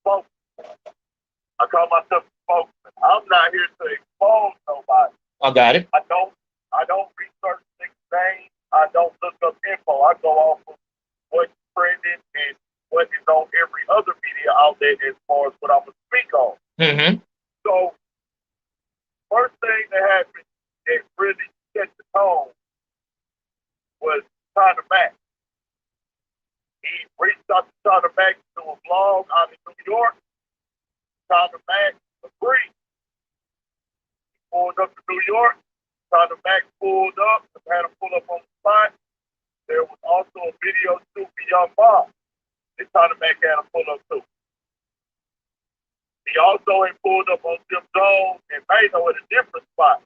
spokesman. I call myself the spokesman. I'm not here to expose nobody. I got it. I don't research things names. I don't look up info. I go off of what's trending and what is on every other media outlet as far as what I'm gonna speak on. Mm-hmm. So first thing that happened that really set the tone was Tyler Mack. He reached out to Tyler Mack to a blog out in New York. Tyler Mack agreed. He pulled up to New York. Tyler Mack pulled up, had him pull up on the spot. There was also a video shoot for Young Bob that Tyler Mack had him pull up to. He also had pulled up on Jim Jones and Mano at a different spot.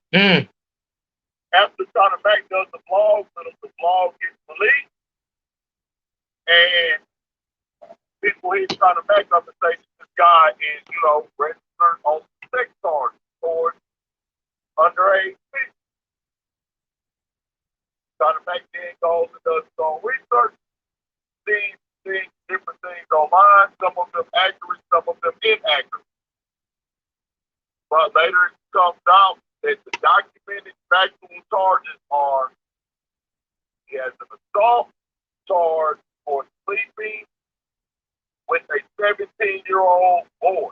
After Tyler Mack does the blog, the blog gets released, and people hear Tyler Mack up and say this guy is, registered on sex charges towards underage people. Tyler Mack then goes and does his own research, sees different things online, some of them accurate, some of them inaccurate. But later it comes out that the documented factual charges are he has an assault charge for sleeping with a 17-year-old boy.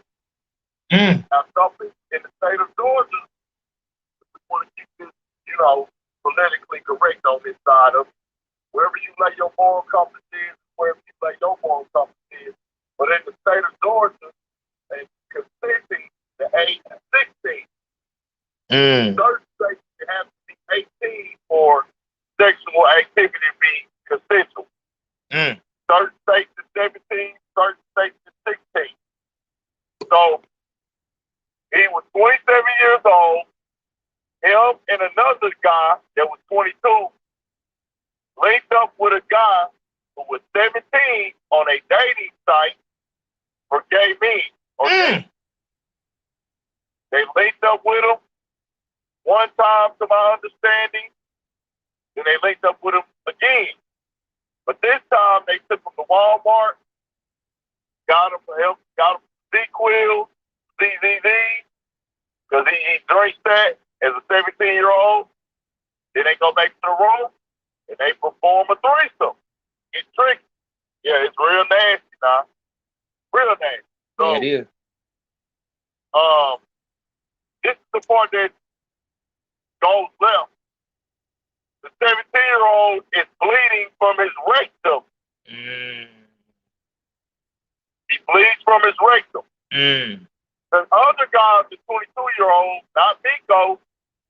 Now, something in the state of Georgia, we want to keep this, politically correct on this side of it. Wherever you lay your moral compass is, wherever you lay your moral compass is. But in the state of Georgia, and consenting the age of 16. Certain states you have to be 18 for sexual activity to be consensual. Certain states is 17, certain states is 16. So he was 27 years old. Him and another guy that was 22 linked up with a guy who was 17 on a dating site for gay men. They linked up with him one time, to my understanding. Then they linked up with him again. But this time they took him to Walmart, got him Sequel, ZZZ, because he drinks that as a 17-year-old. Then they go back to the room and they perform a threesome. It's tricky. Yeah, it's real nasty now. Real nasty. So, yeah, it is. This is the part that goes left. The 17-year-old is bleeding from his rectum. He bleeds from his rectum. The other guy, the 22-year-old, not Miko,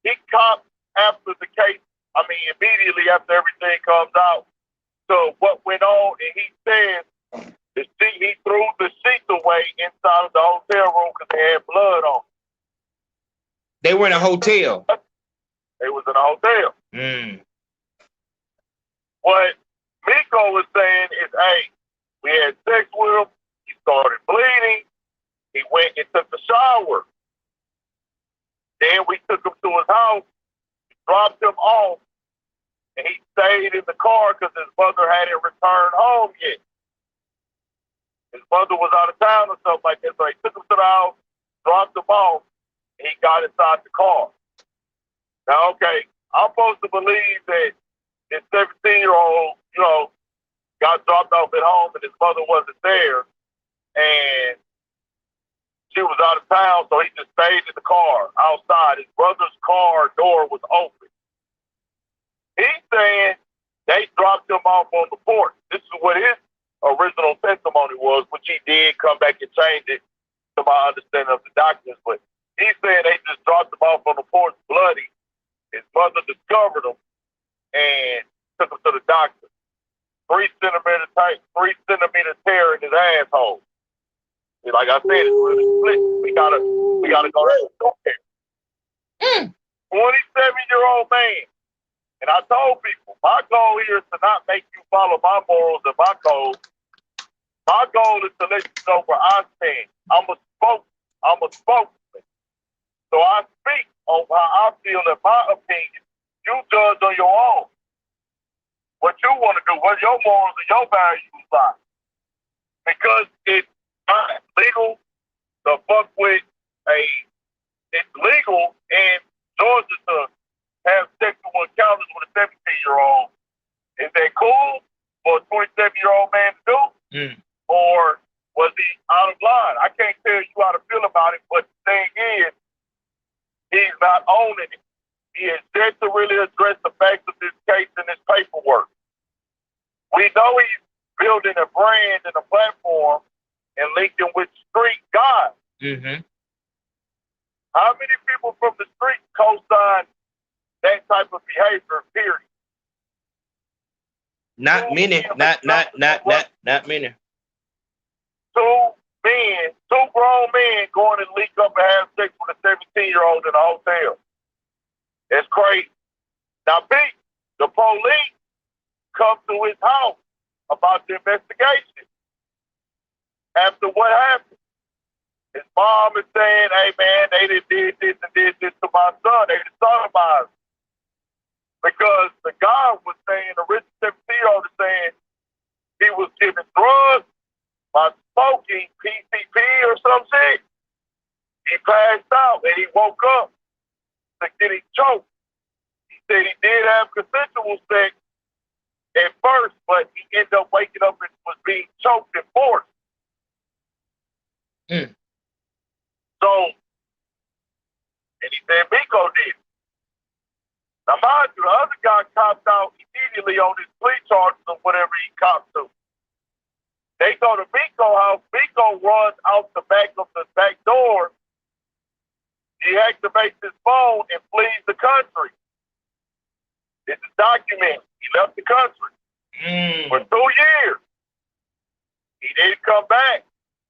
he copped after the case, immediately after everything comes out, to what went on, and he said he threw the sheets away inside of the hotel room because they had blood on. They were in a hotel. They was in a hotel. What Miko was saying is, hey, we had sex with him. He started bleeding. He went and took a shower. Then we took him to his house, dropped him off, and he stayed in the car because his mother hadn't returned home yet. His mother was out of town or something like that, so he took him to the house, dropped him off, and he got inside the car. Now, okay, I'm supposed to believe that this 17-year-old, got dropped off at home and his mother wasn't there, and she was out of town, so he just stayed in the car outside. His brother's car door was open. He's saying they dropped him off on the porch. This is what his original testimony was, which he did come back and change it to my understanding of the documents. But he's saying they just dropped him off on the porch bloody. His mother discovered him and took him to the doctor. 3 centimeter tear in his asshole. Like I said, it's really split. We gotta go there. 27-year-old man. And I told people, my goal here is to not make you follow my morals and my code. My goal is to let you know where I stand. I'm a spokesman. So I speak on how I feel in my opinion. You judge on your own. What you want to do, what your morals and your values lie. Because it's not legal to fuck with it's legal in Georgia to have sexual encounters with a 17-year-old. Is that cool for a 27-year-old man to do? Or was he out of line? I can't tell you how to feel about it, but the thing is, he's not owning it. He has yet to really address the facts of this case and his paperwork. We know he's building a brand and a platform and linking with street guys. How many people from the street co-sign that type of behavior, period? Not many. Not many. Two grown men going and leak up and have sex with a 17-year-old in a hotel. It's crazy. Now, Pete, the police come to his house about the investigation. After what happened, his mom is saying, hey, man, they did this and did this to my son. They sodomized him. Because the guy was saying, the rich 17-year-old is saying he was giving drugs by smoking PCP or some shit. He passed out and he woke up to getting choked. He said he did have consensual sex at first, but he ended up waking up and was being choked and forced. So, and he said Miko did. Now, mind you, the other guy copped out immediately on his plea charges or whatever he copped to. They go to Miko house. Miko runs out the back of the back door. He activates his phone and flees the country. It's documented. He left the country for 2 years. He didn't come back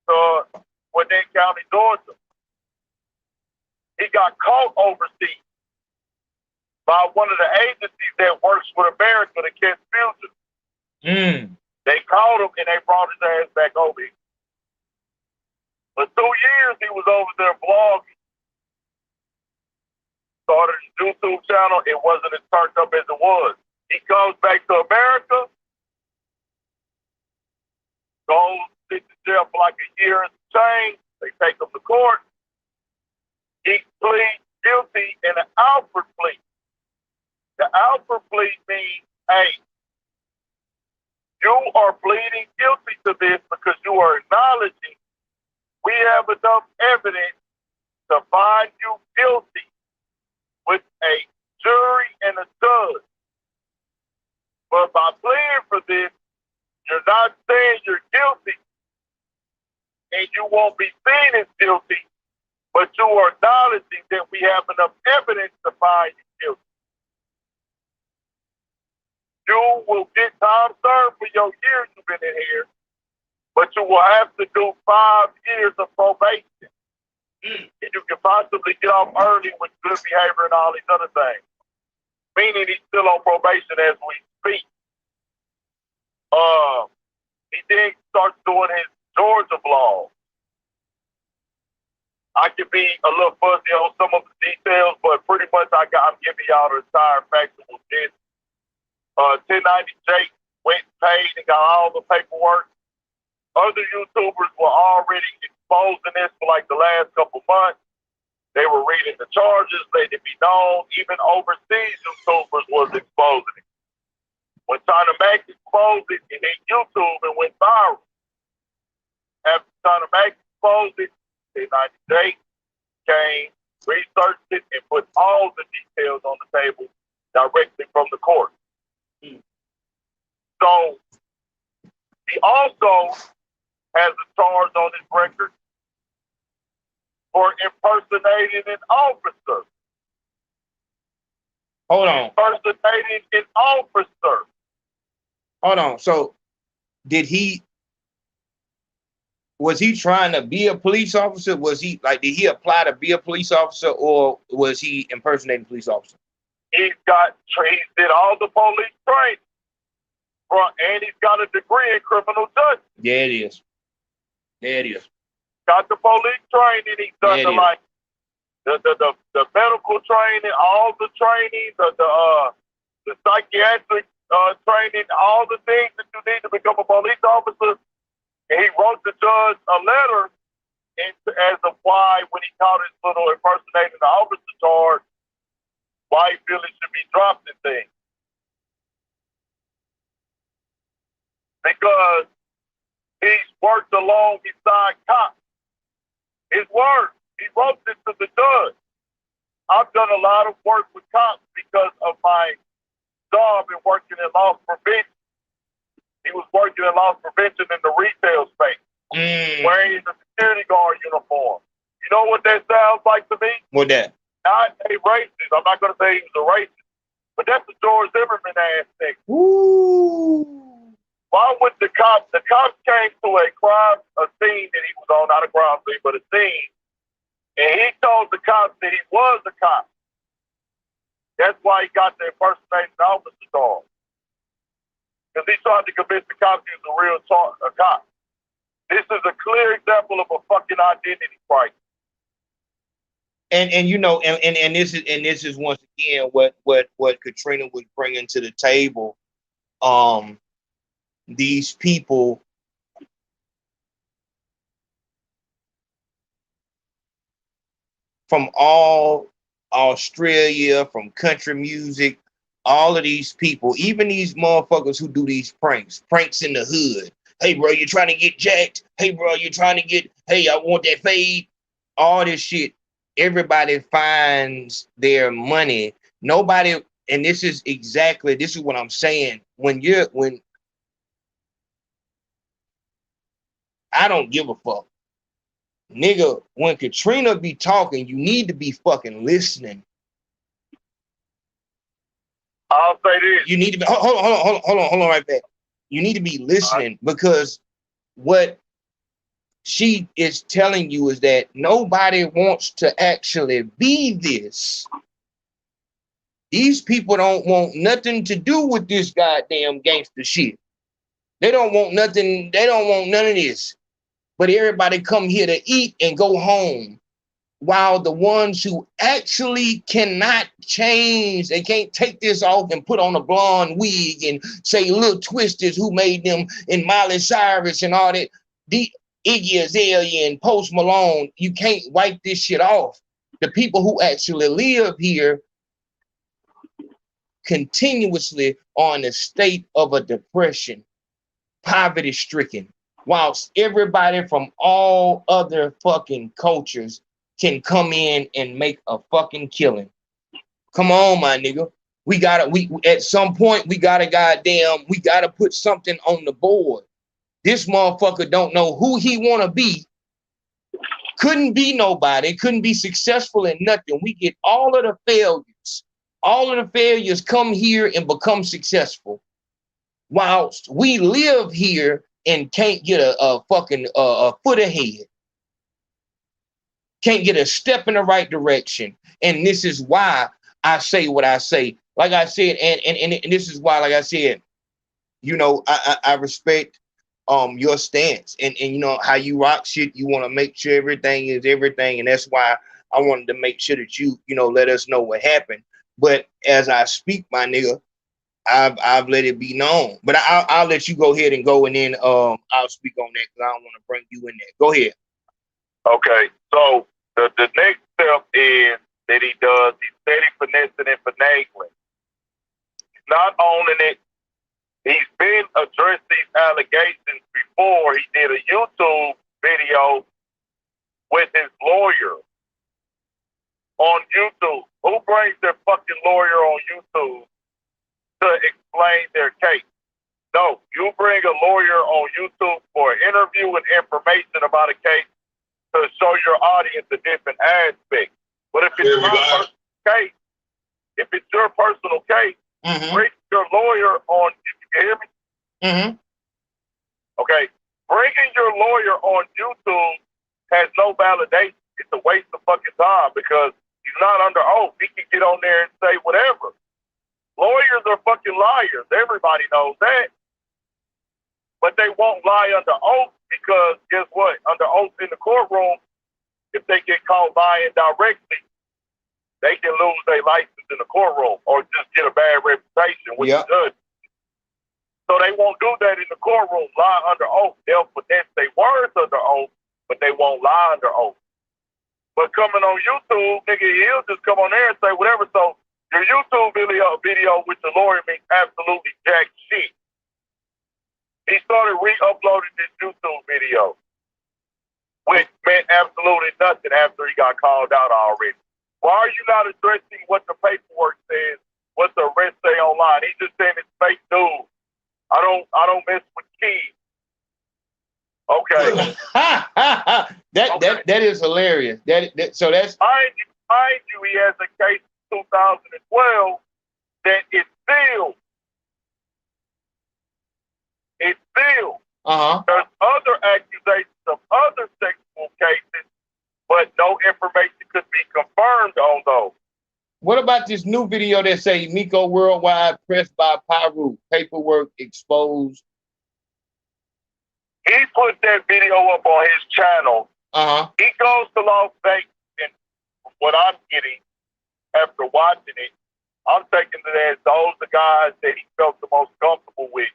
to Gwinnett County, Georgia. He got caught overseas by one of the agencies that works with America to catch fugitives. They caught him and they brought his ass back over here. For 2 years, he was over there blogging. Started his YouTube channel. It wasn't as turned up as it was. He comes back to America, goes, sits in jail for like a year and some change. They take him to court. He pleads guilty in an Alfred plea. The Alfred plea means, hey, you are pleading guilty to this because you are acknowledging we have enough evidence to find you guilty with a jury and a judge. But by pleading for this, you're not saying you're guilty and you won't be seen as guilty, but you are acknowledging that we have enough evidence to find you guilty. You will get time served for your years you've been in here, but you will have to do 5 years of probation. And you can possibly get off early with good behavior and all these other things. Meaning he's still on probation as we speak. He then starts doing his Georgia vlog. I could be a little fuzzy on some of the details, but pretty much I'm giving y'all the entire factual shit. 1090J went and paid and got all the paperwork. Other YouTubers were already exposing this for like the last couple months. They were reading the charges, letting it be known. Even overseas YouTubers was exposing it. When China Mac exposed it, it hit YouTube and went viral. After China Mac exposed it, 1090J came, researched it, and put all the details on the table directly from the court. So he also has a charge on his record for impersonating an officer. Hold on. Impersonating an officer. Hold on. So was he trying to be a police officer? Was he did he apply to be a police officer, or was he impersonating a police officer? He did all the police training. And he's got a degree in criminal justice. Yeah, it is. There it is. Got the police training. He's done the like the medical training, all the training, the psychiatric training, all the things that you need to become a police officer. And he wrote the judge a letter as of why, when he caught his little impersonating the officer charge, why he feels it should be dropped and things. Because he's worked alongside cops. His word. He wrote this to the judge. I've done a lot of work with cops because of my job in working in loss prevention. He was working in loss prevention in the retail space, wearing the security guard uniform. You know what that sounds like to me? What that? Not a racist. I'm not going to say he was a racist, but that's the George Zimmerman ass thing. Ooh. Why would the cops came to a scene that he was on, not a crime scene, but a scene, and he told the cops that he was a cop. That's why he got the impersonating officer dog. Because he tried to convince the cops he was a real cop. This is a clear example of a fucking identity crisis. And you know, and this is once again what Katrina was bringing to the table. These people from all Australia, from country music, all of these people, even these motherfuckers who do these pranks in the hood. Hey, bro, you trying to get jacked? Hey, bro, you trying to get, hey, I want that fade. All this shit. Everybody finds their money. Nobody, and this is what I'm saying. When I don't give a fuck. Nigga, when Katrina be talking, you need to be fucking listening. I'll say this. You need to be hold on right back. You need to be listening because what she is telling you is that nobody wants to actually be this. These people don't want nothing to do with this goddamn gangster shit. They don't want nothing. They don't want none of this. But everybody come here to eat and go home. While the ones who actually cannot change, they can't take this off and put on a blonde wig and say little twisters who made them in Miley Cyrus and all that. The Iggy Azalea and Post Malone, you can't wipe this shit off. The people who actually live here continuously are in a state of a depression, poverty stricken, whilst everybody from all other fucking cultures can come in and make a fucking killing. Come on, my nigga. We at some point, we gotta put something on the board. This motherfucker don't know who he wanna be. Couldn't be nobody, couldn't be successful in nothing. We get all of the failures. All of the failures come here and become successful. Whilst we live here and can't get a fucking foot ahead. Can't get a step in the right direction. And this is why I say what I say. Like I said, and this is why, like I said, you know, I respect your stance and you know how you rock shit. You want to make sure everything is everything. And that's why I wanted to make sure that you know, let us know what happened. But as I speak, my nigga, I've let it be known. But I'll let you go ahead and go, and then I'll speak on that because I don't want to bring you in there. Go ahead. Okay, so the next step is that he's steady finessing and finagling. He's not owning it. He's been addressed these allegations before. He did a YouTube video with his lawyer on YouTube. Who brings their fucking lawyer on YouTube to explain their case? No, you bring a lawyer on YouTube for an interview and information about a case to show your audience a different aspect. But if it's my personal case, if it's your personal case, bring your lawyer on. You hear me? Mm-hmm. Okay, bringing your lawyer on YouTube has no validation. It's a waste of fucking time because he's not under oath. He can get on there and say whatever. Lawyers are fucking liars. Everybody knows that. But they won't lie under oath because guess what? Under oath in the courtroom, if they get caught lying directly, they can lose their license in the courtroom or just get a bad reputation with the judge. So they won't do that in the courtroom, lie under oath. They'll finesse their words under oath, but they won't lie under oath. But coming on YouTube, nigga, he'll just come on there and say whatever. So your YouTube video with the lawyer means absolutely jack shit. He started re-uploading this YouTube video, which meant absolutely nothing after he got called out already. Why are you not addressing what the paperwork says, what the arrest say online? He's just saying it's fake news. I don't mess with kids. Okay. That is hilarious. So that's mind you, he has a case in 2012 that is sealed. It's sealed. There's other accusations of other sexual cases, but no information could be confirmed on those. What about this new video that say Miko Worldwide pressed by Parish, paperwork exposed? He put that video up on his channel. He goes to Las Vegas, and what I'm getting after watching it, I'm taking it as those the guys that he felt the most comfortable with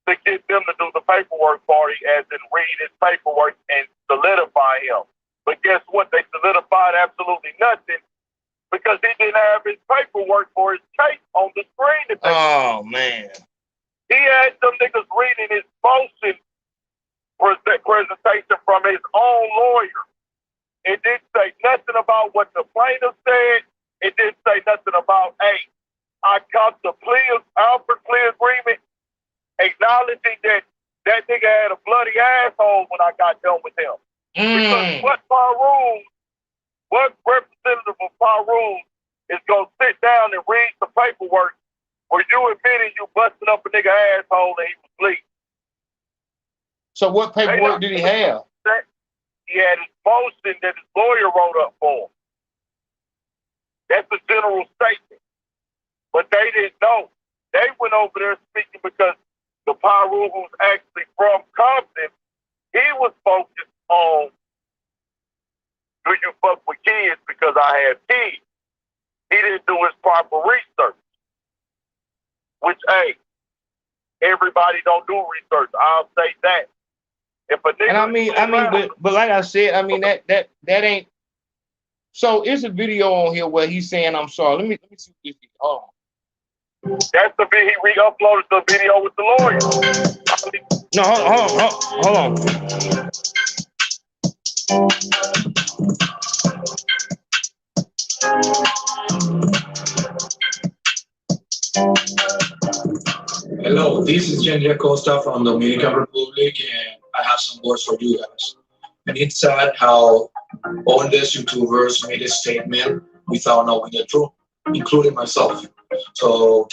to get them to do the paperwork party, as in read his paperwork and solidify him. But guess what? They solidified absolutely nothing because he didn't have his paperwork for his case on the screen. Oh, man. He had them niggas reading his motion presentation from his own lawyer. It didn't say nothing about what the plaintiff said. It didn't say nothing about, hey, I got the Alfred plea agreement acknowledging that that nigga had a bloody asshole when I got done with him. Because what representative of Parish is going to sit down and read the paperwork where you admitted you busted up a nigga asshole and he was bleeding? So what paperwork did he have? He had his motion that his lawyer wrote up for him. That's a general statement. But they didn't know. They went over there speaking because the Parish, who's actually from Compton, he was focused on, do you fuck with kids because I have kids? He didn't do his proper research. Which, hey, everybody don't do research. I'll say that. If a nigga, and but like I said, I mean that ain't. So it's a video on here where he's saying I'm sorry. Let me see this. Oh, that's the video. He re-uploaded the video with the lawyer. No, hold on. Hello, this is Ginger Costa from the Dominican Republic, and I have some words for you guys. And it's sad how all these YouTubers made a statement without knowing the truth, including myself. So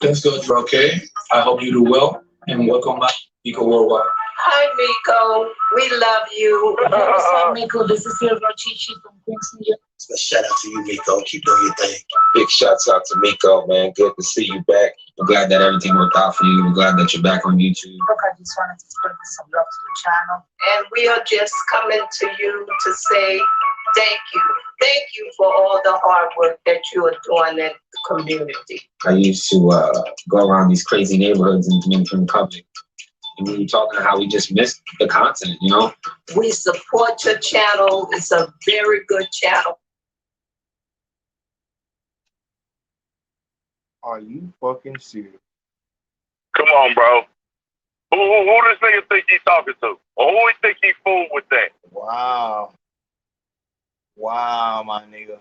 thanks God you're okay. I hope you do well, and welcome back, Miko Worldwide. Hi, Miko. We love you. What's up, Miko? This is Silver Chichi from Queens. So shout out to you, Miko. Keep doing your thing. Big shouts out to Miko, man. Good to see you back. I'm glad that everything worked out for you. I'm glad that you're back on YouTube. Look, I just wanted to give some love to the channel. And we are just coming to you to say thank you. Thank you for all the hard work that you are doing in the community. I used to go around these crazy neighborhoods in the Dominican Republic. And we were talking how we just missed the content, you know? We support your channel. It's a very good channel. Are you fucking serious? Come on, bro. Who does this nigga think he's talking to? Or who he think he fooled with that? Wow. Wow, my nigga.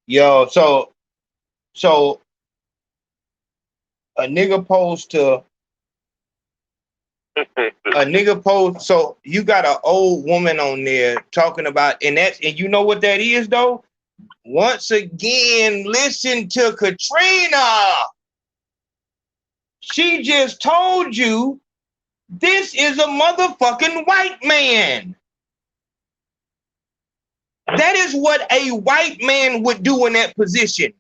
Yo, so a nigga posed to so you got an old woman on there talking about, and you know what that is though? Once again, listen to Katrina. She just told you this is a motherfucking white man. That is what a white man would do in that position.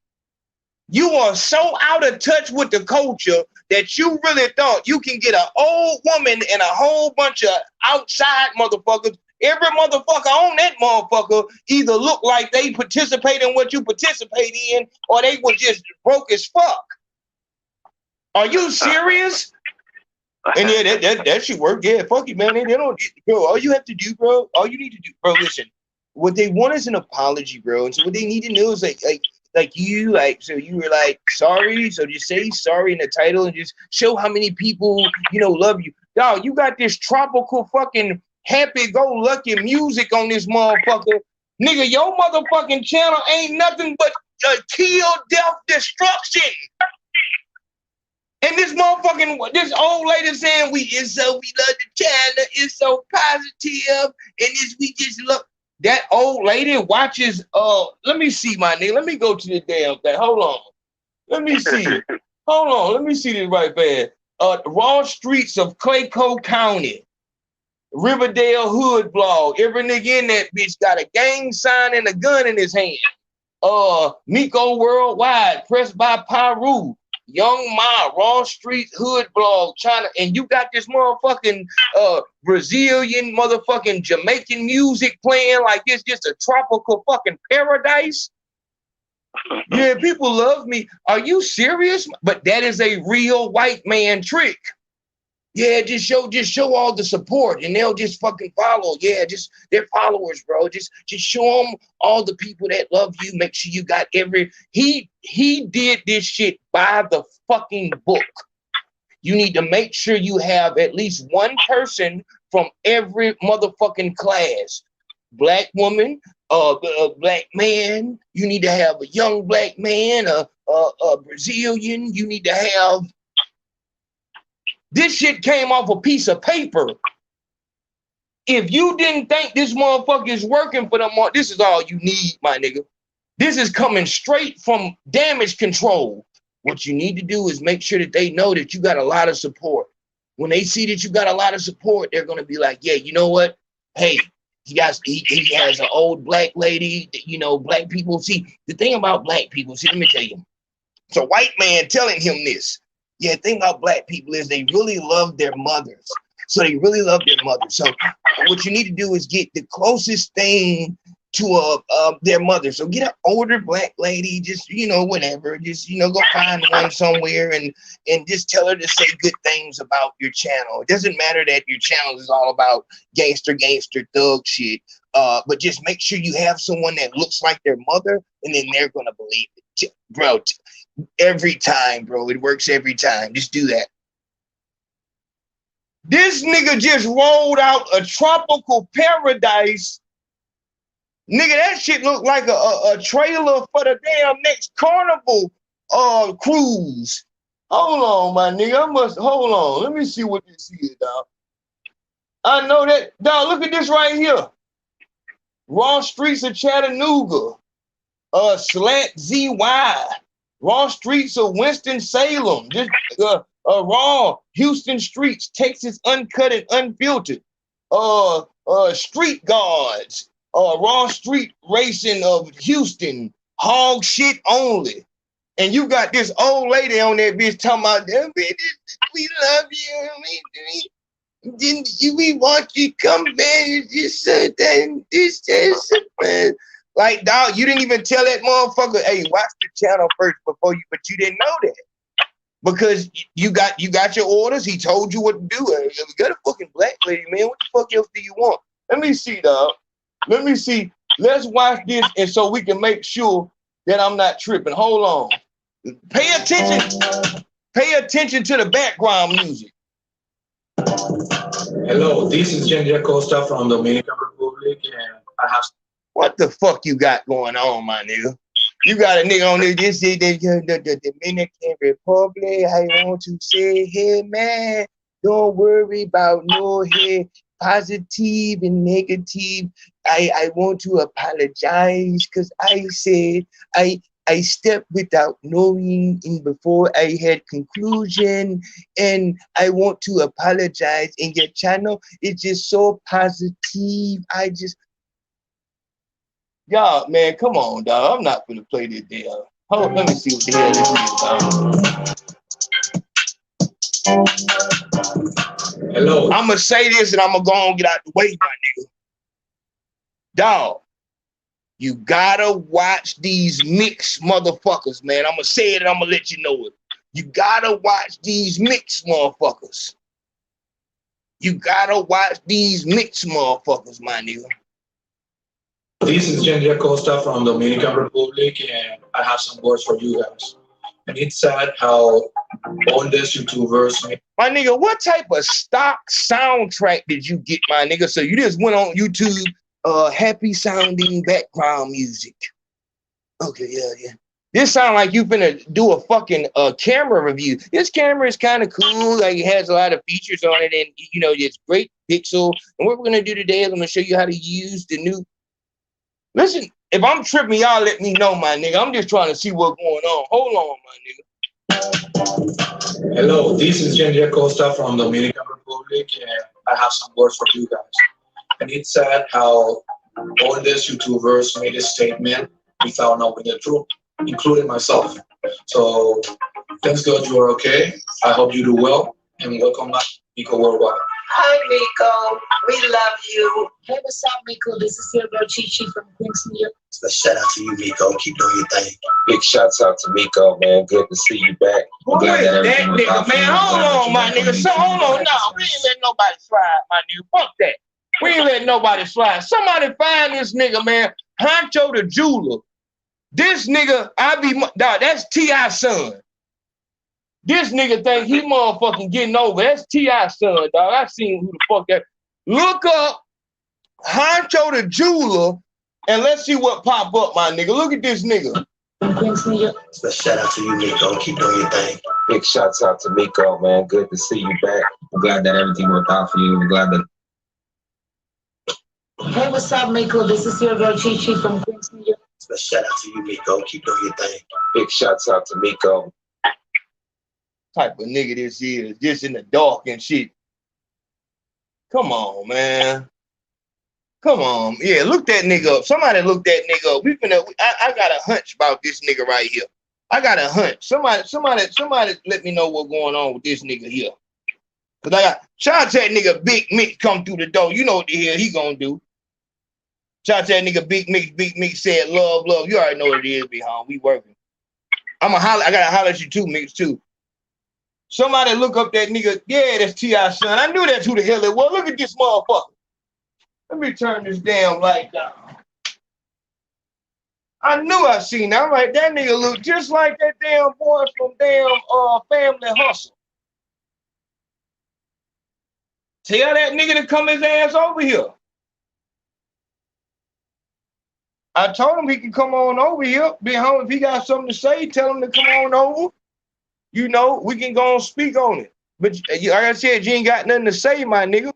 You are so out of touch with the culture that you really thought you can get an old woman and a whole bunch of outside motherfuckers. Every motherfucker on that motherfucker either look like they participate in what you participate in, or they were just broke as fuck. Are you serious? And yeah, that should work. Yeah, fuck you, man. They don't, bro. All you have to do, bro. All you need to do, bro. Listen, what they want is an apology, bro. And so what they need to know is so you were like sorry. So just say sorry in the title and just show how many people love you. Dog, you got this tropical fucking happy-go-lucky music on this motherfucker. Nigga, your motherfucking channel ain't nothing but kill, death, destruction. And this old lady saying we love the channel, it's so positive, and we just love. That old lady watches, let me see, my nigga. Let me go to the damn thing. Hold on. Let me see. Hold on. Let me see this right fast. Raw Streets of Clayco County. Riverdale Hood blog. Every nigga in that bitch got a gang sign and a gun in his hand. Miko Worldwide, pressed by Parish. Young Ma, Raw Street Hood blog, China, and you got this motherfucking Brazilian motherfucking Jamaican music playing like it's just a tropical fucking paradise. Yeah, people love me. Are you serious? But that is a real white man trick. Yeah, just show all the support and they'll just fucking follow. Yeah, just their followers, bro. Just show them all the people that love you. Make sure you got he did this shit by the fucking book. You need to make sure you have at least one person from every motherfucking class. Black woman, a black man. You need to have a young black man, a Brazilian. You need to have. This shit came off a piece of paper. If you didn't think this motherfucker is working for them, this is all you need, my nigga. This is coming straight from damage control. What you need to do is make sure that they know that you got a lot of support. When they see that you got a lot of support, they're going to be like, yeah, you know what? Hey, he has an old black lady, black people. See, the thing about black people, let me tell you. It's a white man telling him this. Yeah, the thing about black people is they really love their mothers. So they really love their mothers. So what you need to do is get the closest thing to their mother. So get an older black lady, just, whatever. Just, go find one somewhere and just tell her to say good things about your channel. It doesn't matter that your channel is all about gangster, thug shit. But just make sure you have someone that looks like their mother, and then they're going to believe it. Bro, every time, bro. It works every time. Just do that. This nigga just rolled out a tropical paradise. Nigga, that shit looked like a trailer for the damn next carnival cruise. Hold on, my nigga. Hold on. Let me see what this is, dog. I know that. Dog, look at this right here. Raw Streets of Chattanooga. Slat ZY. Raw Streets of Winston-Salem. Just Raw Houston Streets, Texas Uncut and Unfiltered. Street Guards. Raw Street Racing of Houston. Hog shit only. And you got this old lady on that bitch talking about them bitches. We love you. Didn't we want you to come back? You just said that. This. Like, dog, you didn't even tell that motherfucker, hey, watch the channel first before you, but you didn't know that. Because you got your orders. He told you what to do. We got a fucking black lady, man. What the fuck else do you want? Let me see, dog. Let me see. Let's watch this, and so we can make sure that I'm not tripping. Hold on. Pay attention. Pay attention to the background music. Hello, this is Ginger Costa from Dominican Republic, and I have. What the fuck you got going on, my nigga? You got a nigga on there just say the Dominican Republic. I want to say, hey man, don't worry about no hey, positive and negative. I want to apologize because I said I stepped without knowing and before I had conclusion, and I want to apologize. And your channel is just so positive. Y'all, man, come on, dog. I'm not gonna play this damn. Hold on, let me see what the hell this is, dog. Hello. I'm gonna say this and I'm gonna go on and get out the way, my nigga. Dog, you gotta watch these mixed motherfuckers, man. I'm gonna say it and I'm gonna let you know it. You gotta watch these mixed motherfuckers. You gotta watch these mixed motherfuckers, my nigga. This is Ginger Costa from Dominican Republic, and I have some words for you guys. And it's sad how all these YouTubers. My nigga, what type of stock soundtrack did you get, my nigga? So you just went on YouTube, happy sounding background music. Okay, yeah. This sound like you finna do a fucking camera review. This camera is kind of cool. Like it has a lot of features on it, and you know, it's great pixel. And what we're gonna do today is I'm gonna show you how to use the new. Listen, if I'm tripping, y'all let me know, my nigga. I'm just trying to see what's going on. Hold on, my nigga. Hello, this is Ginger Costa from Dominican Republic, and I have some words for you guys. And it's sad how all these YouTubers made a statement without knowing the truth, including myself. So, thanks God you are okay. I hope you do well, and welcome back, Miko Worldwide. Hi, Miko. We love you. Hey, what's up, Miko? This is your girl, Chi from Queens, New York. So shout out to you, Miko. Keep doing your thing. Big shouts out to Miko, man. Good to see you back. Who is that nigga, man? Hold on, my nigga. So hold on, no, we ain't letting nobody slide, my nigga. Fuck that. We ain't letting nobody slide. Somebody find this nigga, man. Honcho the jeweler. This nigga, dog, that's T.I.'s son. This nigga think he motherfucking getting over. That's T.I.'s son, dog. I seen who the fuck that. Look up Honcho the jeweler and let's see what pop up, my nigga. Look at this nigga. So shout out to you, Miko. Keep doing your thing. Big shouts out to Miko, man. Good to see you back. I'm glad that everything worked out for you. I'm glad that. Hey, what's up, Miko? This is your girl, Chi from Queens, New York. So shout out to you, Miko. Keep doing your thing. Big shouts out to Miko. Type of nigga this is, just in the dark and shit. Come on, man. Come on. Yeah, look that nigga up. Somebody look that nigga up. I got a hunch about this nigga right here. I got a hunch. Somebody let me know what's going on with this nigga here. Cause I got shout out to that nigga Big Mick come through the door. You know what the hell he gonna do. Shout out to that nigga Big Mick said love. You already know what it is, behind. We working. I gotta holler at you too, Mix too. Somebody look up that nigga. Yeah, that's T.I.'s son. I knew that's who the hell it was. Look at this motherfucker. Let me turn this damn light down. I knew I seen that. I'm like, that nigga look just like that damn boy from damn Family Hustle. Tell that nigga to come his ass over here. I told him he can come on over here. Be home if he got something to say. Tell him to come on over. You know, we can go and speak on it. But like I said, you ain't got nothing to say, my nigga.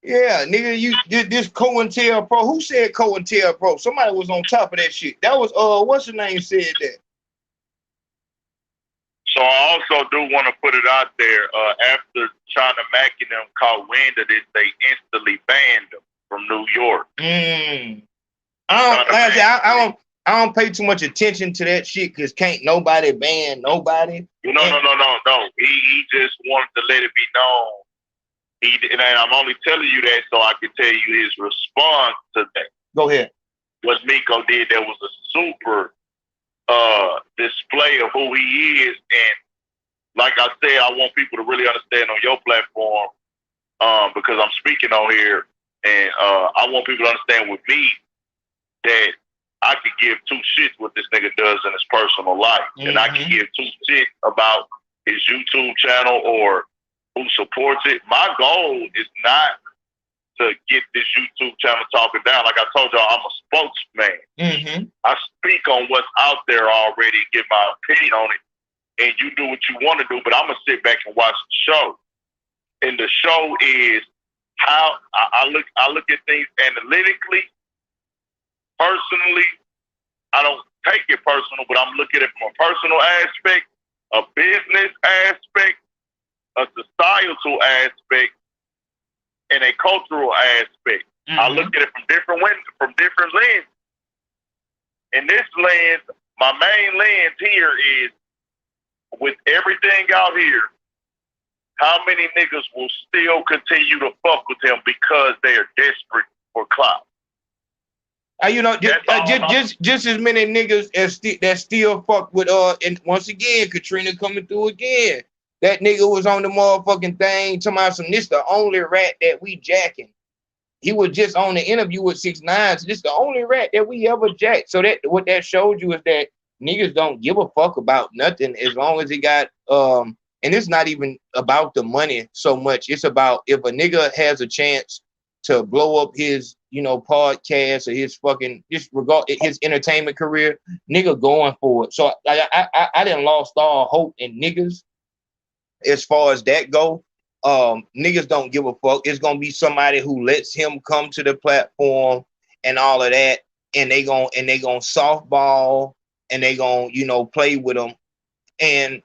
Yeah, nigga, this COINTELPRO. Who said COINTELPRO? Somebody was on top of that shit. That was what's the name said that? So I also do want to put it out there. After China Mack and them caught wind of this, they instantly banned them from New York. I don't pay too much attention to that shit because can't nobody ban nobody. No. He just wanted to let it be known. And I'm only telling you that so I can tell you his response to that. Go ahead. What Miko did, there was a super display of who he is. And like I said, I want people to really understand on your platform because I'm speaking on here. And I want people to understand with me that I could give two shits what this nigga does in his personal life. And I can give two shits about his YouTube channel or who supports it. My goal is not to get this YouTube channel talking down. Like I told y'all, I'm a spokesman. I speak on what's out there already and give my opinion on it. And you do what you want to do, but I'm going to sit back and watch the show. And the show is how I look at things analytically. Personally, I don't take it personal, but I'm looking at it from a personal aspect, a business aspect, a societal aspect, and a cultural aspect. I look at it from different lenses. In this lens, my main lens here is with everything out here, how many niggas will still continue to fuck with him because they are desperate for clout? You know, just as many niggas as that still fuck with and once again, Katrina coming through again. That nigga was on the motherfucking thing talking about some. This the only rat that we jacking. He was just on the interview with 6ix9ine. So this the only rat that we ever jacked. So that what that showed you is that niggas don't give a fuck about nothing as long as he got and it's not even about the money so much. It's about if a nigga has a chance to blow up his, you know, podcast or his fucking his entertainment career, nigga going for it. So I didn't lost all hope in niggas as far as that go. Niggas don't give a fuck. It's gonna be somebody who lets him come to the platform and all of that, and they gonna softball and they gonna, you know, play with them, and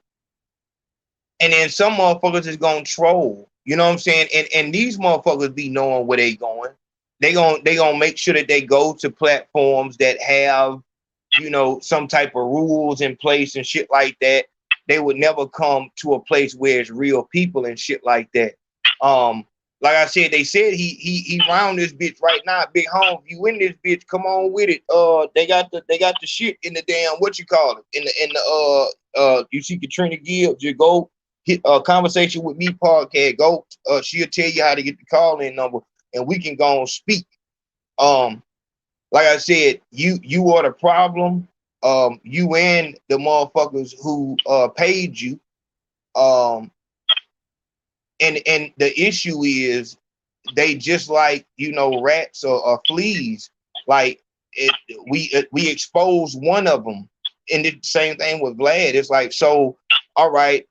then some motherfuckers is gonna troll. You know what I'm saying? And these motherfuckers be knowing where they going. They gonna make sure that they go to platforms that have, you know, some type of rules in place and shit like that. They would never come to a place where it's real people and shit like that. Like I said, they said he round this bitch right now. Big home, if you in this bitch, come on with it. They got the shit in the damn what you call it in the you see Katrina Gibbs, you go hit a Conversation with Me podcast. Go, she'll tell you how to get the call in number, and we can go and speak. Like I said, you are the problem. You and the motherfuckers who paid you. And the issue is they just like, you know, rats or fleas. Like we expose one of them, and the same thing with Vlad. It's like, so all right,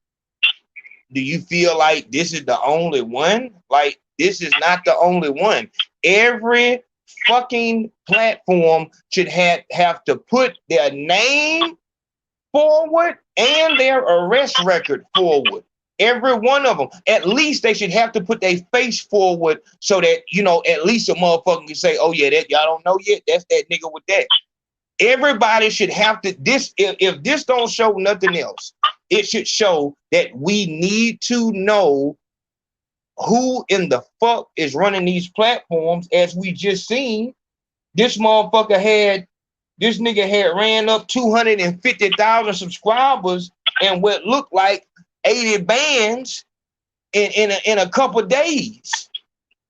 do you feel like this is the only one? Like, this is not the only one. Every fucking platform should have to put their name forward and their arrest record forward. Every one of them. At least they should have to put their face forward so that, you know, at least a motherfucker can say, oh yeah, that y'all don't know yet. That's that nigga with that. Everybody should have to if this don't show nothing else, it should show that we need to know who in the fuck is running these platforms. As we just seen, this nigga had ran up 250,000 subscribers and what looked like 80 bands in a couple of days.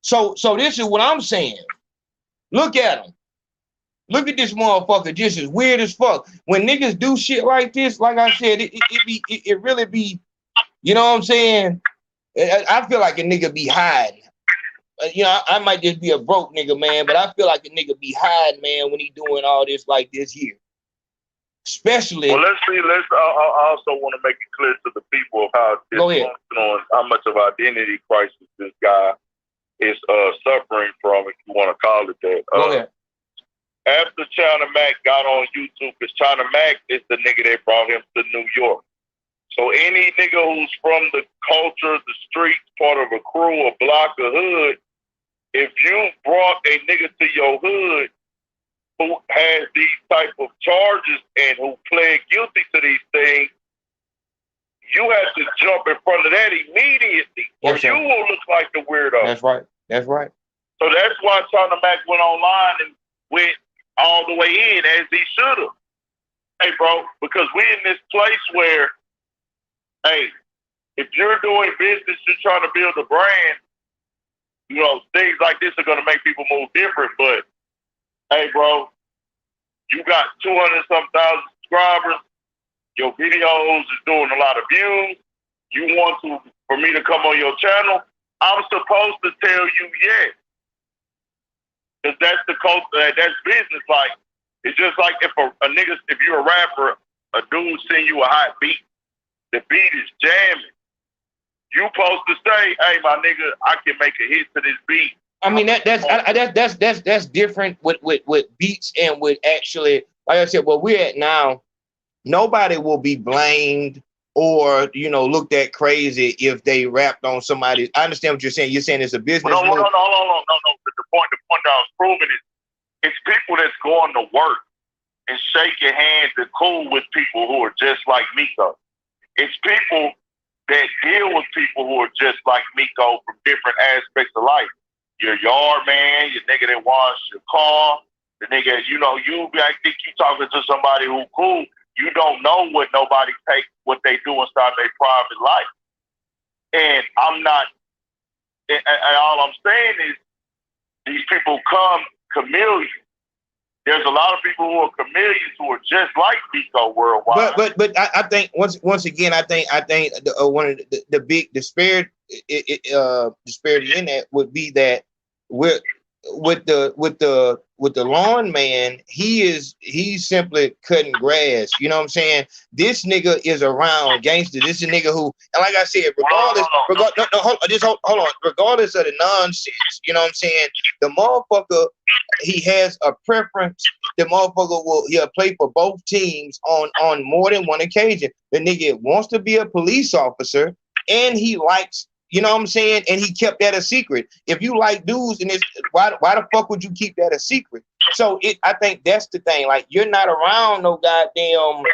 So this is what I'm saying. Look at him. Look at this motherfucker, just as weird as fuck. When niggas do shit like this, like I said, it really be, you know what I'm saying? I feel like a nigga be hiding. You know, I might just be a broke nigga, man, but I feel like a nigga be hiding, man, when he doing all this like this here. Especially. Well, let's see. I also want to make it clear to the people of how dysfunctional and how much of identity crisis this guy is suffering from, if you want to call it that. Go ahead. After China Mac got on YouTube, because China Mac is the nigga that brought him to New York. So any nigga who's from the culture, the streets, part of a crew, a block, a hood, if you brought a nigga to your hood who has these type of charges and who pled guilty to these things, you have to jump in front of that immediately, or you will look like the weirdo. That's right. That's right. So that's why China Mac went online and went all the way in as he should have. Hey, bro, because we're in this place where, hey, if you're doing business, you're trying to build a brand, you know, things like this are going to make people move different. But, hey, bro, you got 200-some thousand subscribers. Your videos is doing a lot of views. You want for me to come on your channel? I'm supposed to tell you yes. Because that's the culture, that's business. Like, it's just like if if you're a rapper, a dude send you a hot beat, the beat is jamming. You supposed to say, hey, my nigga, I can make a hit to this beat. I mean, that's different with beats and with actually, like I said, where we're at now, nobody will be blamed or, you know, looked at crazy if they rapped on somebody. I understand what you're saying. You're saying it's a business. No. The point I was proving is it's people that's going to work and shaking hands and cool with people who are just like Miko. It's people that deal with people who are just like Miko from different aspects of life. Your yard man, your nigga that wash your car, the nigga, you know, you think you talking to somebody who cool. You don't know what nobody takes, what they do inside their private life. And I'm not, and all I'm saying is these people come chameleons. There's a lot of people who are chameleons who are just like Miko Worldwide. But I think once again, I think one of the big disparity in that would be that with the lawn man, he's simply cutting grass. You know what I'm saying? This nigga is around gangster. This is a nigga who, and like I said, regardless, hold on. Regardless of the nonsense, you know what I'm saying? The motherfucker, he has a preference. The motherfucker he'll play for both teams on more than one occasion. The nigga wants to be a police officer, and he likes. You know what I'm saying? And he kept that a secret. If you like dudes, and why the fuck would you keep that a secret? So I think that's the thing. Like, you're not around no goddamn,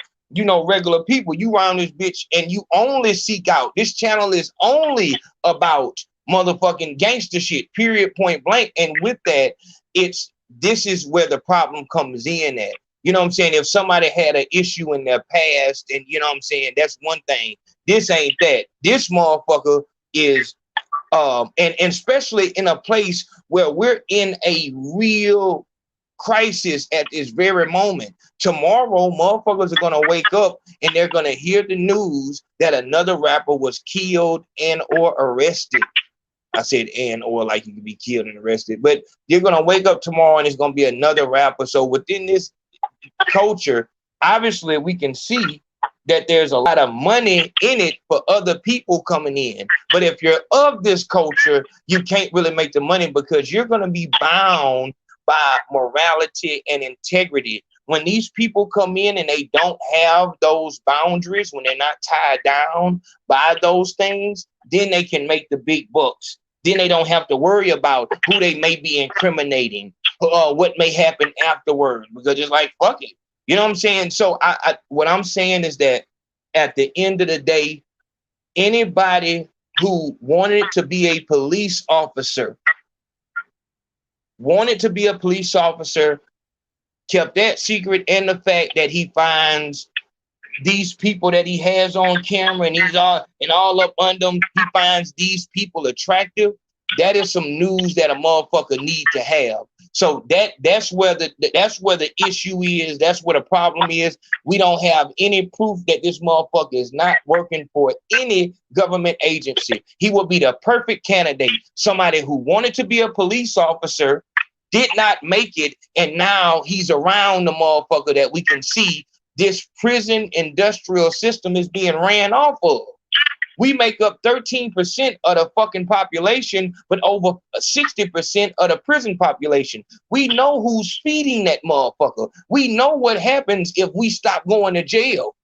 regular people. You around this bitch, and you only seek out. This channel is only about motherfucking gangster shit. Period. Point blank. And with that, this is where the problem comes in at. You know what I'm saying? If somebody had an issue in their past, and you know what I'm saying, that's one thing. This ain't that. This motherfucker is and especially in a place where we're in a real crisis at this very moment. Tomorrow, motherfuckers are gonna wake up and they're gonna hear the news that another rapper was killed and or arrested. I said and or like you could be killed and arrested, but you're gonna wake up tomorrow and it's gonna be another rapper. So within this culture, obviously we can see that there's a lot of money in it for other people coming in. But if you're of this culture, you can't really make the money because you're going to be bound by morality and integrity. When these people come in and they don't have those boundaries, when they're not tied down by those things, then they can make the big bucks. Then they don't have to worry about who they may be incriminating, what may happen afterwards, because it's like, fuck it. You know what I'm saying? So what I'm saying is that at the end of the day, anybody who wanted to be a police officer, kept that secret, and the fact that he finds these people that he has on camera and all up under them, he finds these people attractive. That is some news that a motherfucker need to have. So that's where the issue is. That's where the problem is. We don't have any proof that this motherfucker is not working for any government agency. He would be the perfect candidate. Somebody who wanted to be a police officer, did not make it, and now he's around the motherfucker that we can see this prison industrial system is being ran off of. We make up 13% of the fucking population, but over 60% of the prison population. We know who's feeding that motherfucker. We know what happens if we stop going to jail.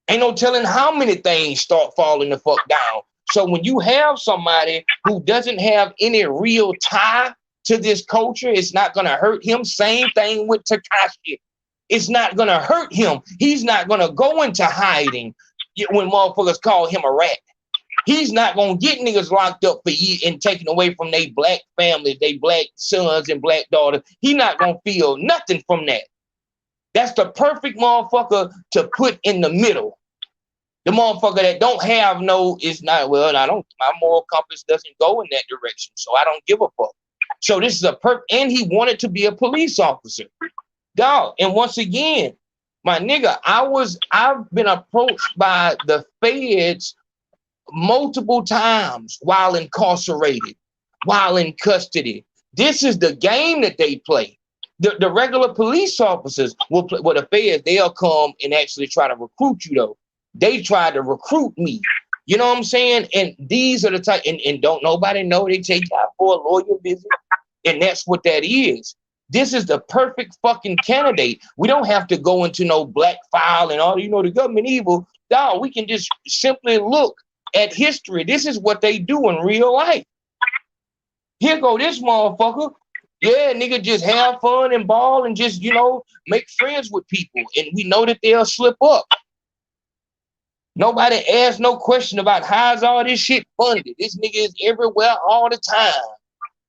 Ain't no telling how many things start falling the fuck down. So when you have somebody who doesn't have any real tie to this culture, it's not going to hurt him. Same thing with Tekashi. It's not going to hurt him. He's not going to go into hiding when motherfuckers call him a rat. He's not going to get niggas locked up for years and taken away from their black families, their black sons and black daughters. He's not going to feel nothing from that. That's the perfect motherfucker to put in the middle. The motherfucker that don't have my moral compass doesn't go in that direction, so I don't give a fuck. So this is and he wanted to be a police officer. Dog, and once again, my nigga, I've been approached by the feds multiple times while incarcerated, while in custody. This is the game that they play. The regular police officers will play, well, the feds, they'll come and actually try to recruit you though. They tried to recruit me. You know what I'm saying? And these are the type, and don't nobody know they take out for a lawyer visit. And that's what that is. This is the perfect fucking candidate. We don't have to go into no black file and all, the government evil. Dog, we can just simply look at history. This is what they do in real life. Here go this motherfucker. Yeah, nigga, just have fun and ball and just, make friends with people. And we know that they'll slip up. Nobody asked no question about how's all this shit funded. This nigga is everywhere all the time.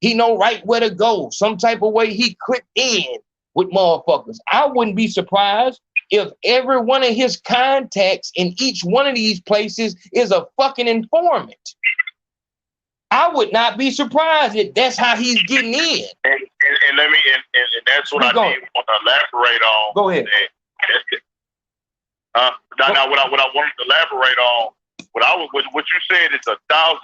He know right where to go. Some type of way he clicked in with motherfuckers. I wouldn't be surprised if every one of his contacts in each one of these places is a fucking informant. I would not be surprised if that's how he's getting in. And let me, and that's what I need to elaborate on. Go ahead. Now, what I wanted to elaborate on, what you said is 1,000%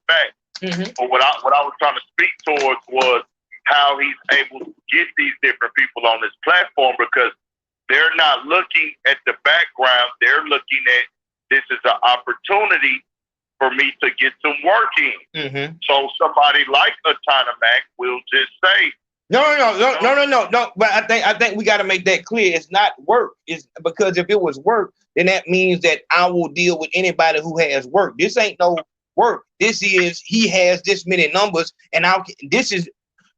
fact. Mm-hmm. But what I was trying to speak towards was how he's able to get these different people on this platform, because they're not looking at the background. They're looking at this is an opportunity for me to get some work in. Mm-hmm. So somebody like a China Mac will just say, No. But I think we got to make that clear. It's not work. It's because if it was work, then that means that I will deal with anybody who has work. This ain't no work. This is he has this many numbers, and this is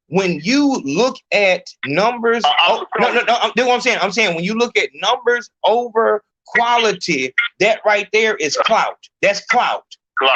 when you look at numbers. No. That's what I'm saying. I'm saying when you look at numbers over quality, that right there is clout. That's clout.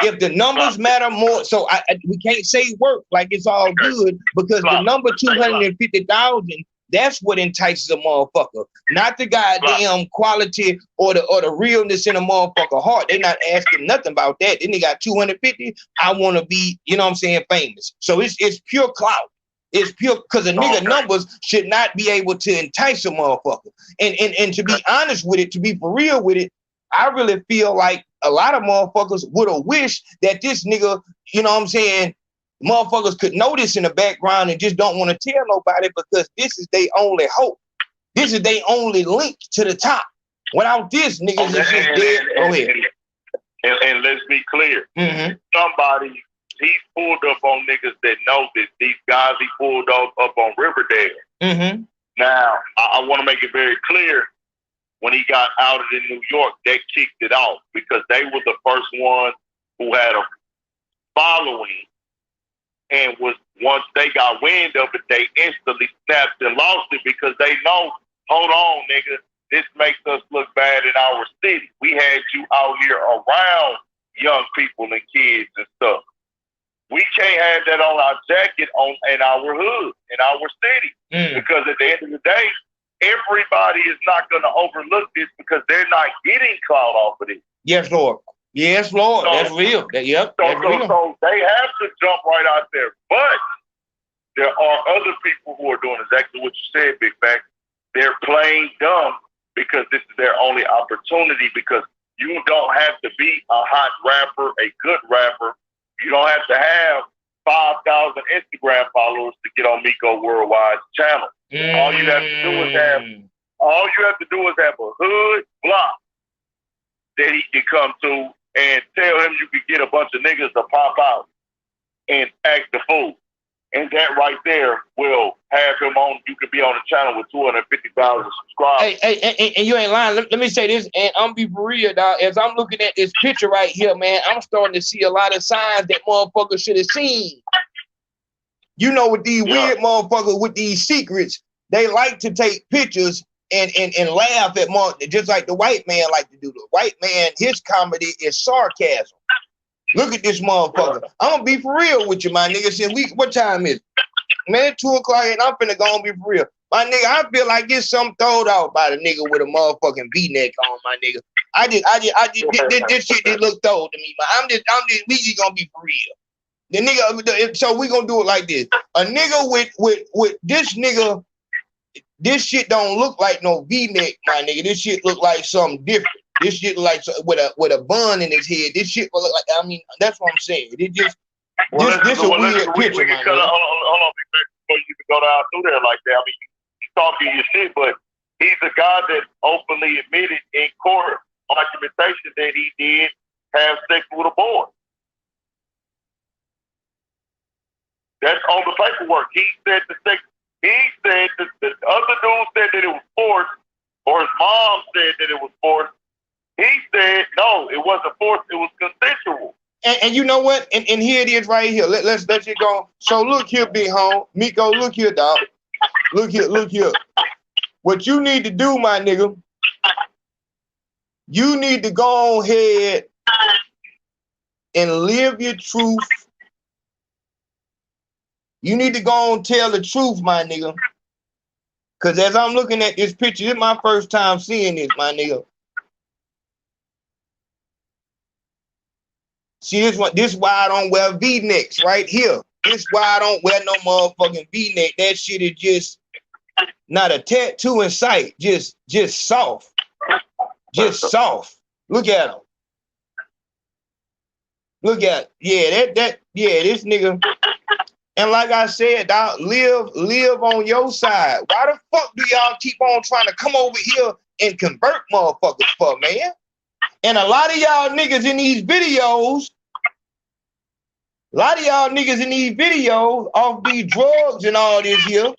If the numbers matter more, so we can't say work like it's all good, because the number 250,000, that's what entices a motherfucker, not the goddamn quality or the realness in a motherfucker heart. They're not asking nothing about that. Then they got 250. I want to be, you know what I'm saying, famous. So it's pure clout. It's pure, because a nigga numbers should not be able to entice a motherfucker. And to be honest with it, to be for real with it, I really feel like a lot of motherfuckers would have wished that this nigga, you know what I'm saying, motherfuckers could know this in the background and just don't want to tell nobody, because this is their only hope. This is their only link to the top. Without this, niggas is just dead. Go ahead. And let's be clear. Mm-hmm. Somebody, he's pulled up on niggas that know this. These guys he pulled up on Riverdale. Mm-hmm. Now, I want to make it very clear. When he got outed in New York, they kicked it off because they were the first ones who had a following, and once they got wind of it, they instantly snapped and lost it, because they know, hold on, nigga, this makes us look bad in our city. We had you out here around young people and kids and stuff. We can't have that on our jacket in our hood, in our city, because at the end of the day, everybody is not going to overlook this, because they're not getting clout off of it. Yes, Lord. Yes, Lord. So, that's real. That's real. So they have to jump right out there. But there are other people who are doing exactly what you said, Big Back. They're playing dumb because this is their only opportunity, because you don't have to be a hot rapper, a good rapper. You don't have to have 5,000 Instagram followers to get on Miko Worldwide channel. All you have to do is have a hood block that he can come to and tell him you could get a bunch of niggas to pop out and act the fool. And that right there will have him on. You could be on the channel with 250,000 subscribers. Hey, and you ain't lying. Let me say this, and I'm be for real, dog. As I'm looking at this picture right here, man, I'm starting to see a lot of signs that motherfuckers should have seen. You know, with these weird motherfuckers with these secrets, they like to take pictures and laugh at just like the white man like to do. The white man, his comedy is sarcasm. Look at this motherfucker. I'm gonna be for real with you, my nigga. Since what time is it? Man, it's 2 o'clock and I'm finna go and be for real. My nigga, I feel like it's something thrown out by the nigga with a motherfucking V-neck on, my nigga. This shit did look thrown to me, but we just gonna be for real. The nigga, so we gonna do it like this. A nigga with this nigga, this shit don't look like no V-neck, my nigga. This shit look like something different. This shit look like with a bun in his head. This shit look like, I mean, that's what I'm saying. It just this a weird picture, man. Hold on, before you can go down through there like that. I mean, you talking your shit, but he's a guy that openly admitted in court documentation that he did have sex with a boy. That's on the paperwork. He said the other dude said that it was forced, or his mom said that it was forced. He said no, it wasn't forced. It was consensual. And you know what? And here it is right here. Let's let you go. So look here, big home. Miko, look here, dog. Look here. What you need to do, my nigga, You need to go ahead and live your truth. You need to go and tell the truth, my nigga. Because as I'm looking at this picture, it's my first time seeing this, my nigga. See, this is why I don't wear V-necks right here. This is why I don't wear no motherfucking V-neck. That shit is just not a tattoo in sight. Just soft. Just soft. Look at him. Look at it. Yeah, this nigga. And like I said, dog, live on your side. Why the fuck do y'all keep on trying to come over here and convert motherfuckers for, man? And a lot of y'all niggas in these videos, off these drugs and all this here.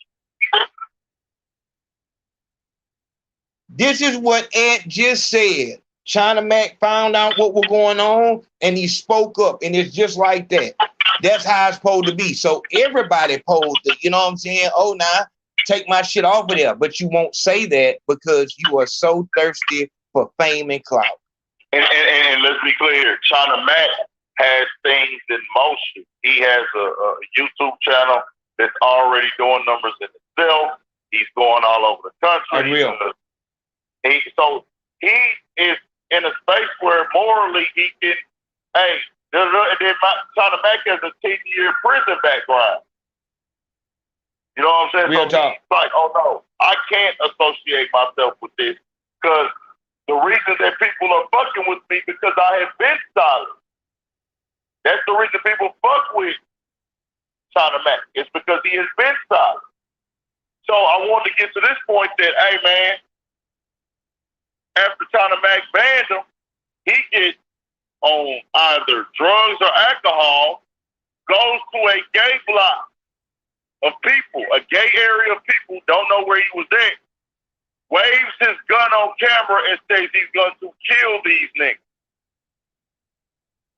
This is what Ant just said. China Mac found out what was going on and he spoke up, and it's just like that. That's how it's supposed to be. So everybody supposed to, you know what I'm saying? Oh, nah, take my shit off of there. But you won't say that because you are so thirsty for fame and clout. And let's be clear, China Mac has things in motion. He has a YouTube channel that's already doing numbers in itself. He's going all over the country. Unreal. So he is in a space where morally he can, hey, China Mac has a 10-year prison background. You know what I'm saying? Real so talk. he's like, oh no, I can't associate myself with this because the reason that people are fucking with me because I have been silent. That's the reason people fuck with China Mac. It's because he has been silent. So I wanted to get to this point that, hey man, after China Mac banned him, he gets on either drugs or alcohol, goes to a gay block of people, a gay area of people, don't know where he was at, waves his gun on camera and says he's going to kill these niggas.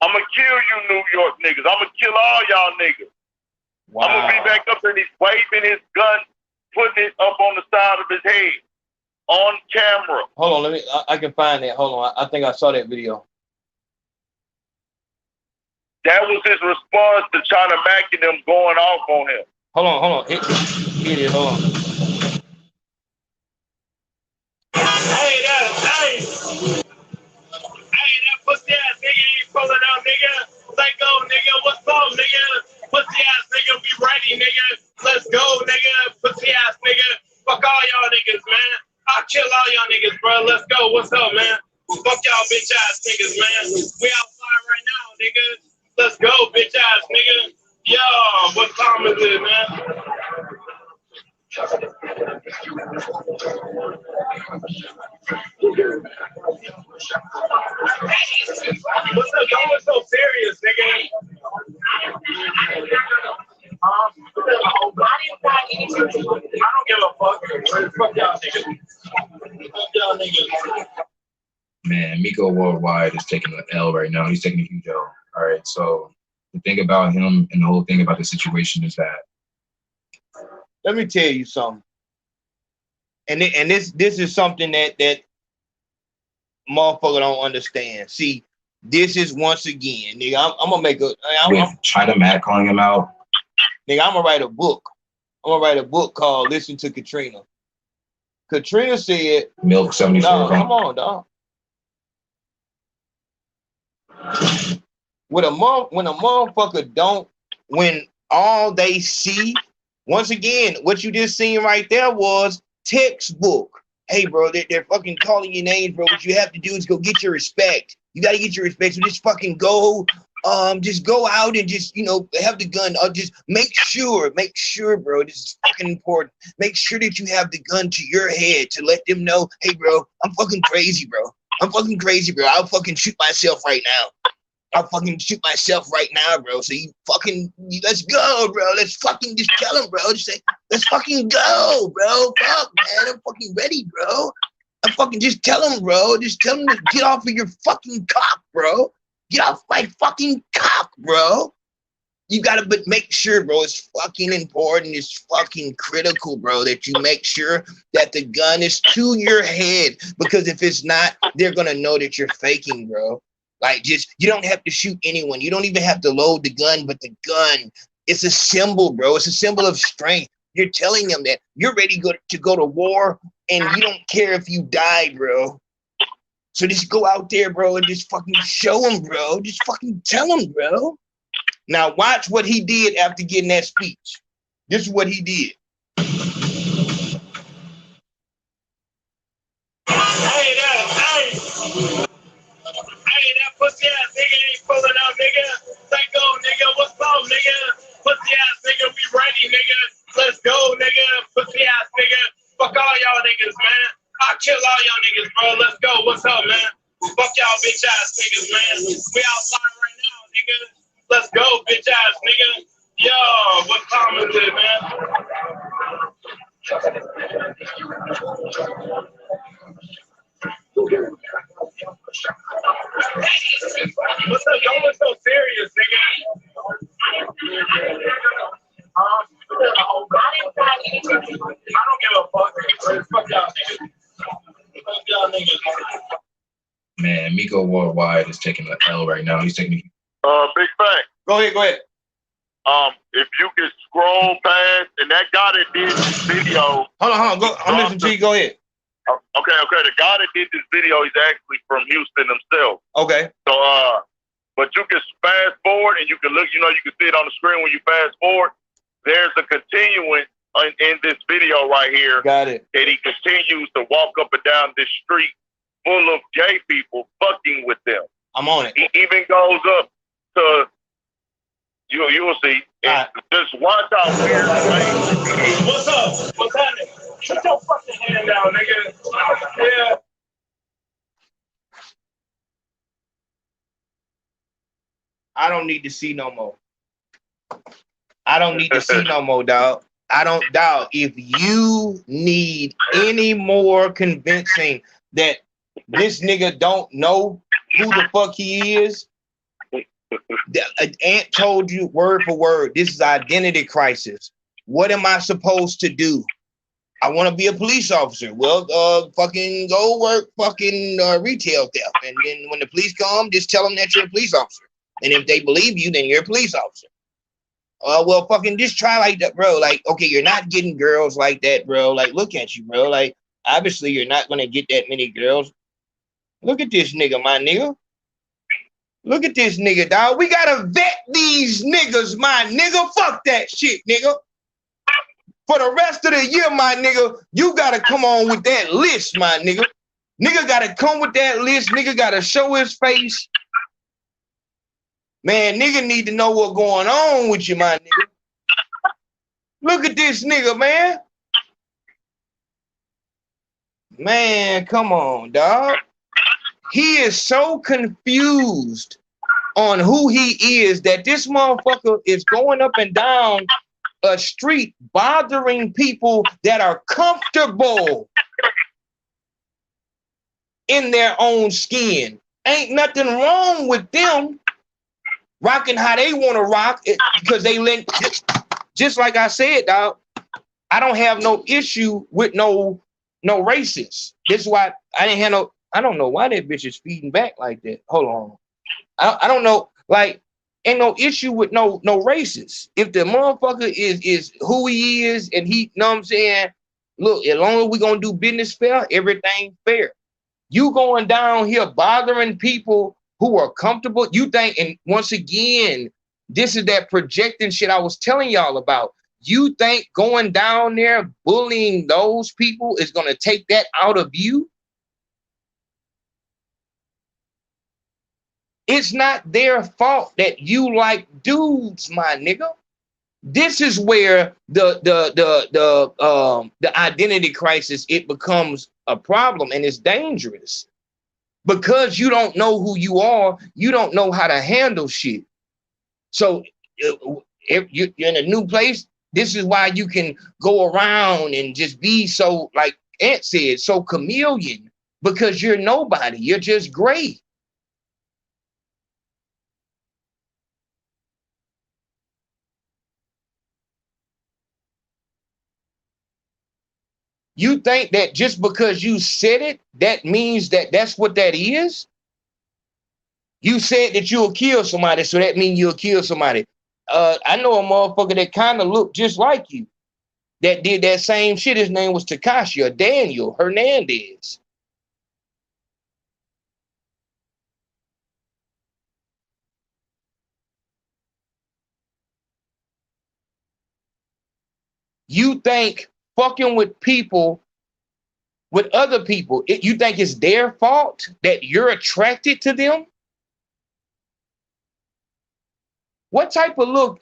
I'm going to kill you New York niggas. I'm going to kill all y'all niggas. Wow. I'm going to be back up and he's waving his gun, putting it up on the side of his head on camera. Hold on, I can find that. Hold on, I think I saw that video. That was his response to China Mac and them going off on him. Hold on. Here it is, hold on. Hey, that pussy ass nigga ain't pulling out, nigga. Let go, nigga. What's up, nigga? Pussy ass nigga, we ready, nigga. Let's go, nigga. Pussy ass nigga. Fuck all y'all niggas, man. I'll kill all y'all niggas, bro. Let's go. What's up, man? Fuck y'all bitch ass niggas, man. We outside right now, nigga. Let's go, bitch ass nigga. Yo, what time is it, man? What's up? Y'all look so serious, nigga. I don't give a fuck. Fuck y'all niggas. Fuck y'all niggas. Man, Miko Worldwide is taking an L right now. He's taking a huge L. All right, so the thing about him and the whole thing about the situation is that. Let me tell you something. And this is something that motherfucker don't understand. See, this is once again, nigga. I'm gonna make with China Mac calling him out. Nigga, I'm gonna write a book. I'm gonna write a book called "Listen to Katrina." Katrina said, "Milk 74." Dog, come on, dog. When a motherfucker don't, when all they see, once again, what you just seen right there was textbook. Hey, bro, they're fucking calling your names, bro. What you have to do is go get your respect. You got to get your respect. So just fucking go, just go out and just, have the gun. Just make sure, bro, this is fucking important. Make sure that you have the gun to your head to let them know, hey, bro, I'm fucking crazy, bro. I'm fucking crazy, bro. I'll fucking shoot myself right now. I'll fucking shoot myself right now, bro. So let's go, bro. Let's fucking just tell him, bro. Just say, let's fucking go, bro. Fuck, man. I'm fucking ready, bro. I'm fucking just tell him, bro. Just tell him to get off of your fucking cock, bro. Get off my fucking cock, bro. You gotta make sure, bro, it's fucking important, it's fucking critical, bro, that you make sure that the gun is to your head, because if it's not, they're gonna know that you're faking, bro. Like, you don't have to shoot anyone. You don't even have to load the gun, but the gun, it's a symbol, bro. It's a symbol of strength. You're telling them that you're ready to go to war, and you don't care if you die, bro. So just go out there, bro, and just fucking show them, bro. Just fucking tell them, bro. Now watch what he did after getting that speech. This is what he did. Hey, that pussy ass nigga ain't pulling up, nigga. Let go, nigga. What's up, nigga? Pussy ass nigga, we ready, nigga. Let's go, nigga. Pussy ass nigga. Fuck all y'all niggas, man. I'll kill all y'all niggas, bro. Let's go. What's up, man? Fuck y'all bitch ass niggas, man. We outside right now, nigga. Let's go, bitch ass nigga. Yo, what time is it, man? What's up? Don't look so serious, nigga. I don't give a fuck. Fuck y'all niggas. Fuck y'all niggas. Man, Miko Worldwide is taking an L right now. He's taking. Big fact. Go ahead. If you can scroll past, and that guy that did this video. Hold on. Go. I'm listening to you. Go ahead. Okay. The guy that did this video, he's actually from Houston himself. Okay. So, but you can fast forward and you can look, you can see it on the screen when you fast forward. There's a continuance in this video right here. Got it. That he continues to walk up and down this street full of gay people fucking with them. I'm on it. He even goes up to, you will see. Right. Just watch how weird. What's up? What's happening? Put your fucking hand down, nigga. Yeah. I don't need to see no more. I don't need to see no more, dog. I don't doubt if you need any more convincing that this nigga don't know who the fuck he is. Ant told you word for word, this is identity crisis. What am I supposed to do? I want to be a police officer. Well, fucking go work fucking retail theft. And then when the police come, just tell them that you're a police officer. And if they believe you, then you're a police officer. Well, fucking just try like that, bro. Like, okay, you're not getting girls like that, bro. Like, look at you, bro. Like, obviously you're not going to get that many girls. Look at this nigga, my nigga. Look at this nigga, dog. We got to vet these niggas, my nigga. Fuck that shit, nigga. For the rest of the year, my nigga, you got to come on with that list, my nigga. Nigga got to come with that list. Nigga got to show his face. Man, nigga need to know what's going on with you, my nigga. Look at this nigga, man. Man, come on, dog. He is so confused on who he is that this motherfucker is going up and down a street bothering people that are comfortable in their own skin. Ain't nothing wrong with them rocking how they want to rock it, because they just like I said, dog. I don't have no issue with no racist. This is why I didn't have no. I don't know why that bitch is feeding back like that. Hold on. I don't know. Like, ain't no issue with no racist. If the motherfucker is who he is and he, know what I'm saying? Look, as long as we gonna do business fair, everything fair. You going down here bothering people who are comfortable. You think, and once again, this is that projecting shit I was telling y'all about. You think going down there bullying those people is gonna take that out of you? It's not their fault that you like dudes, my nigga. This is where the identity crisis, it becomes a problem, and it's dangerous. Because you don't know who you are, you don't know how to handle shit. So if you're in a new place, this is why you can go around and just be so, like Ant said, so chameleon, because you're nobody. You're just gray. You think that just because you said it, that means that that's what that is? You said that you'll kill somebody, so that means you'll kill somebody. I know a motherfucker that kind of looked just like you that did that same shit. His name was Takashi or Daniel Hernandez. You think fucking with people, with other people, you think it's their fault that you're attracted to them? What type of look,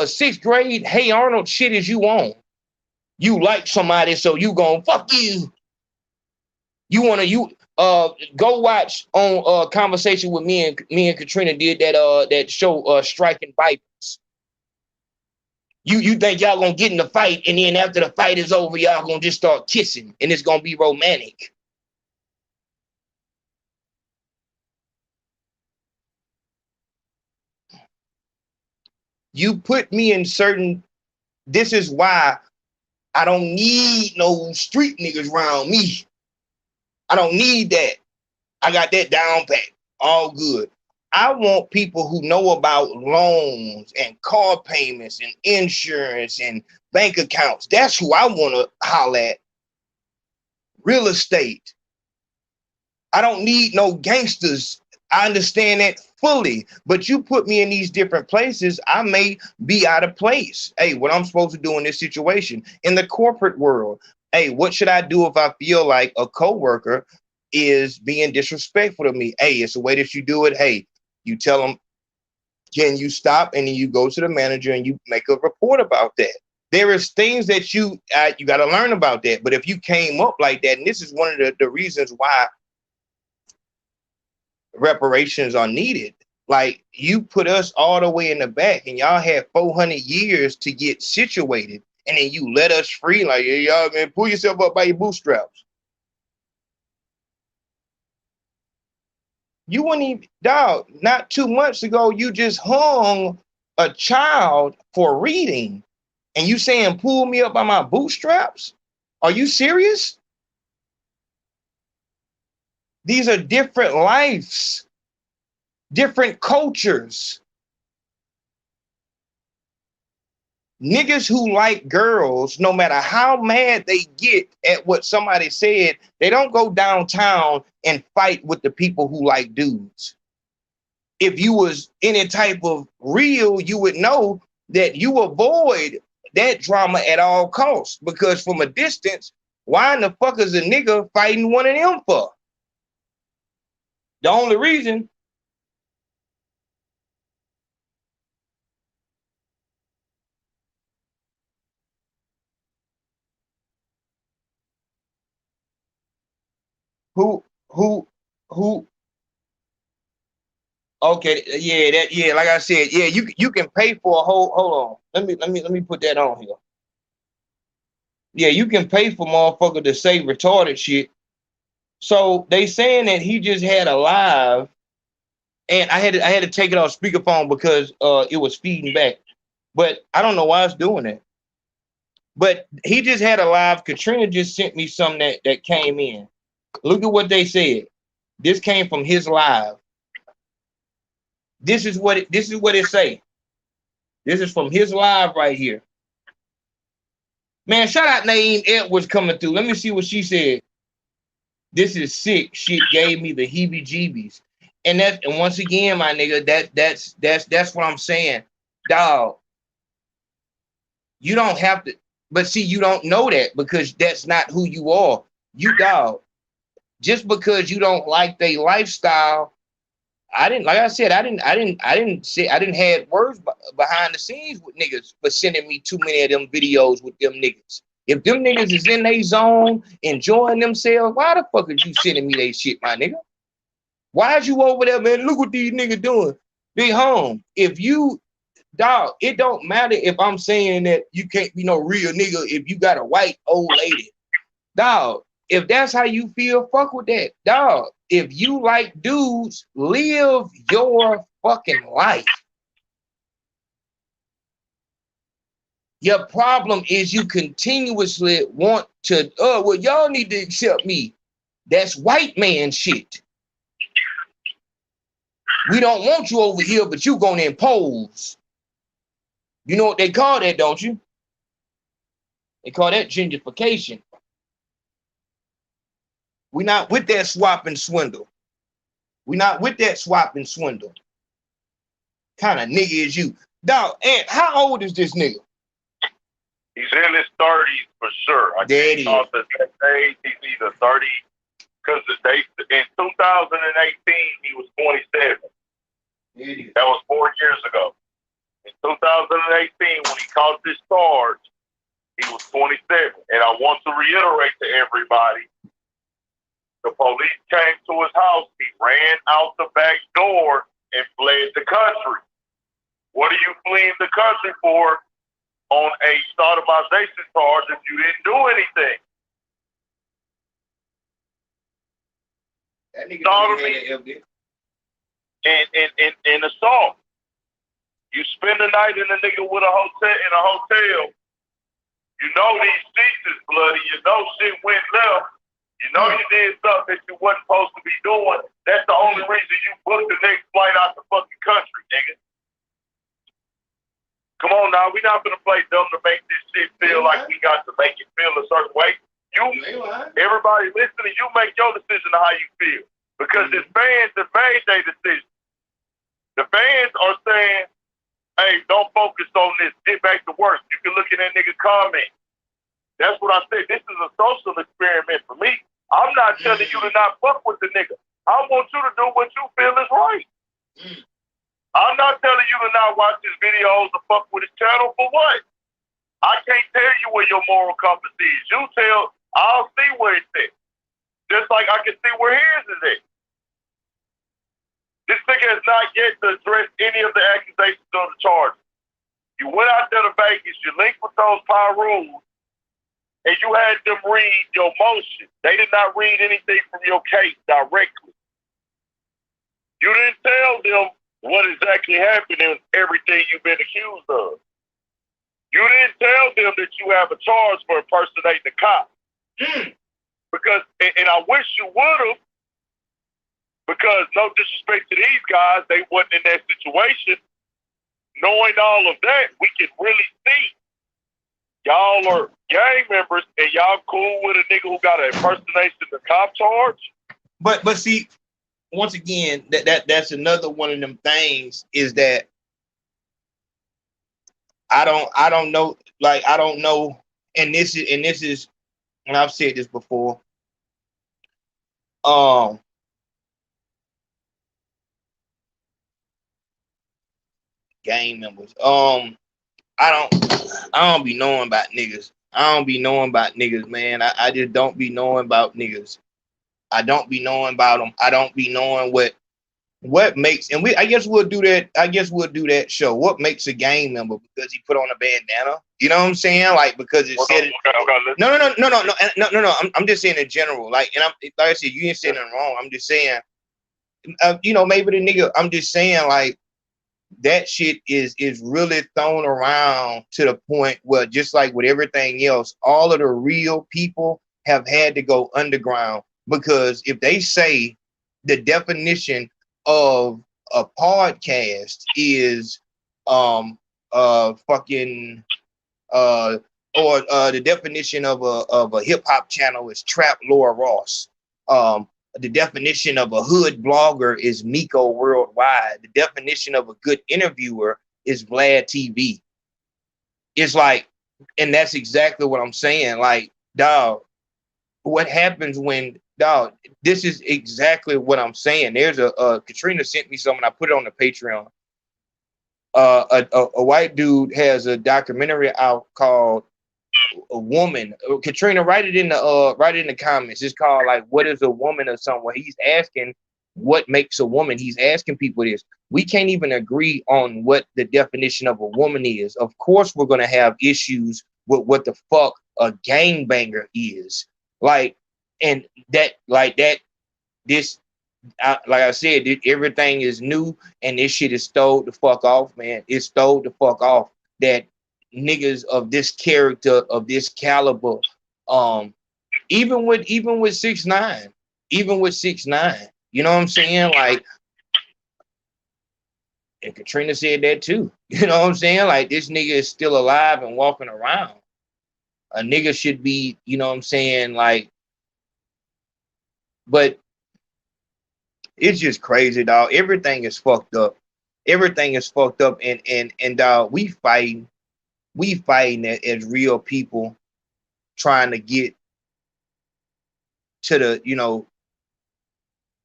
sixth grade, hey Arnold shit is you on? You like somebody, so you gon' fuck you. You wanna go watch on Conversation with me and Katrina did that show Striking Vipers. You think y'all gonna get in the fight, and then after the fight is over, y'all gonna just start kissing, and it's gonna be romantic. You put me in certain. This is why I don't need no street niggas around me. I don't need that. I got that down pat. All good. I want people who know about loans and car payments and insurance and bank accounts. That's who I want to holler at. Real estate. I don't need no gangsters. I understand that fully. But you put me in these different places, I may be out of place. Hey, what I'm supposed to do in this situation? In the corporate world, hey, what should I do if I feel like a coworker is being disrespectful to me? Hey, it's the way that you do it. Hey, you tell them, can you stop? And then you go to the manager and you make a report about that. There is things that you got to learn about that. But if you came up like that, and this is one of the reasons why reparations are needed. Like, you put us all the way in the back and y'all had 400 years to get situated. And then you let us free. Like, hey, y'all, man, pull yourself up by your bootstraps. You wouldn't even, dog, not 2 months ago, you just hung a child for reading. And you saying, pull me up by my bootstraps? Are you serious? These are different lives, different cultures. Niggas who like girls, no matter how mad they get at what somebody said, they don't go downtown and fight with the people who like dudes. If you was any type of real, you would know that you avoid that drama at all costs, because from a distance, why in the fuck is a nigga fighting one of them for? The only reason who okay, yeah, like I said, yeah, you can pay for a whole, hold on. Let me put that on here. Yeah, you can pay for motherfucker to say retarded shit. So they saying that he just had a live, and I had to take it off speakerphone because it was feeding back. But I don't know why it's doing that. But he just had a live. Katrina just sent me something that came in. Look at what they said. This came from his live. This is what it say. This is from his live right here. Man, shout out Naeem Edwards coming through. Let me see what she said. This is sick. Shit gave me the heebie-jeebies. And once again, my nigga, that's what I'm saying. Dog, you don't have to, but see, you don't know that because that's not who you are. You, dog, just because you don't like their lifestyle, I didn't have words behind the scenes with niggas for sending me too many of them videos with them niggas. If them niggas is in their zone, enjoying themselves, why the fuck is you sending me that shit, my nigga? Why is you over there, man? Look what these niggas doing. They home. If you, dog, it don't matter if I'm saying that you can't be no real nigga if you got a white old lady. Dog, if that's how you feel, fuck with that. Dog, if you like dudes, live your fucking life. Your problem is you continuously want to, well, y'all need to accept me. That's white man shit. We don't want you over here, but you gonna impose. You know what they call that, don't you? They call that gentrification. We're not with that swap and swindle. We're not with that swap and swindle. Kind of nigga is you. Dog, and how old is this nigga? He's in his 30s for sure. I can't talk to that age. He's either 30, because in 2018, he was 27. That was 4 years ago. In 2018, when he caught this charge, he was 27. And I want to reiterate to everybody, the police came to his house. He ran out the back door and fled the country. What are you fleeing the country for on a sodomization charge if you didn't do anything? Sodomy and assault. You spend the night in a nigga with a hotel. You know these seats is bloody. You know shit went left. You know you did something that you wasn't supposed to be doing. That's the only reason you booked the next flight out the fucking country, nigga. Come on now, we not gonna play dumb to make this shit feel like we got to make it feel a certain way. Everybody listening, you make your decision on how you feel. Because the fans have made their decision. The fans are saying, hey, don't focus on this, get back to work. You can look at that nigga comment. That's what I said. This is a social experiment for me. I'm not telling you to not fuck with the nigga. I want you to do what you feel is right. I'm not telling you to not watch his videos or fuck with his channel for what? I can't tell you where your moral compass is. You tell, I'll see where it's at. Just like I can see where his is at. This nigga has not yet addressed any of the accusations or the charges. You went out there to Vegas, you linked with those Pyrus, and you had them read your motion. They did not read anything from your case directly. You didn't tell them what exactly happened and everything you've been accused of. You didn't tell them that you have a charge for impersonating the cop. Because, and I wish you would have, because no disrespect to these guys, they wasn't in that situation. Knowing all of that, we can really see y'all are gang members and y'all cool with a nigga who got an impersonation of the cop charge. But see, once again, that's another one of them things is that I don't know, like I don't know, and this is, and I've said this before. Gang members. I don't be knowing about niggas. I don't be knowing about niggas, man. I just don't be knowing about niggas. I don't be knowing about them. I don't be knowing what makes, and I guess we'll do that. I guess we'll do that show. What makes a gang member? Because he put on a bandana. You know what I'm saying? Like because it said it. No. I'm just saying in general. Like, and like I said, you ain't saying nothing wrong. I'm just saying, you know, maybe the nigga. I'm just saying, like that shit is really thrown around to the point where, just like with everything else, all of the real people have had to go underground. Because if they say the definition of a podcast is the definition of a hip hop channel is Trap Laura Ross. The definition of a hood blogger is Miko Worldwide. The definition of a good interviewer is Vlad TV. It's like, and that's exactly what I'm saying. Like, dog, what happens when, dog, this is exactly what I'm saying. There's Katrina sent me something. I put it on the Patreon. A white dude has a documentary out called A Woman. Katrina, write it in the comments. It's called like, what is a woman or something? Where he's asking what makes a woman. He's asking people this. We can't even agree on what the definition of a woman is. Of course, we're gonna have issues with what the fuck a gangbanger is. Like, and that, like that, this, like I said, everything is new, and this shit is stole the fuck off, man. It's stole the fuck off. That niggas of this character, of this caliber. Even with 6ix9ine, even with 6ix9ine, you know what I'm saying? Like, and Katrina said that too. You know what I'm saying? Like, this nigga is still alive and walking around. A nigga should be, you know what I'm saying? Like, but it's just crazy, dog. Everything is fucked up. Everything is fucked up, and dog, we fighting as real people, trying to get to the, you know,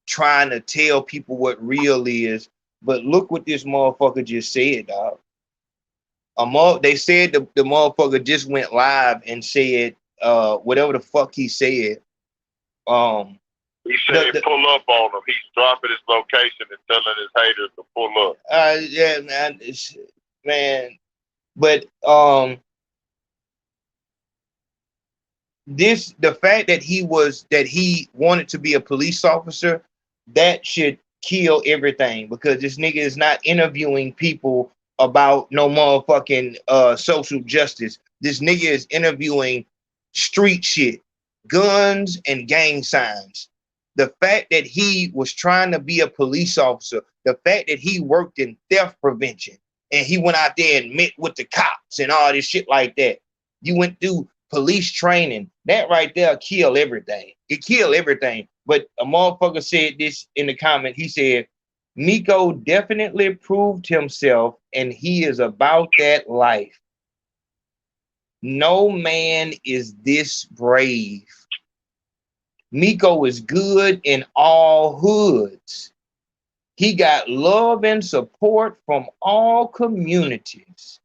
trying to tell people what real is. But look what this motherfucker just said, dog. They said the motherfucker just went live and said whatever the fuck he said. He said pull up on him. He's dropping his location and telling his haters to pull up. Yeah, man. But the fact that he wanted to be a police officer, that should kill everything, because this nigga is not interviewing people about no motherfucking social justice. This nigga is interviewing street shit, guns and gang signs. The fact that he was trying to be a police officer, the fact that he worked in theft prevention and he went out there and met with the cops and all this shit like that. You went through police training. That right there kill everything. It kill everything. But a motherfucker said this in the comment. He said, Miko definitely proved himself and he is about that life. No man is this brave. Miko is good in all hoods. He got love and support from all communities.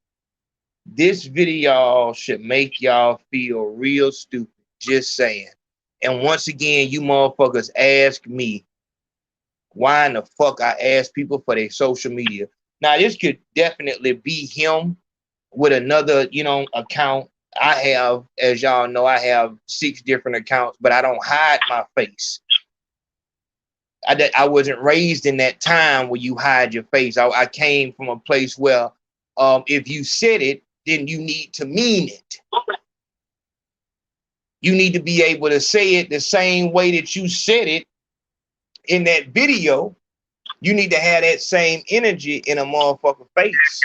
This video should make y'all feel real stupid. Just saying. And once again, you motherfuckers ask me why in the fuck I ask people for their social media. Now, this could definitely be him with another, you know, account. I have, as y'all know, I have 6 different accounts, but I don't hide my face. I wasn't raised in that time where you hide your face. I came from a place where if you said it, then you need to mean it. You need to be able to say it the same way that you said it in that video. You need to have that same energy in a motherfucker face.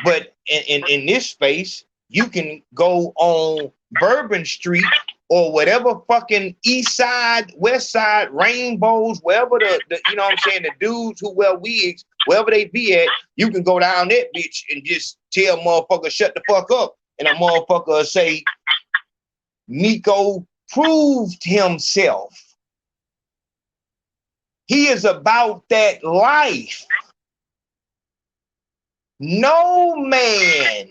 But in this space, you can go on Bourbon Street or whatever fucking east side, west side, rainbows, wherever the you know what I'm saying, the dudes who wear wigs, wherever they be at, you can go down that bitch and just tell motherfucker shut the fuck up. And a motherfucker will say, Miko proved himself. He is about that life. No man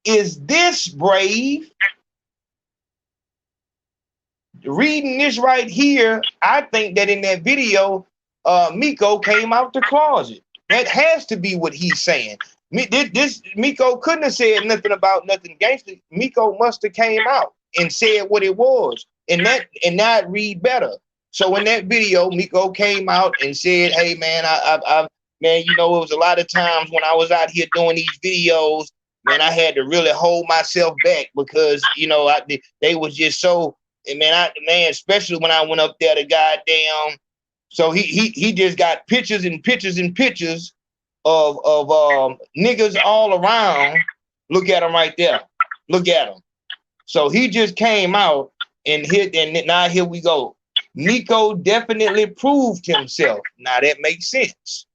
is this brave. Reading this right here, I think that in that video, Miko came out the closet. That has to be what he's saying. This Miko couldn't have said nothing about nothing gangster. Miko must have came out and said what it was, and that read better. So in that video, Miko came out and said, "Hey man, man, you know, it was a lot of times when I was out here doing these videos, man, I had to really hold myself back because you know they was just so, and man, especially when I went up there to goddamn." So he just got pictures and pictures and pictures of niggas all around. Look at him right there. Look at him. So he just came out and hit, and now here we go. Miko definitely proved himself. Now that makes sense.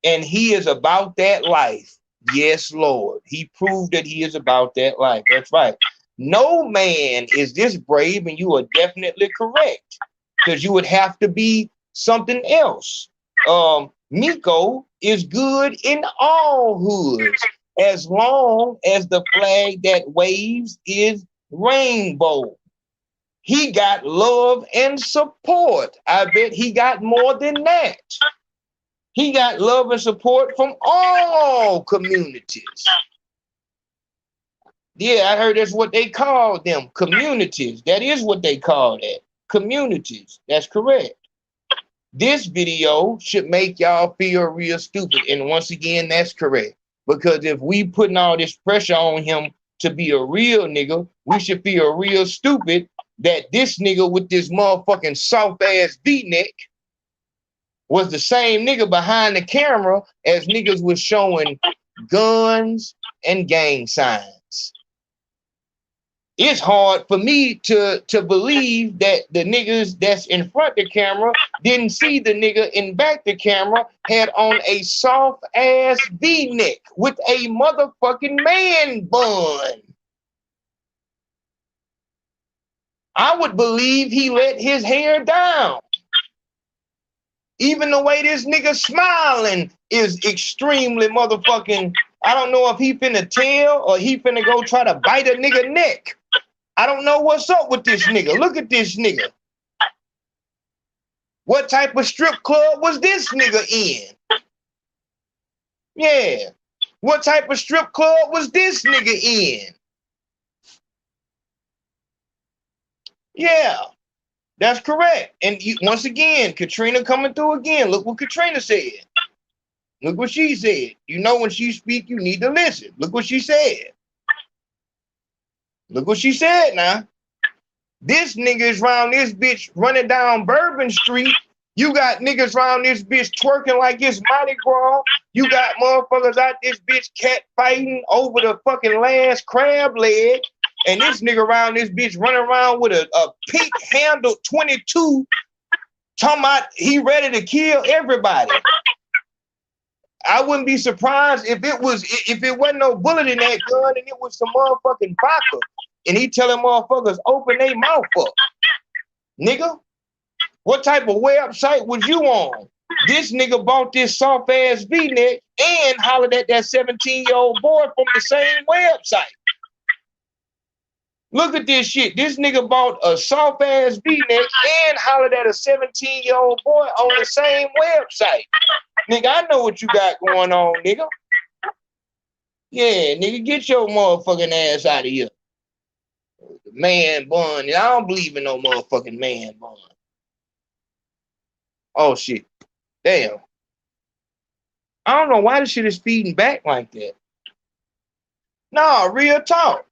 And he is about that life. Yes, Lord. He proved that he is about that life. That's right. No man is this brave, and you are definitely correct. Because you would have to be something else. Miko is good in all hoods, as long as the flag that waves is rainbow. He got love and support. I bet he got more than that. He got love and support from all communities. Yeah, I heard that's what they call them, communities. That is what they call that, communities. That's correct. This video should make y'all feel real stupid. And once again, that's correct. Because if we putting all this pressure on him to be a real nigga, we should feel real stupid that this nigga with this motherfucking soft ass V-neck was the same nigga behind the camera as niggas was showing guns and gang signs. It's hard for me to believe that the niggas that's in front of the camera didn't see the nigga in back the camera had on a soft ass V-neck with a motherfucking man bun. I would believe he let his hair down. Even the way this nigga smiling is extremely motherfucking. I don't know if he finna tell or he finna go try to bite a nigga neck. I don't know what's up with this nigga. Look at this nigga. What type of strip club was this nigga in? Yeah. What type of strip club was this nigga in? Yeah. That's correct. And once again, Katrina coming through again. Look what Katrina said. Look what she said. You know when she speak, you need to listen. Look what she said. Look what she said now. This nigga is around this bitch running down Bourbon Street. You got niggas around this bitch twerking like it's Mardi Gras. You got motherfuckers out this bitch cat fighting over the fucking last crab leg. And this nigga around this bitch running around with a pink handled 22 talking about he ready to kill everybody. I wouldn't be surprised if it wasn't no bullet in that gun and it was some motherfucking vodka. And he telling motherfuckers open their mouth up. Nigga, what type of website was you on? This nigga bought this soft ass V-neck and hollered at that 17-year-old boy from the same website. Look at this shit. This nigga bought a soft ass V-neck and hollered at a 17-year-old boy on the same website. Nigga, I know what you got going on, nigga. Yeah, nigga, get your motherfucking ass out of here. Man bun. I don't believe in no motherfucking man bun. Oh, shit. Damn. I don't know why this shit is feeding back like that. Nah, real talk.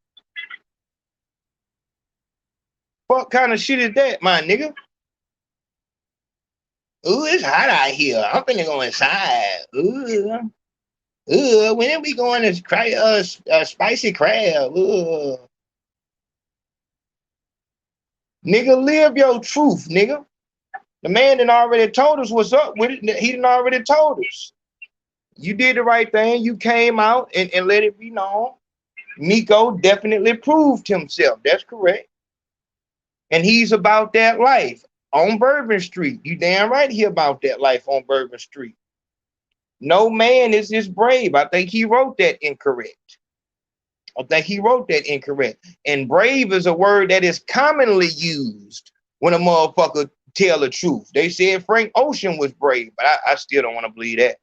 What kind of shit is that, my nigga? Ooh, it's hot out here. I'm finna go inside. Ooh. When are we going to spicy crab? Ooh. Nigga, live your truth, nigga. The man done already told us what's up with it. He done already told us. You did the right thing. You came out and let it be known. Miko definitely proved himself. That's correct. And he's about that life on Bourbon Street. You damn right he about that life on Bourbon Street. No man is this brave. I think he wrote that incorrect. And brave is a word that is commonly used when a motherfucker tell the truth. They said Frank Ocean was brave, but I still don't want to believe that.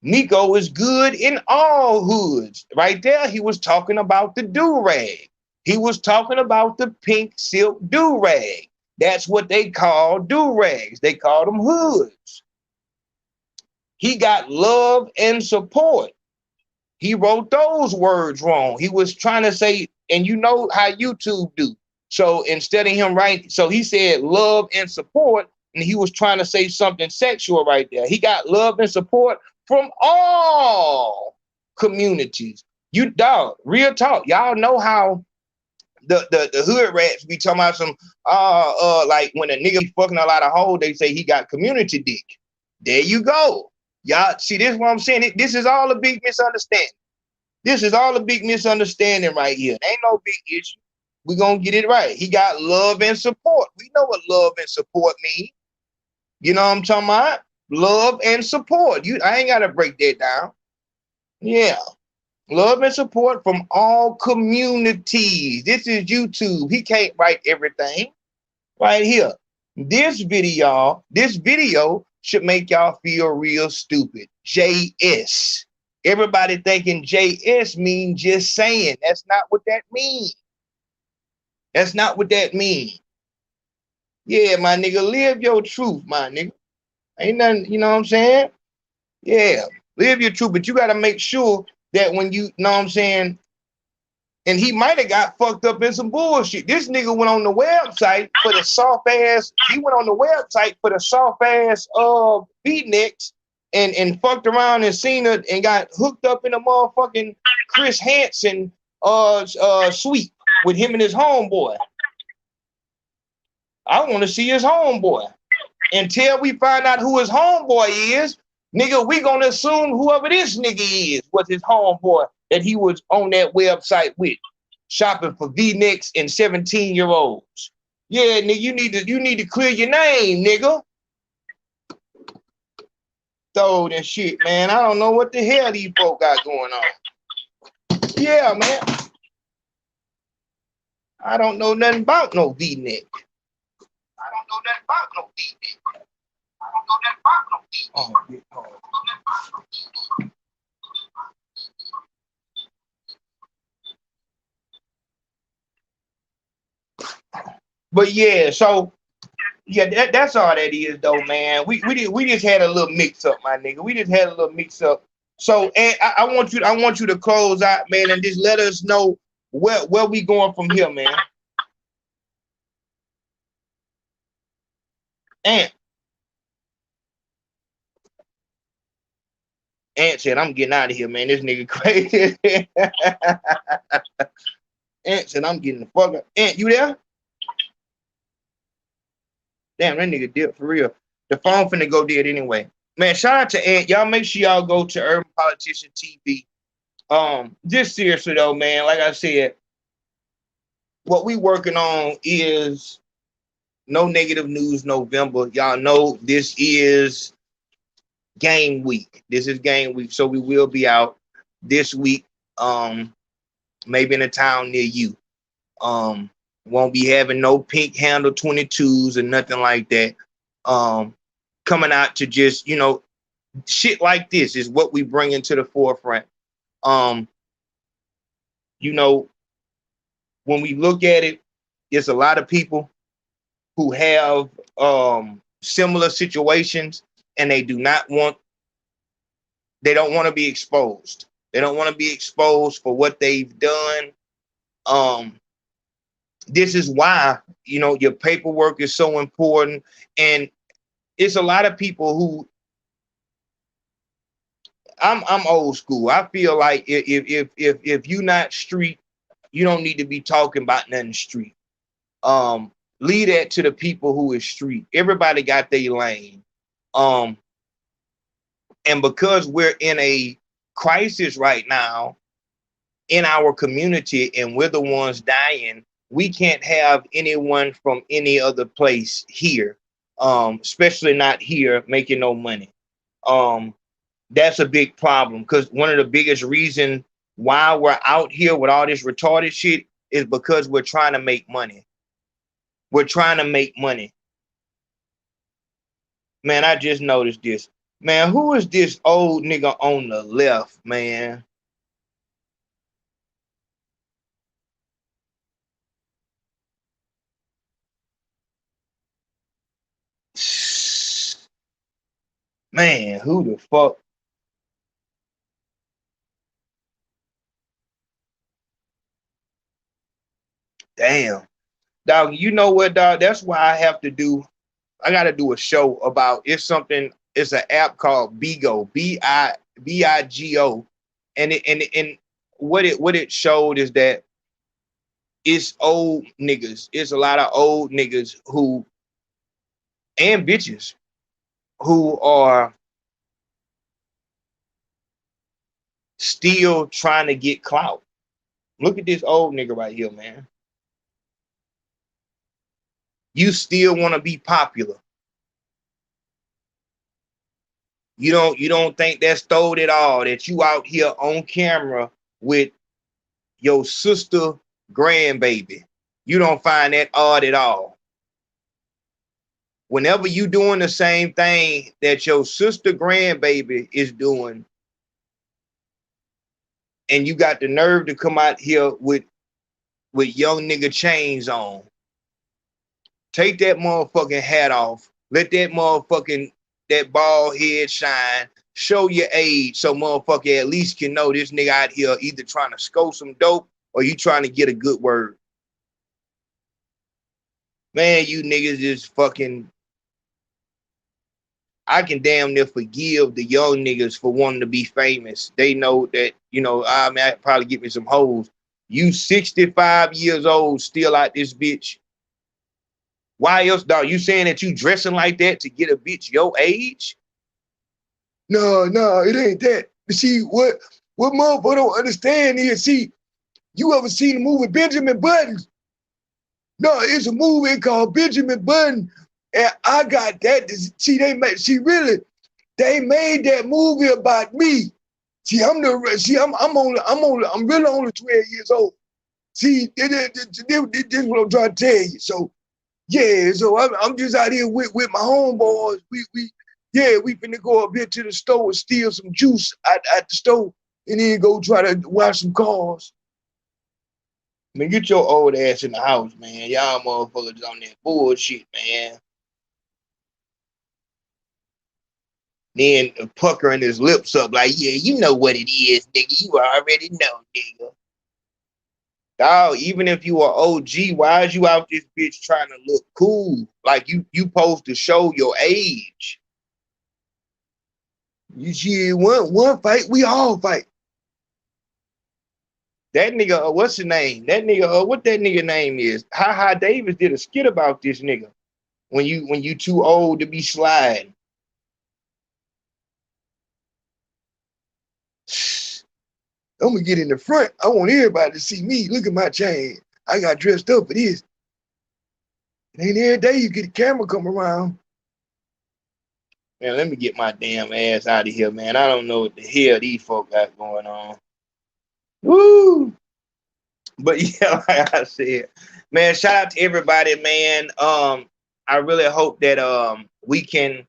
Miko is good in all hoods. Right there, he was talking about the do-rag. He was talking about the pink silk do-rag. That's what they call do-rags. They call them hoods. He got love and support. He wrote those words wrong. He was trying to say, and you know how YouTube do. So instead of him writing, so he said love and support, and he was trying to say something sexual right there. He got love and support from all communities. You dog, real talk. Y'all know how the hood rats be talking about some like when a nigga be fucking a lot of hoes, they say he got community dick. There you go. Y'all see, this is what I'm saying. This is all a big misunderstanding. This is all a big misunderstanding right here. Ain't no big issue. We're gonna get it right. He got love and support. We know what love and support mean. You know what I'm talking about? Love and support. I ain't gotta break that down. Yeah. Love and support from all communities. This is YouTube. He can't write everything. Right here. This video should make y'all feel real stupid. JS. Everybody thinking JS means just saying. That's not what that means. That's not what that means. Yeah, my nigga, live your truth, my nigga. Ain't nothing, you know what I'm saying? Yeah, live your truth, but you got to make sure that when you know what I'm saying, and he might have got fucked up in some bullshit. This nigga went on the website for the soft ass, he went on the website for the soft ass beatniks and fucked around and seen it and got hooked up in a motherfucking Chris Hansen suite with him and his homeboy. I want to see his homeboy. Until we find out who his homeboy is, nigga, we gonna assume whoever this nigga is was his homeboy that he was on that website with, shopping for V-necks and 17-year-olds. Yeah, nigga, you need to clear your name, nigga. Throw that shit, man. I don't know what the hell these folk got going on. Yeah, man. I don't know nothing about no V-neck. I don't know nothing about no V-neck. I don't know nothing about no V-neck. Oh, get hard. But yeah, so yeah, that's all that is though, man. We just had a little mix up, my nigga. We just had a little mix up. So and I want you to close out, man, and just let us know where we going from here, man. Ant said, I'm getting out of here, man. This nigga crazy. Ant said, I'm getting the fuck up. Ant, you there? Damn, that nigga dipped for real. The phone finna go dead anyway. Man, shout out to Ant. Y'all make sure y'all go to Urban Politician TV. Just seriously though, man, like I said, what we working on is no negative news November. Y'all know this is game week. This is game week. So we will be out this week. Maybe in a town near you. Won't be having no pink handle 22s or nothing like that. Coming out to just, you know, shit like this is what we bring into the forefront. You know, when we look at it, it's a lot of people who have similar situations and they don't want to be exposed. They don't want to be exposed for what they've done. This is why, you know, your paperwork is so important. And it's a lot of people who I'm old school. I feel like if you're not street, you don't need to be talking about nothing street. Leave that to the people who is street. Everybody got their lane. And because we're in a crisis right now in our community and we're the ones dying, we can't have anyone from any other place here, especially not here making no money. That's a big problem because one of the biggest reasons why we're out here with all this retarded shit is because we're trying to make money. We're trying to make money. Man, I just noticed this. Man, who is this old nigga on the left, man? Man, who the fuck? Damn. Dog, you know what, dog? That's why I got to do a show about it's an app called Bigo, Bigo. And what it showed is that it's old niggas. It's a lot of old niggas and bitches who are still trying to get clout. Look at this old nigga right here, man. You still want to be popular. You don't think that's throwed at all, that you out here on camera with your sister grandbaby. You don't find that odd at all. Whenever you doing the same thing that your sister grandbaby is doing, and you got the nerve to come out here with young nigga chains on, Take that motherfucking hat off. Let that motherfucking, that bald head shine. Show your age so motherfucker at least can know this nigga out here either trying to score some dope or you trying to get a good word. Man, you niggas is fucking... I can damn near forgive the young niggas for wanting to be famous. They know that, you know, I mean, I'd probably get me some hoes. You 65 years old, still out this bitch. Why else, dog? You saying that you dressing like that to get a bitch your age? No, it ain't that. See, what motherfucker don't understand is, see, you ever seen the movie Benjamin Button? No, it's a movie called Benjamin Button, and I got that. See, they made that movie about me. See, I'm really only 12 years old. See, this is what I'm trying to tell you. So, yeah, so I'm just out here with my homeboys. We finna go up here to the store and steal some juice at the store and then go try to wash some cars. Man, get your old ass in the house, man. Y'all motherfuckers on that bullshit, man. Then puckering his lips up like, yeah, you know what it is, nigga. You already know, nigga. Dog, even if you are OG, why is you out this bitch trying to look cool? Like you supposed to show your age. You see, one fight, we all fight. That nigga, what's his name? That nigga, what that nigga name is? Ha Davis did a skit about this nigga. When you too old to be sliding. I'm gonna get in the front. I want everybody to see me. Look at my chain. I got dressed up for this. It ain't every day you get a camera come around. Man, let me get my damn ass out of here, man. I don't know what the hell these folk got going on. Woo! But yeah, like I said, man, shout out to everybody, man. I really hope that we can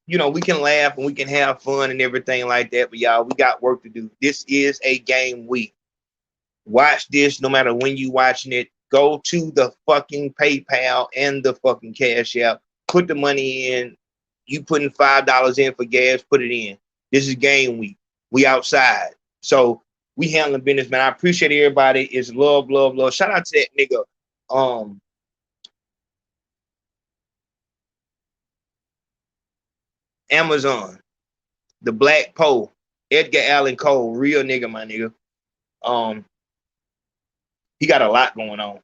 you know, we can laugh and we can have fun and everything like that. But y'all, we got work to do. This is a game week. Watch this no matter when you watching it. Go to the fucking PayPal and the fucking Cash App. Put the money in. You putting $5 in for gas, put it in. This is game week. We outside. So we handling business, man. I appreciate everybody. It's love, love, love. Shout out to that nigga. Amazon, the Black Poe, Edgar Allan Cole, real nigga, my nigga. He got a lot going on.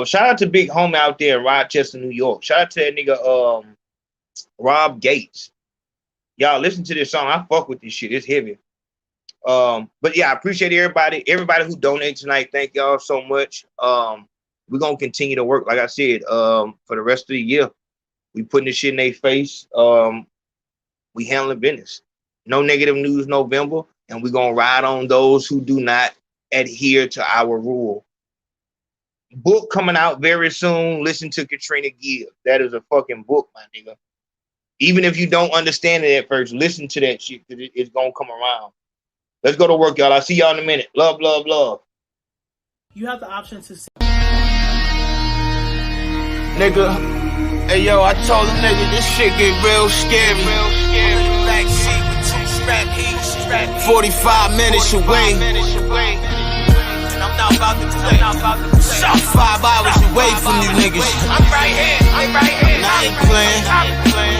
Shout out to Big Homie out there in Rochester, New York. Shout out to that nigga Rob Gates. Y'all listen to this song. I fuck with this shit. It's heavy. But yeah, I appreciate everybody who donated tonight. Thank y'all so much. We're gonna continue to work, like I said, for the rest of the year. We putting this shit in their face. We handling business. No negative news November, and we're gonna ride on those who do not adhere to our rule. Book coming out very soon. Listen to Katrina Gibbs. That is a fucking book, my nigga. Even if you don't understand it at first, listen to that shit because it's gonna come around. Let's go to work, y'all. I'll see y'all in a minute. Love, love, love. You have the option to say, nigga. Hey yo, I told a nigga this shit get real scary. Backseat with 2 strap heats, 45 minutes away. And I'm not about to play. Shot 5 hours away from you niggas. I'm right here. And I ain't playing.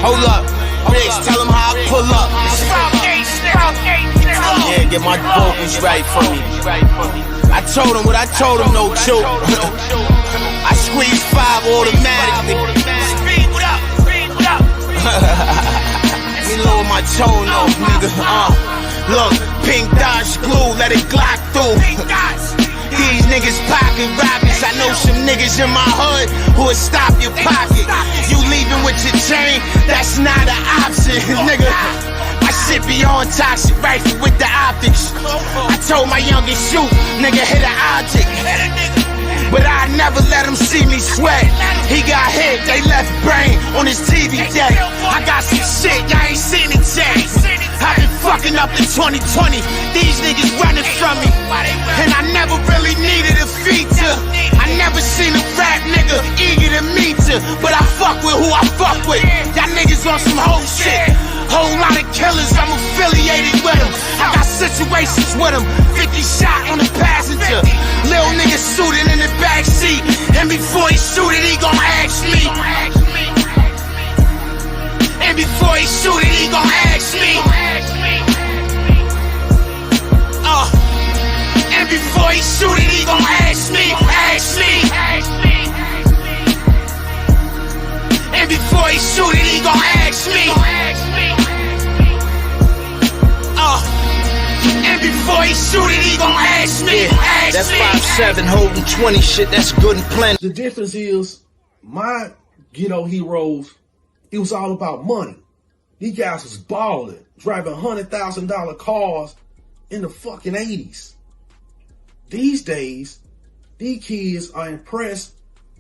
Hold up, Riggs, tell him how I pull up. Yeah, get my vocals right for me. I told him what I told him, no joke. I squeeze 5 automatically. Me lower my tone though, nigga. Look, pink Dodge glue, let it glock through. These niggas pocket rockets. I know some niggas in my hood who will stop your pocket. You leaving with your chain, that's not an option, nigga. My shit be on toxic rifle with the optics. I told my youngest shoot, nigga, hit an object. But I never let him see me sweat. He got hit, they left brain on his TV deck. I got some shit, y'all ain't seen it yet. I been fucking up in 2020. These niggas running from me. And I never really needed a feature. I never seen a rap nigga eager to meet ya, but I fuck with who I fuck with. Y'all niggas on some whole shit. Whole lot of killers, I'm affiliated with them. I got situations with them. 50 shot on the passenger. Lil nigga suited in the backseat, and before he shoot it, he gon' ask me. And before he shoot it, he gon' ask me. And before he shoot it, he gon' ask me. And before he shoot it, he gon' ask me. And before he shoot it, he gon' ask me. That's 5'7" holding 20 shit, that's good and plenty. The difference is, my ghetto heroes, it was all about money. These guys was balling, driving $100,000 cars in the fucking 80s. These days, these kids are impressed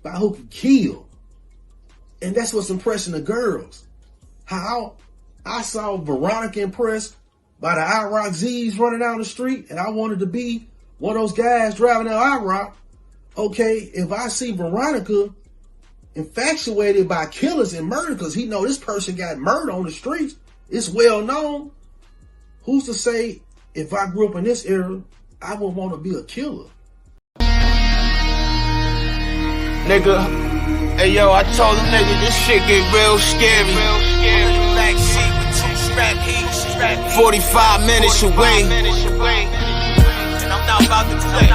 by who can kill. And that's what's impressing the girls. How I saw Veronica impressed by the IROC Z's running down the street, and I wanted to be one of those guys driving that IROC. Okay, if I see Veronica infatuated by killers and murder, because he know this person got murdered on the streets, it's well known. Who's to say if I grew up in this era, I would want to be a killer? Nigga, hey yo, I told the nigga this shit get real scary. Backseat with 2 strap heats, 45 minutes away. And I'm not about to play.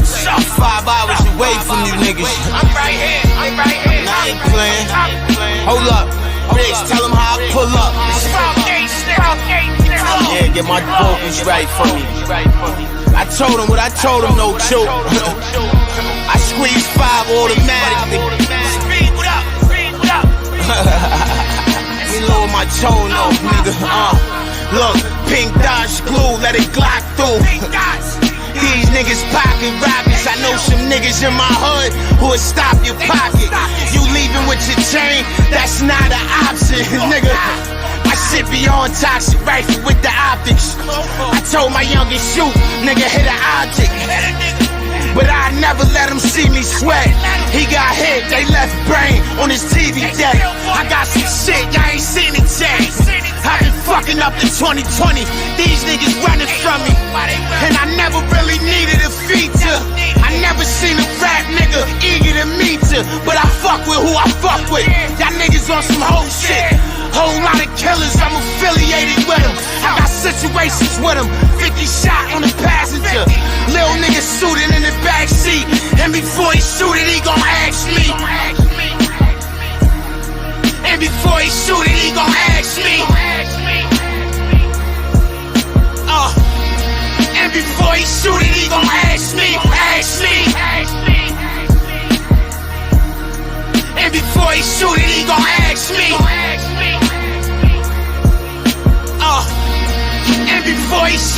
Shot 5 hours away from you niggas. I'm right here. Nah, I ain't playing. Hold up, Riggs, tell him how I pull up. Yeah, get my vocals right for me. I told him what I told him, no joke. I squeeze 5 automatically. Speed, what up? Let me lower my tone off, nigga. Look, pink Dodge glue, let it glock through. These niggas pocket robbers. I know some niggas in my hood who'll stop your pocket. You leaving with your chain, that's not an option, nigga. My shit be on toxic rifle with the optics. I told my youngest shoot, nigga, hit an object. But I never let him see me sweat. He got hit, they left brain on his TV deck. I got some shit, y'all ain't seen it yet. I've been fucking up in 2020. These niggas running from me, and I never really needed a feature. I never seen a rap nigga eager to meet ya, but I fuck with who I fuck with. Y'all niggas on some whole shit. Whole lot of killers, I'm affiliated with them. I got situations with them. 50 shot on the passenger. Lil nigga suited in the backseat, and before he shoot it, he gon' ask me. And before he shoot it, he gon' ask me. And before he shoot it, he gon' ask me.